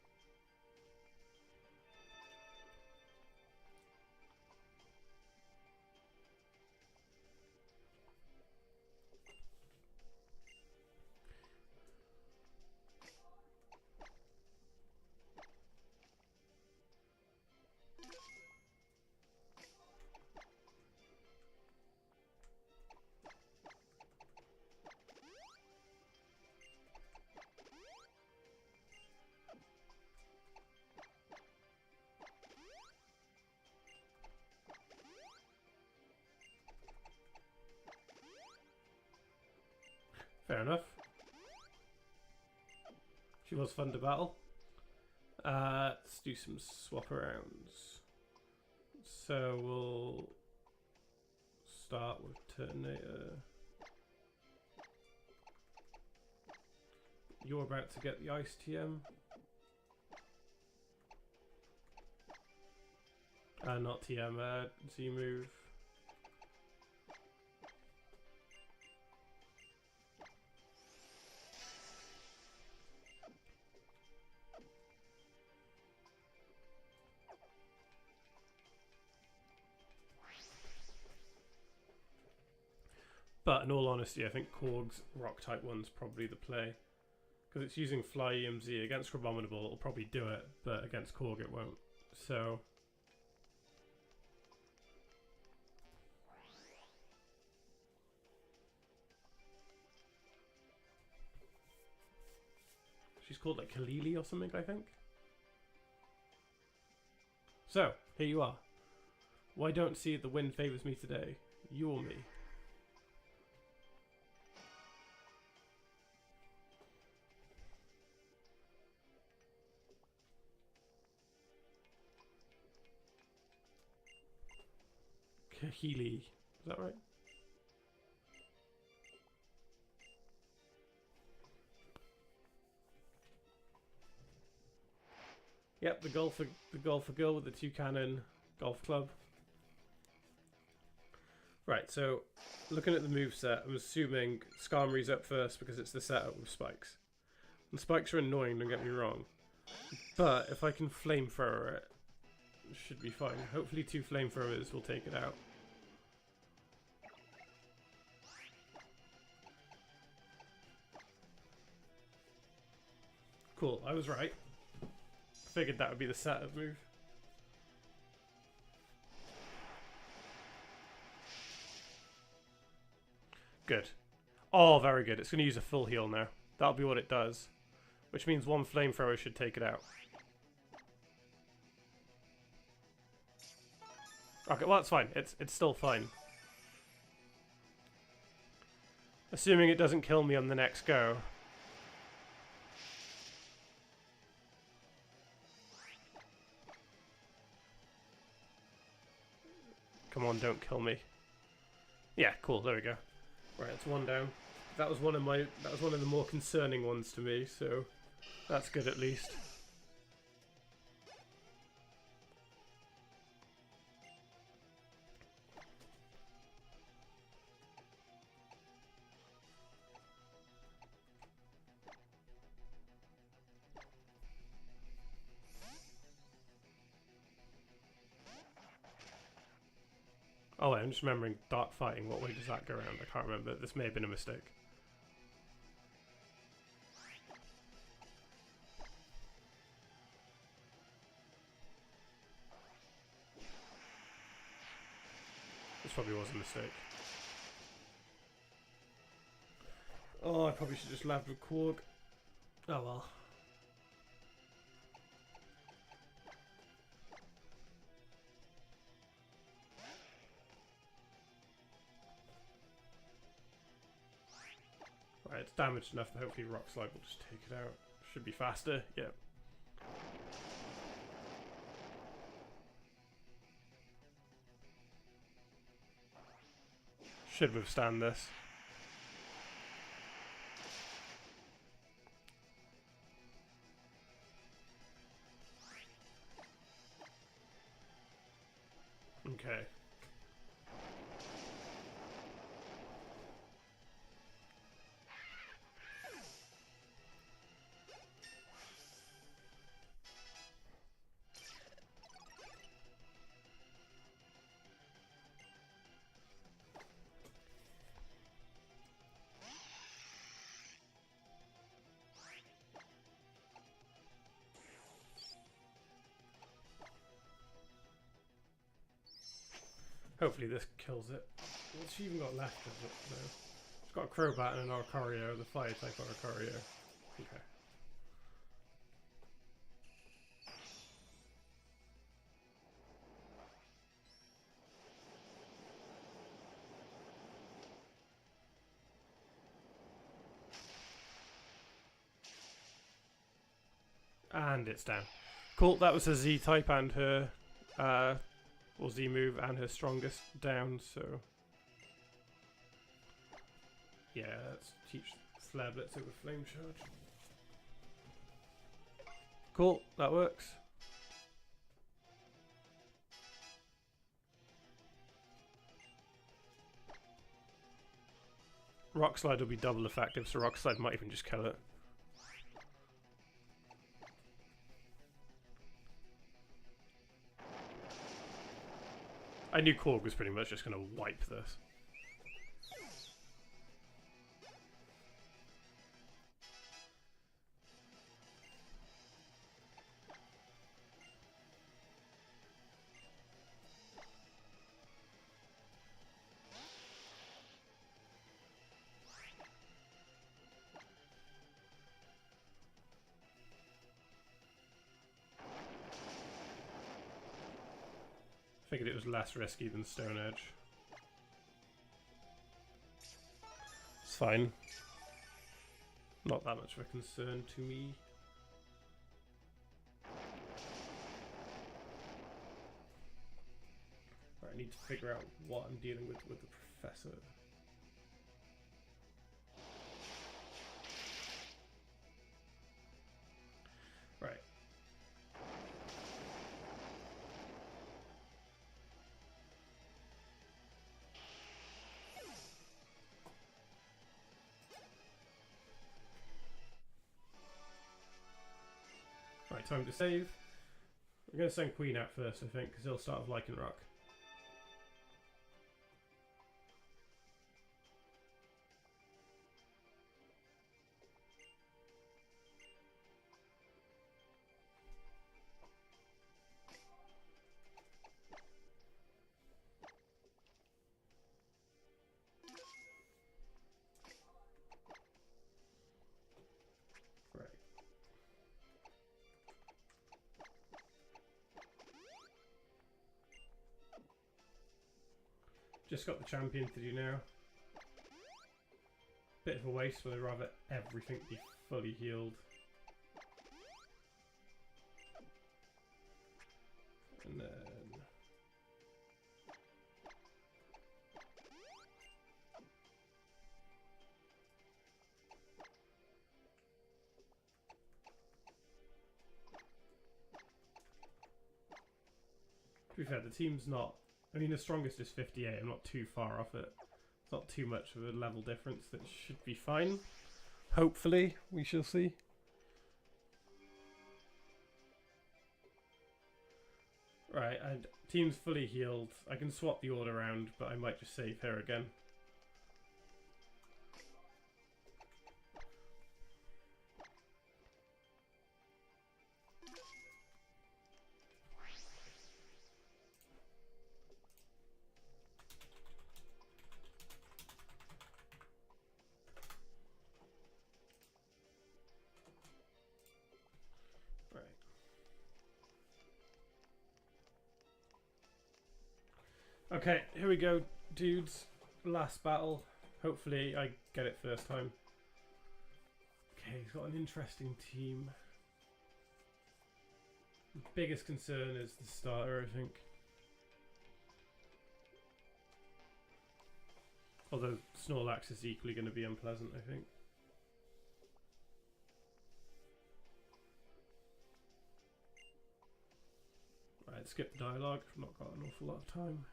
Fair enough. She was fun to battle. Let's do some swap arounds. So we'll start with Turtonator. You're about to get the Ice TM. Not TM, Z move. But in all honesty, I think Korg's rock type one's probably the play. Because it's using Fly EMZ against Crabominable, it'll probably do it, but against Korg it won't. So she's called like Kalili or something, I think. So, here you are. Why don't see the wind favours me today? You or me? Kahili. Is that right? Yep, the golfer girl with the 2-cannon golf club. Right, so looking at the moveset, I'm assuming Skarmory's up first because it's the setup with spikes. And spikes are annoying, don't get me wrong. But if I can flamethrower it, it should be fine. Hopefully 2 flamethrowers will take it out. Cool, I was right. Figured that would be the setup move. Good. Oh, very good. It's going to use a full heal now. That'll be what it does. Which means one flamethrower should take it out. Okay, well that's fine. It's still fine. Assuming it doesn't kill me on the next go. Come on, don't kill me. Yeah, cool, there we go. Right, it's one down. That was one of the more concerning ones to me, so that's good at least. Oh, wait, I'm just remembering dark fighting. What way does that go around? I can't remember. This may have been a mistake. This probably was a mistake. Oh, I probably should just labbed with Quark. Oh well. Right, it's damaged enough that hopefully Rock Slide will just take it out. Should be faster, yeah. Should withstand this. Okay. Hopefully this kills it. What's she even got left of it though? She's got a Crobat and an Arcario, the fire type Arcario. Okay. And it's down. Cool, that was her Z type and her or Z move and her strongest down, so yeah, let's teach Flare Blitzer with Flame Charge. Cool, that works. Rock Slide will be double effective, so Rock Slide might even just kill it. I knew Korg was pretty much just going to wipe this. Figured it was less risky than Stone Edge. It's fine. Not that much of a concern to me. Right, I need to figure out what I'm dealing with the Professor. Right. Right, time to save. I'm going to send Queen out first, I think, because he'll start with Lycanroc. Just got the champion to do now. Bit of a waste, but I'd rather everything be fully healed. And then... to be fair, the team's not... I mean, the strongest is 58. I'm not too far off it. It's not too much of a level difference. That should be fine. Hopefully, we shall see. Right, and team's fully healed. I can swap the order around, but I might just save her again. Okay, here we go, dudes. Last battle. Hopefully I get it first time. Okay, he's got an interesting team. The biggest concern is the starter, I think. Although Snorlax is equally going to be unpleasant, I think. Right, skip the dialogue. I've not got an awful lot of time.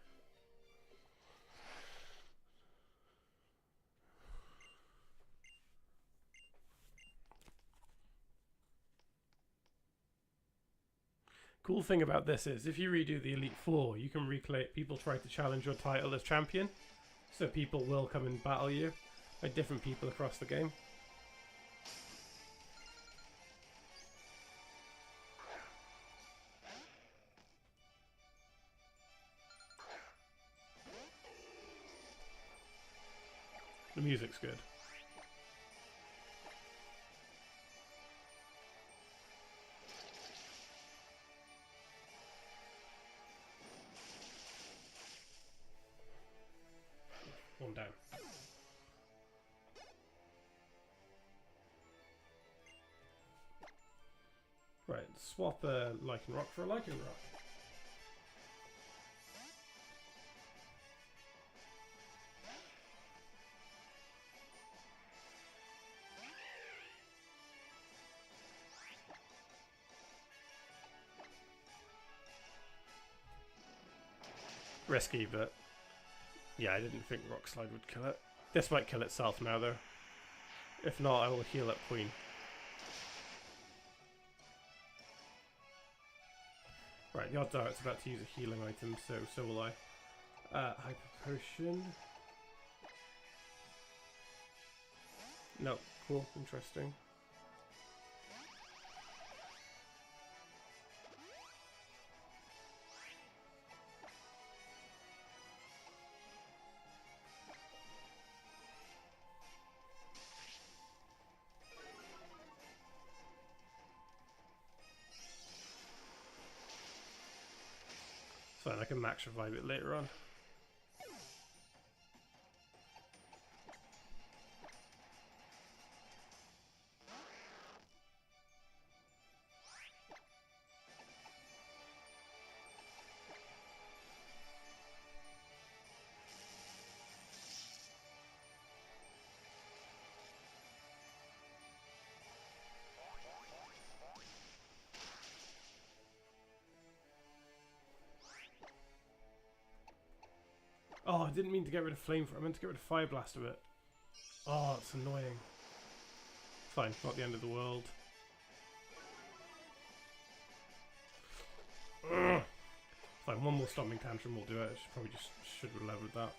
Cool thing about this is if you redo the Elite Four, you can reclaim. People try to challenge your title as champion, so people will come and battle you, like different people across the game. The music's good. One down. Right, swap a Lichen Rock for a Lichen Rock. Risky, but yeah, I didn't think Rock Slide would kill it. This might kill itself now, though. If not, I will heal up Queen. Right, the odds are it's about to use a healing item, so will I. Hyper Potion. No, cool, interesting. So I can max revive it later on. Oh, I didn't mean to get rid of Flamethrower. I meant to get rid of Fire Blast of it. Oh, it's annoying. Fine, not the end of the world. Ugh. Fine, one more Stomping Tantrum will do it. I probably just should have leveled that.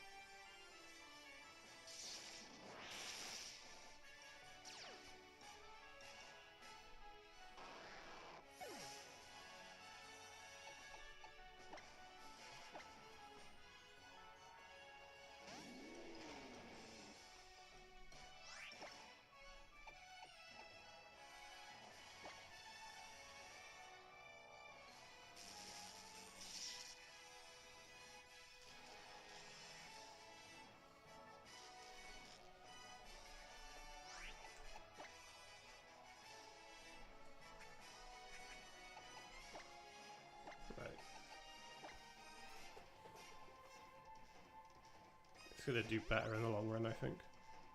It's gonna do better in the long run, I think,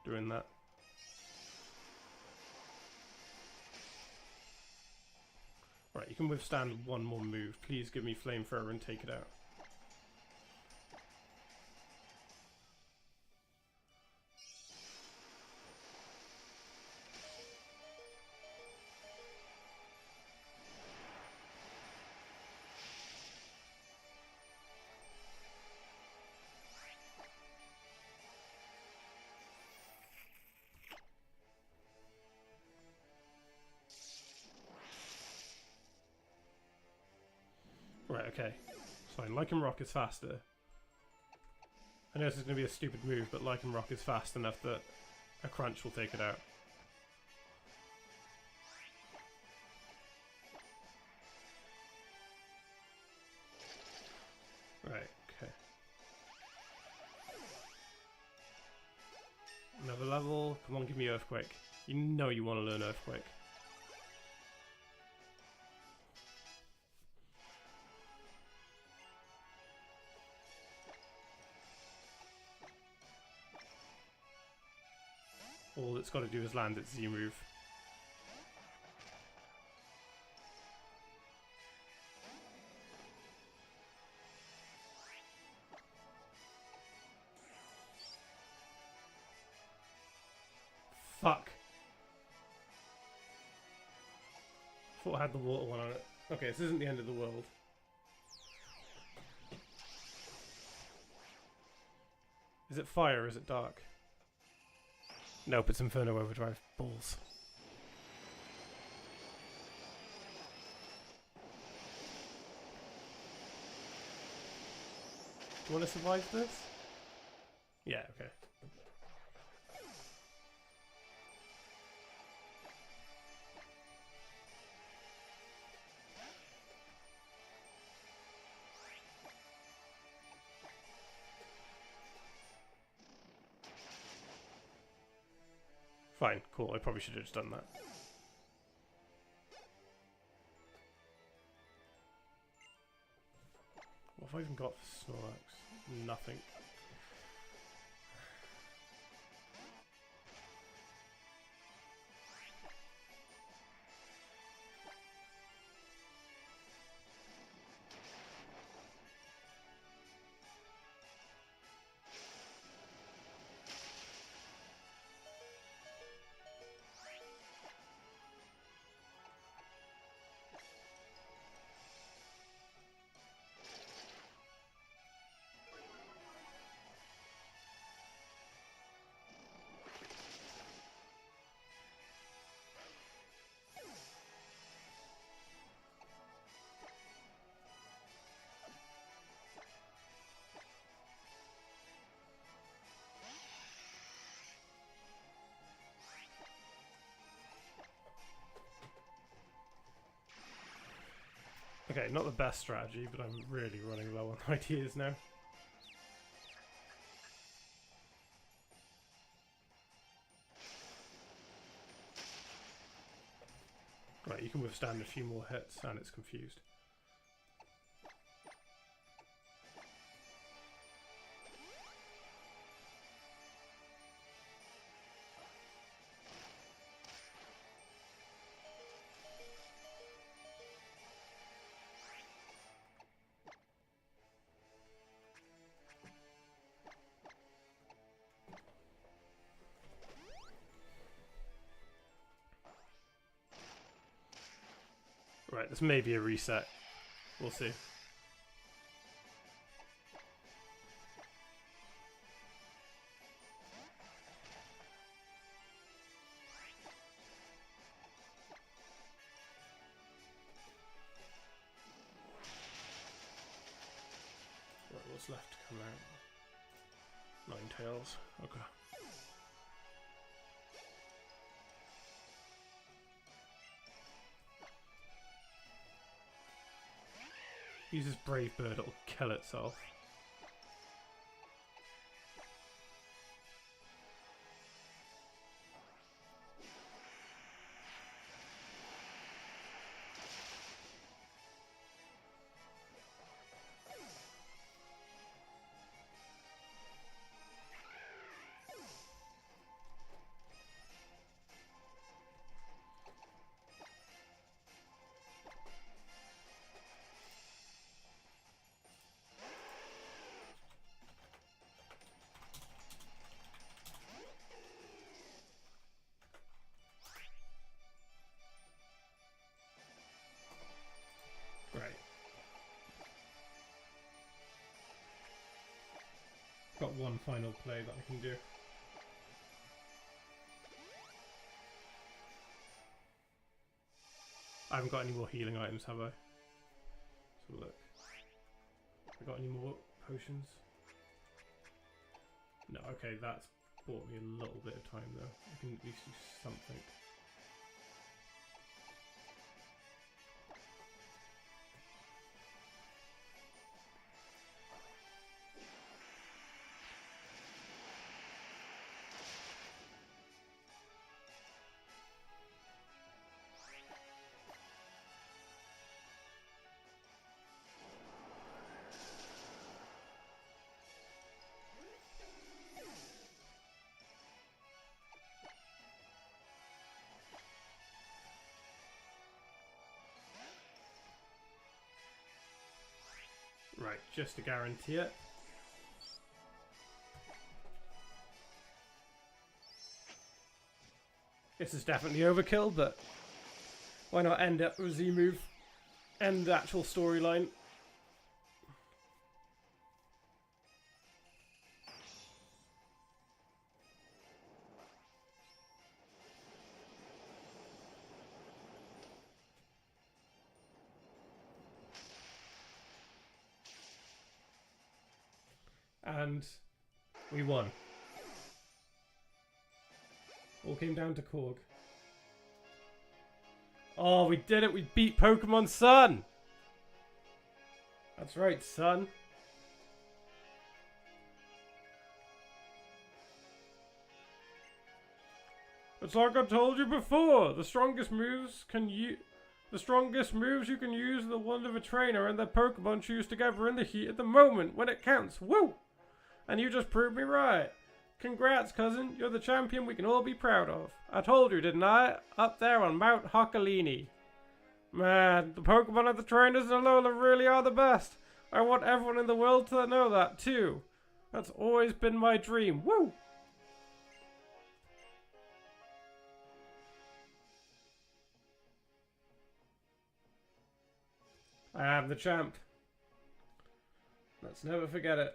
doing that. Right, you can withstand one more move. Please give me flamethrower and take it out. Right, okay. It's fine. Lycan Rock is faster. I know this is going to be a stupid move, but Lycan Rock is fast enough that a crunch will take it out. Right, okay. Another level. Come on, give me Earthquake. You know you want to learn Earthquake. All it's got to do is land its Z move. Fuck. Thought I had the water one on it. Okay, this isn't the end of the world. Is it fire or is it dark? Nope, it's Inferno Overdrive. Balls. Do you want to survive this? Yeah, okay. Fine, cool. I probably should have just done that. What have I even got for Snorlax? Nothing. Okay, not the best strategy, but I'm really running low on ideas now. Right, you can withstand a few more hits and it's confused. Right, this may be a reset. We'll see. Right, what's left to come out? Ninetales. Okay. Uses Brave Bird, it'll kill itself. Got one final play that I can do. I haven't got any more healing items, have I? So look. Have I got any more potions? No, okay, that's bought me a little bit of time though. I can at least do something. Right, just to guarantee it. This is definitely overkill, but why not end up with Z-move? End the actual storyline. And we won. All came down to Korg. Oh, we did it! We beat Pokemon Sun! That's right, Sun. It's like I told you before. The strongest moves you can use are the ones of a trainer and their Pokemon choose together in the heat of the moment when it counts. Woo! And you just proved me right. Congrats, cousin. You're the champion we can all be proud of. I told you, didn't I? Up there on Mount Hockalini. Man, the Pokemon and the trainers in Alola really are the best. I want everyone in the world to know that, too. That's always been my dream. Woo! I am the champ. Let's never forget it.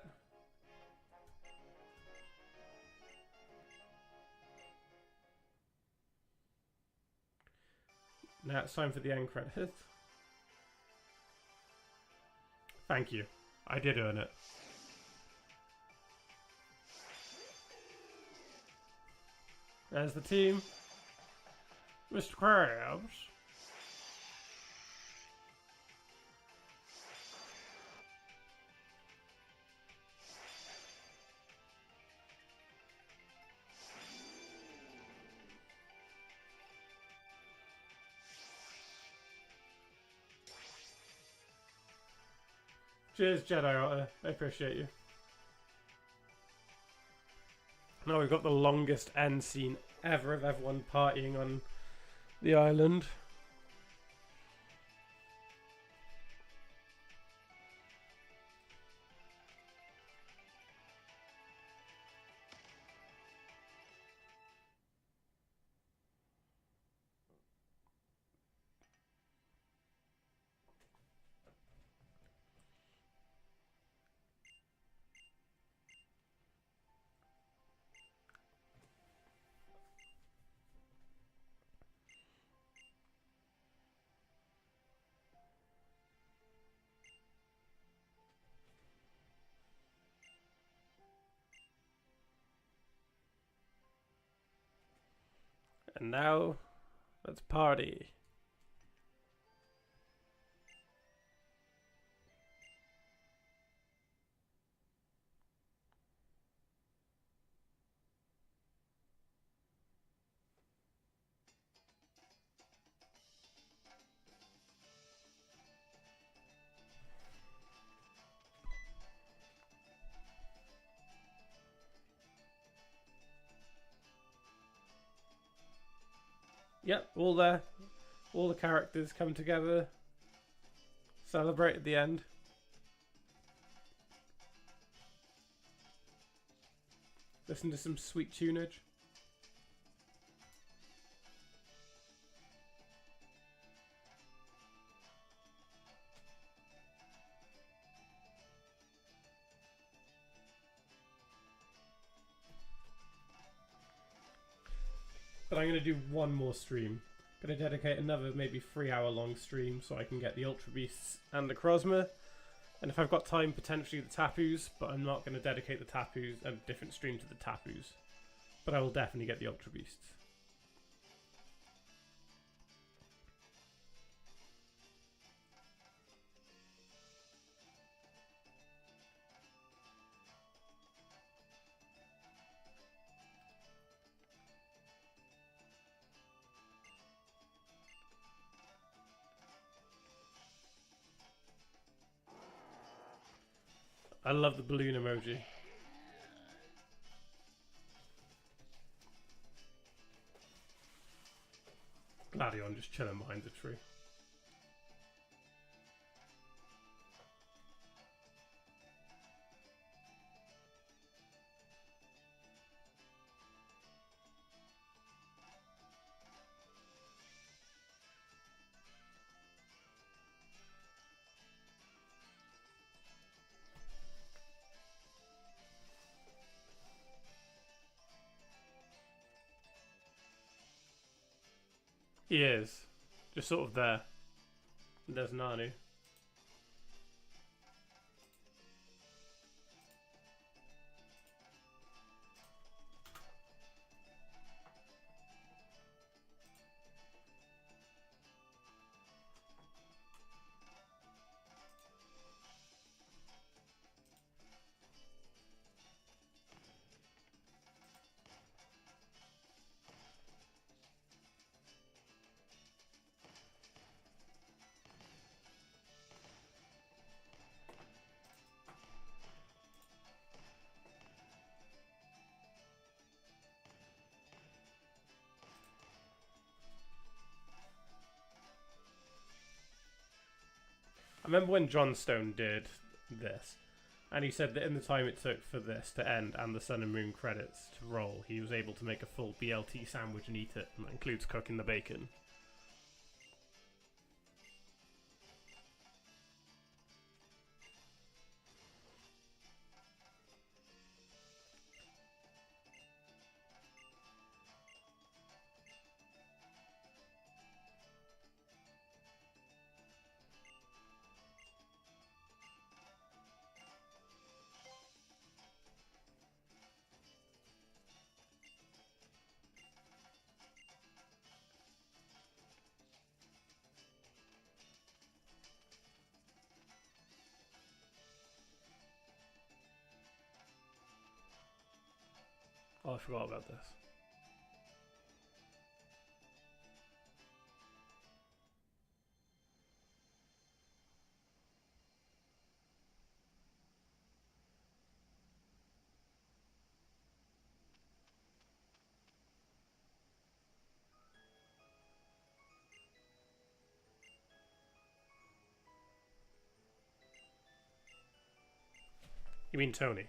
Now it's time for the end credits. Thank you. I did earn it. There's the team. Mr. Krabs. Cheers, Jedi Otter. I appreciate you. Now we've got the longest end scene ever of everyone partying on the island. And now, let's party. Yep, all the characters come together, celebrate at the end. Listen to some sweet tunage. But I'm going to do one more stream. Going to dedicate another maybe 3-hour long stream so I can get the Ultra Beasts and the Crozma. And if I've got time, potentially the Tapus, but I'm not going to dedicate the Tapus, a different stream to the Tapus. But I will definitely get the Ultra Beasts. I love the balloon emoji. Gladion just chilling behind the tree. He is. Just sort of there. There's Nanu. I remember when Johnstone did this, and he said that in the time it took for this to end and the Sun and Moon credits to roll, he was able to make a full BLT sandwich and eat it, and that includes cooking the bacon. Oh, I forgot about this. You mean Tony?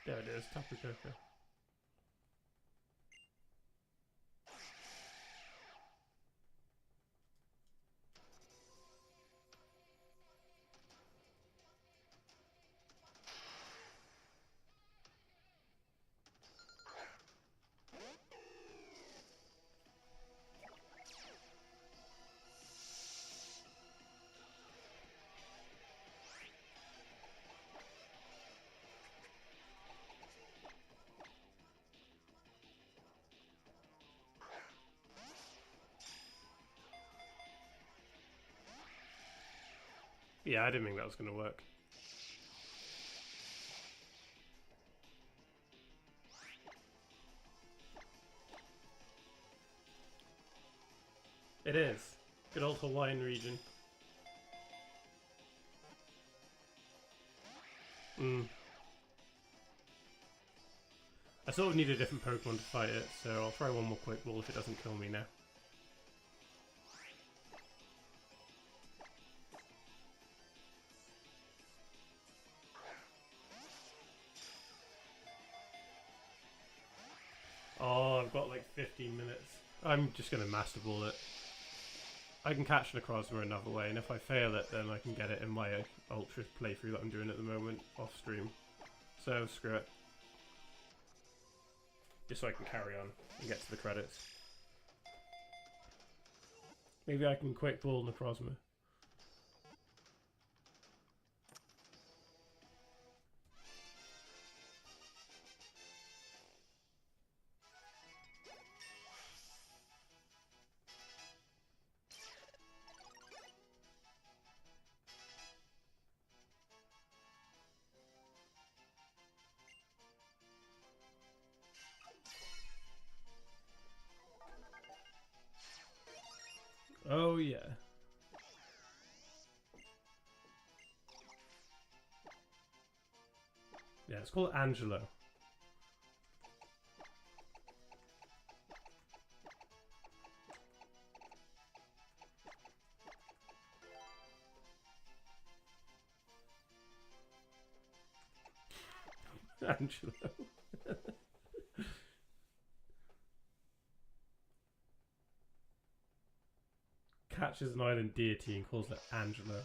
There it is, Tapu Koko. Yeah, I didn't think that was going to work. It is. Good old Hawaiian region. I sort of need a different Pokemon to fight it, so I'll try one more quick ball if it doesn't kill me now. Oh, I've got like 15 minutes. I'm just going to Master Ball it. I can catch Necrozma another way, and if I fail it, then I can get it in my Ultra playthrough that I'm doing at the moment, off stream. So, screw it. Just so I can carry on and get to the credits. Maybe I can quick ball Necrozma. Oh yeah. Yeah, it's called Angelo. Angelo. Catches an island deity and calls it Angelo.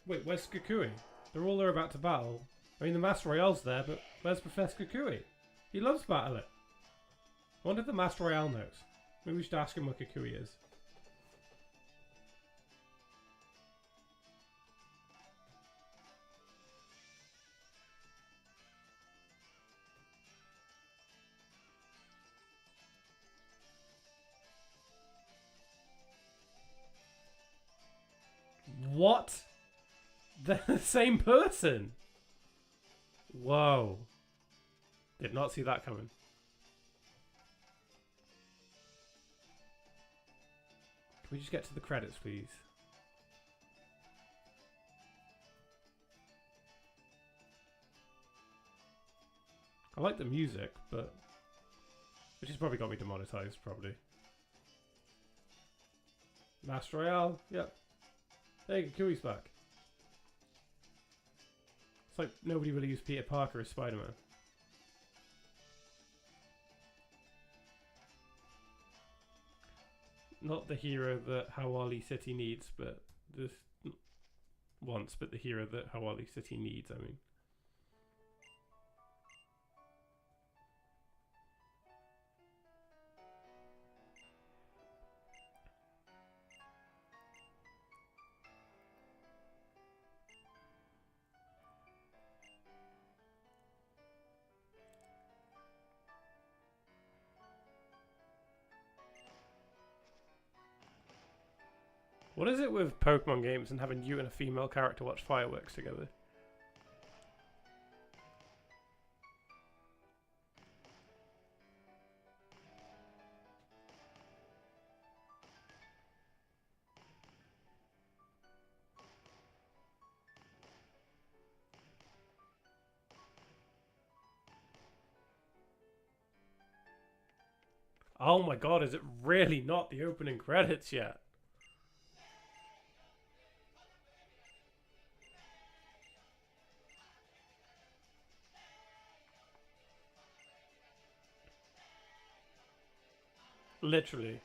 Wait, where's Kukui? They're all there about to battle. I mean, the Master Royale's there, but where's Professor Kukui? He loves battling. I wonder if the Master Royale knows. Maybe we should ask him where Kukui is. What? They're the same person? Whoa. Did not see that coming. Can we just get to the credits, please? I like the music, but... which has probably got me demonetized, probably. Master Royale, yep. Hey, Kukui's back. It's like nobody really used Peter Parker as Spider-Man. Not the hero that Hawali City needs, but this wants, but the hero that Hawali City needs, I mean. What is it with Pokemon games and having you and a female character watch fireworks together? Oh my god, is it really not the opening credits yet? Literally.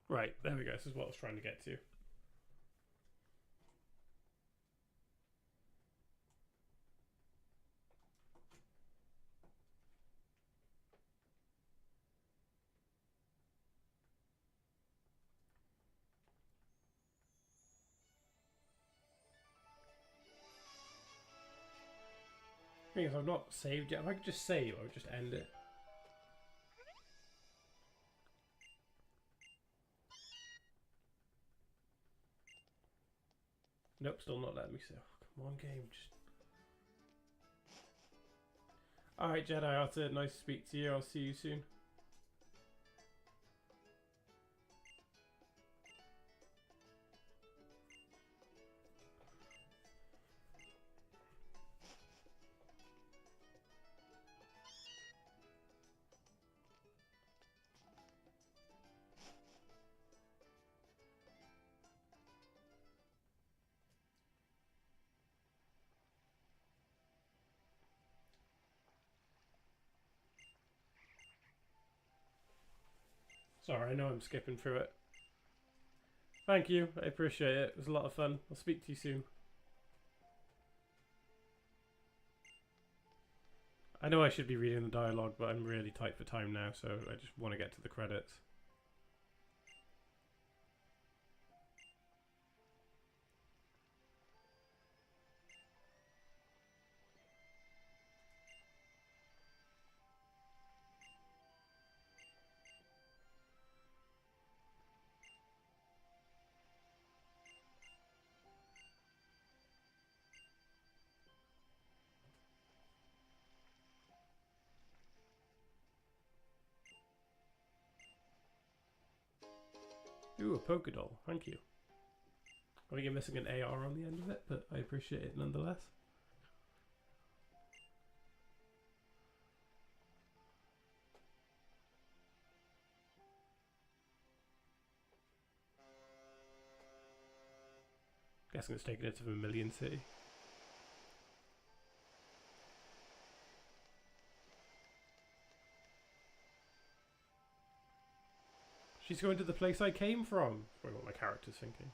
Right, there we go. This is what I was trying to get to. I think if I've not saved yet, if I could just save, I would just end it. Nope, still not letting me save. Oh, come on, game. Just... Alright, Jedi Otter, nice to speak to you. I'll see you soon. Sorry, I know I'm skipping through it. Thank you, I appreciate it. It was a lot of fun. I'll speak to you soon. I know I should be reading the dialogue, but I'm really tight for time now, so I just want to get to the credits. Ooh, a polka doll. Thank you. I think you're missing an AR on the end of it, but I appreciate it nonetheless. Guessing it's taken it to Vermilion City. She's going to the place I came from. That's probably what my character's thinking.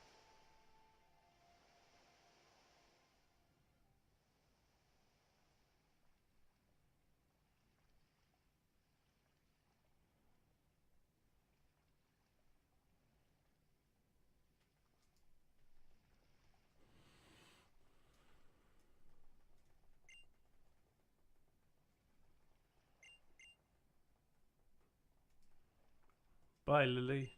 Bye, Lily.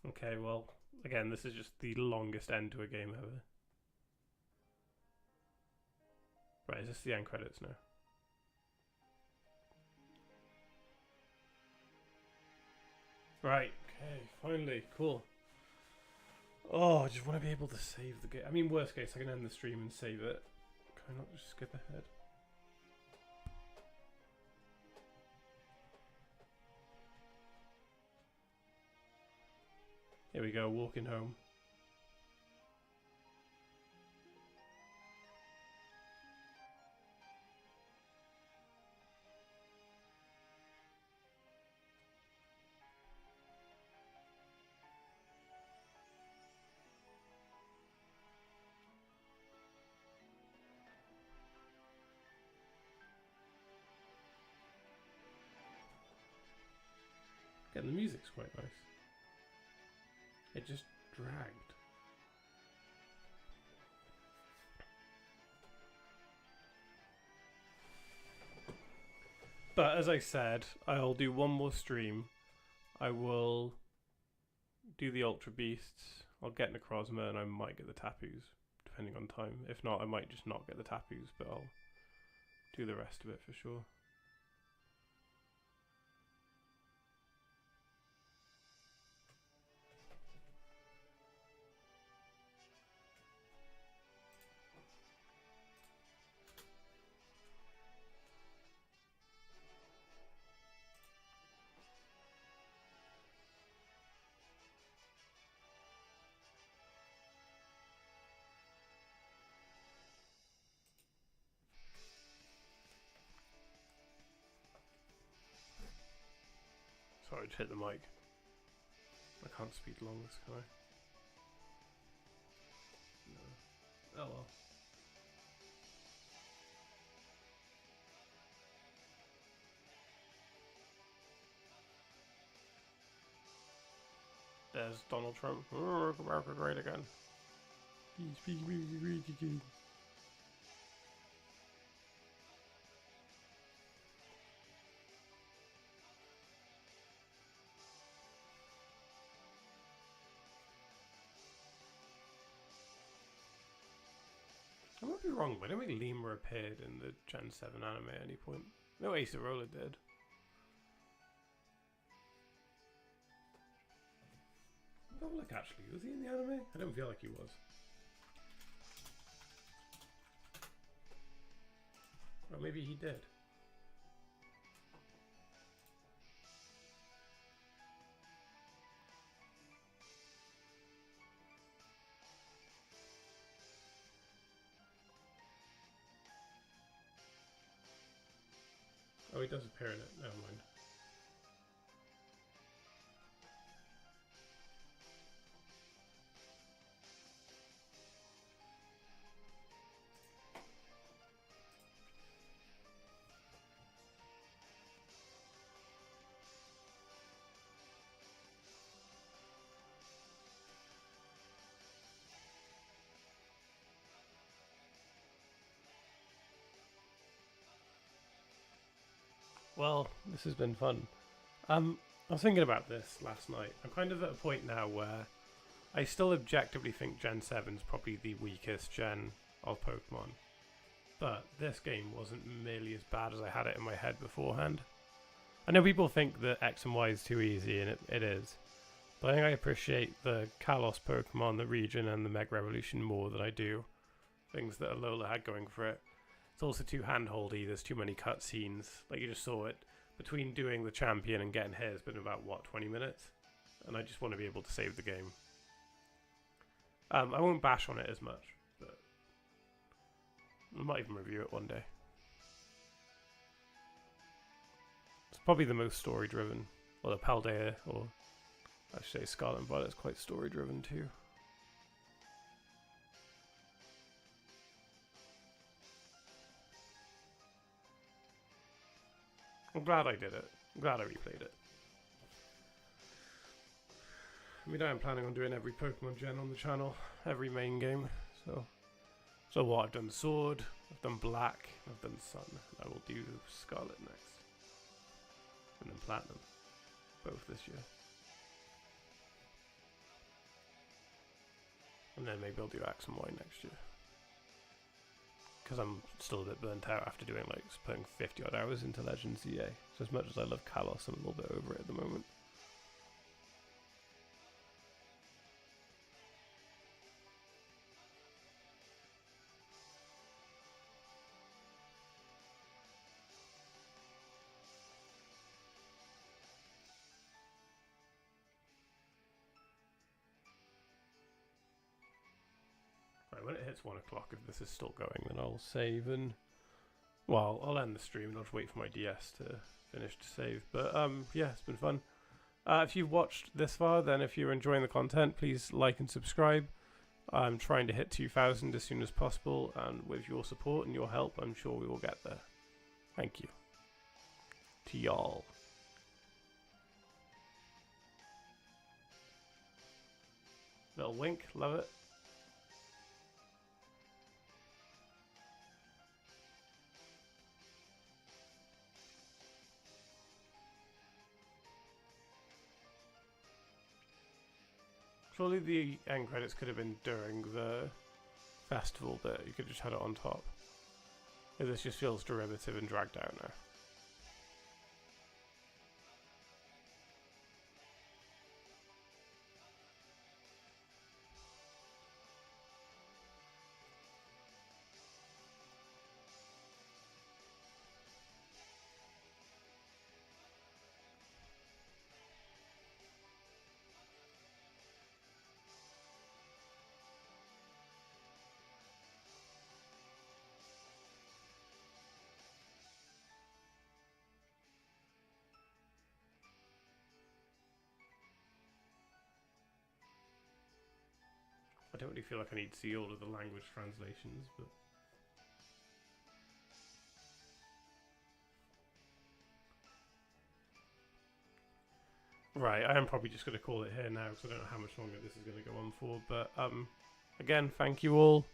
Okay, well, again, this is just the longest end to a game ever. Right, is this the end credits now? Right, okay, finally, cool. Oh, I just want to be able to save the game. I mean, worst case, I can end the stream and save it. Can I not just skip ahead? Here we go, walking home. and the music's quite nice. It just dragged. But as I said, I'll do one more stream. I will do the Ultra Beasts. I'll get Necrozma and I might get the Tapus, depending on time. If not, I might just not get the Tapus, but I'll do the rest of it for sure. Sorry, just hit the mic. I can't speak long this, can I? No. Oh well. There's Donald Trump. Oh, America great again. He's speaking really great again. I might be wrong, but I don't think Lemur appeared in the Gen 7 anime at any point. No, Ace Roller did. Oh, look, actually, was he in the anime? I don't feel like he was. Or maybe he did. Oh, he does appear in it. Never mind. Well, this has been fun. I was thinking about this last night. I'm kind of at a point now where I still objectively think Gen 7's probably the weakest gen of Pokemon. But this game wasn't nearly as bad as I had it in my head beforehand. I know people think that X and Y is too easy, and it is. But I think I appreciate the Kalos Pokemon, the region, and the Mega Revolution more than I do things that Alola had going for it. It's also too handholdy, there's too many cutscenes. Like you just saw it. Between doing the champion and getting here, it's been about, what, 20 minutes? And I just want to be able to save the game. I won't bash on it as much, but I might even review it one day. It's probably the most story-driven. Or the Paldea, or I should say Scarlet and Violet's quite story-driven too. I'm glad I did it. I'm glad I replayed it. I mean, I am planning on doing every Pokemon gen on the channel, every main game. So what? I've done Sword, I've done Black, I've done Sun. I will do Scarlet next, and then Platinum, both this year. And then maybe I'll do X and Y next year. Because I'm still a bit burnt out after doing like putting 50 odd hours into Legends ZA. So as much as I love Kalos, I'm a little bit over it at the moment. Right, when it hits 1 o'clock, if this is still going, then I'll save and... Well, I'll end the stream and I'll just wait for my DS to finish to save. But yeah, it's been fun. If you've watched this far, then if you're enjoying the content, please like and subscribe. I'm trying to hit 2,000 as soon as possible, and with your support and your help, I'm sure we will get there. Thank you. To y'all. Little wink, love it. Surely the end credits could have been during the festival bit. You could have just had it on top. This just feels derivative and dragged out now. I don't really feel like I need to see all of the language translations, but... Right, I am probably just going to call it here now, because I don't know how much longer this is going to go on for, but again, thank you all.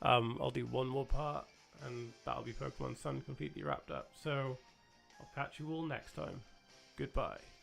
I'll do one more part, and that'll be Pokemon Sun completely wrapped up, so I'll catch you all next time. Goodbye.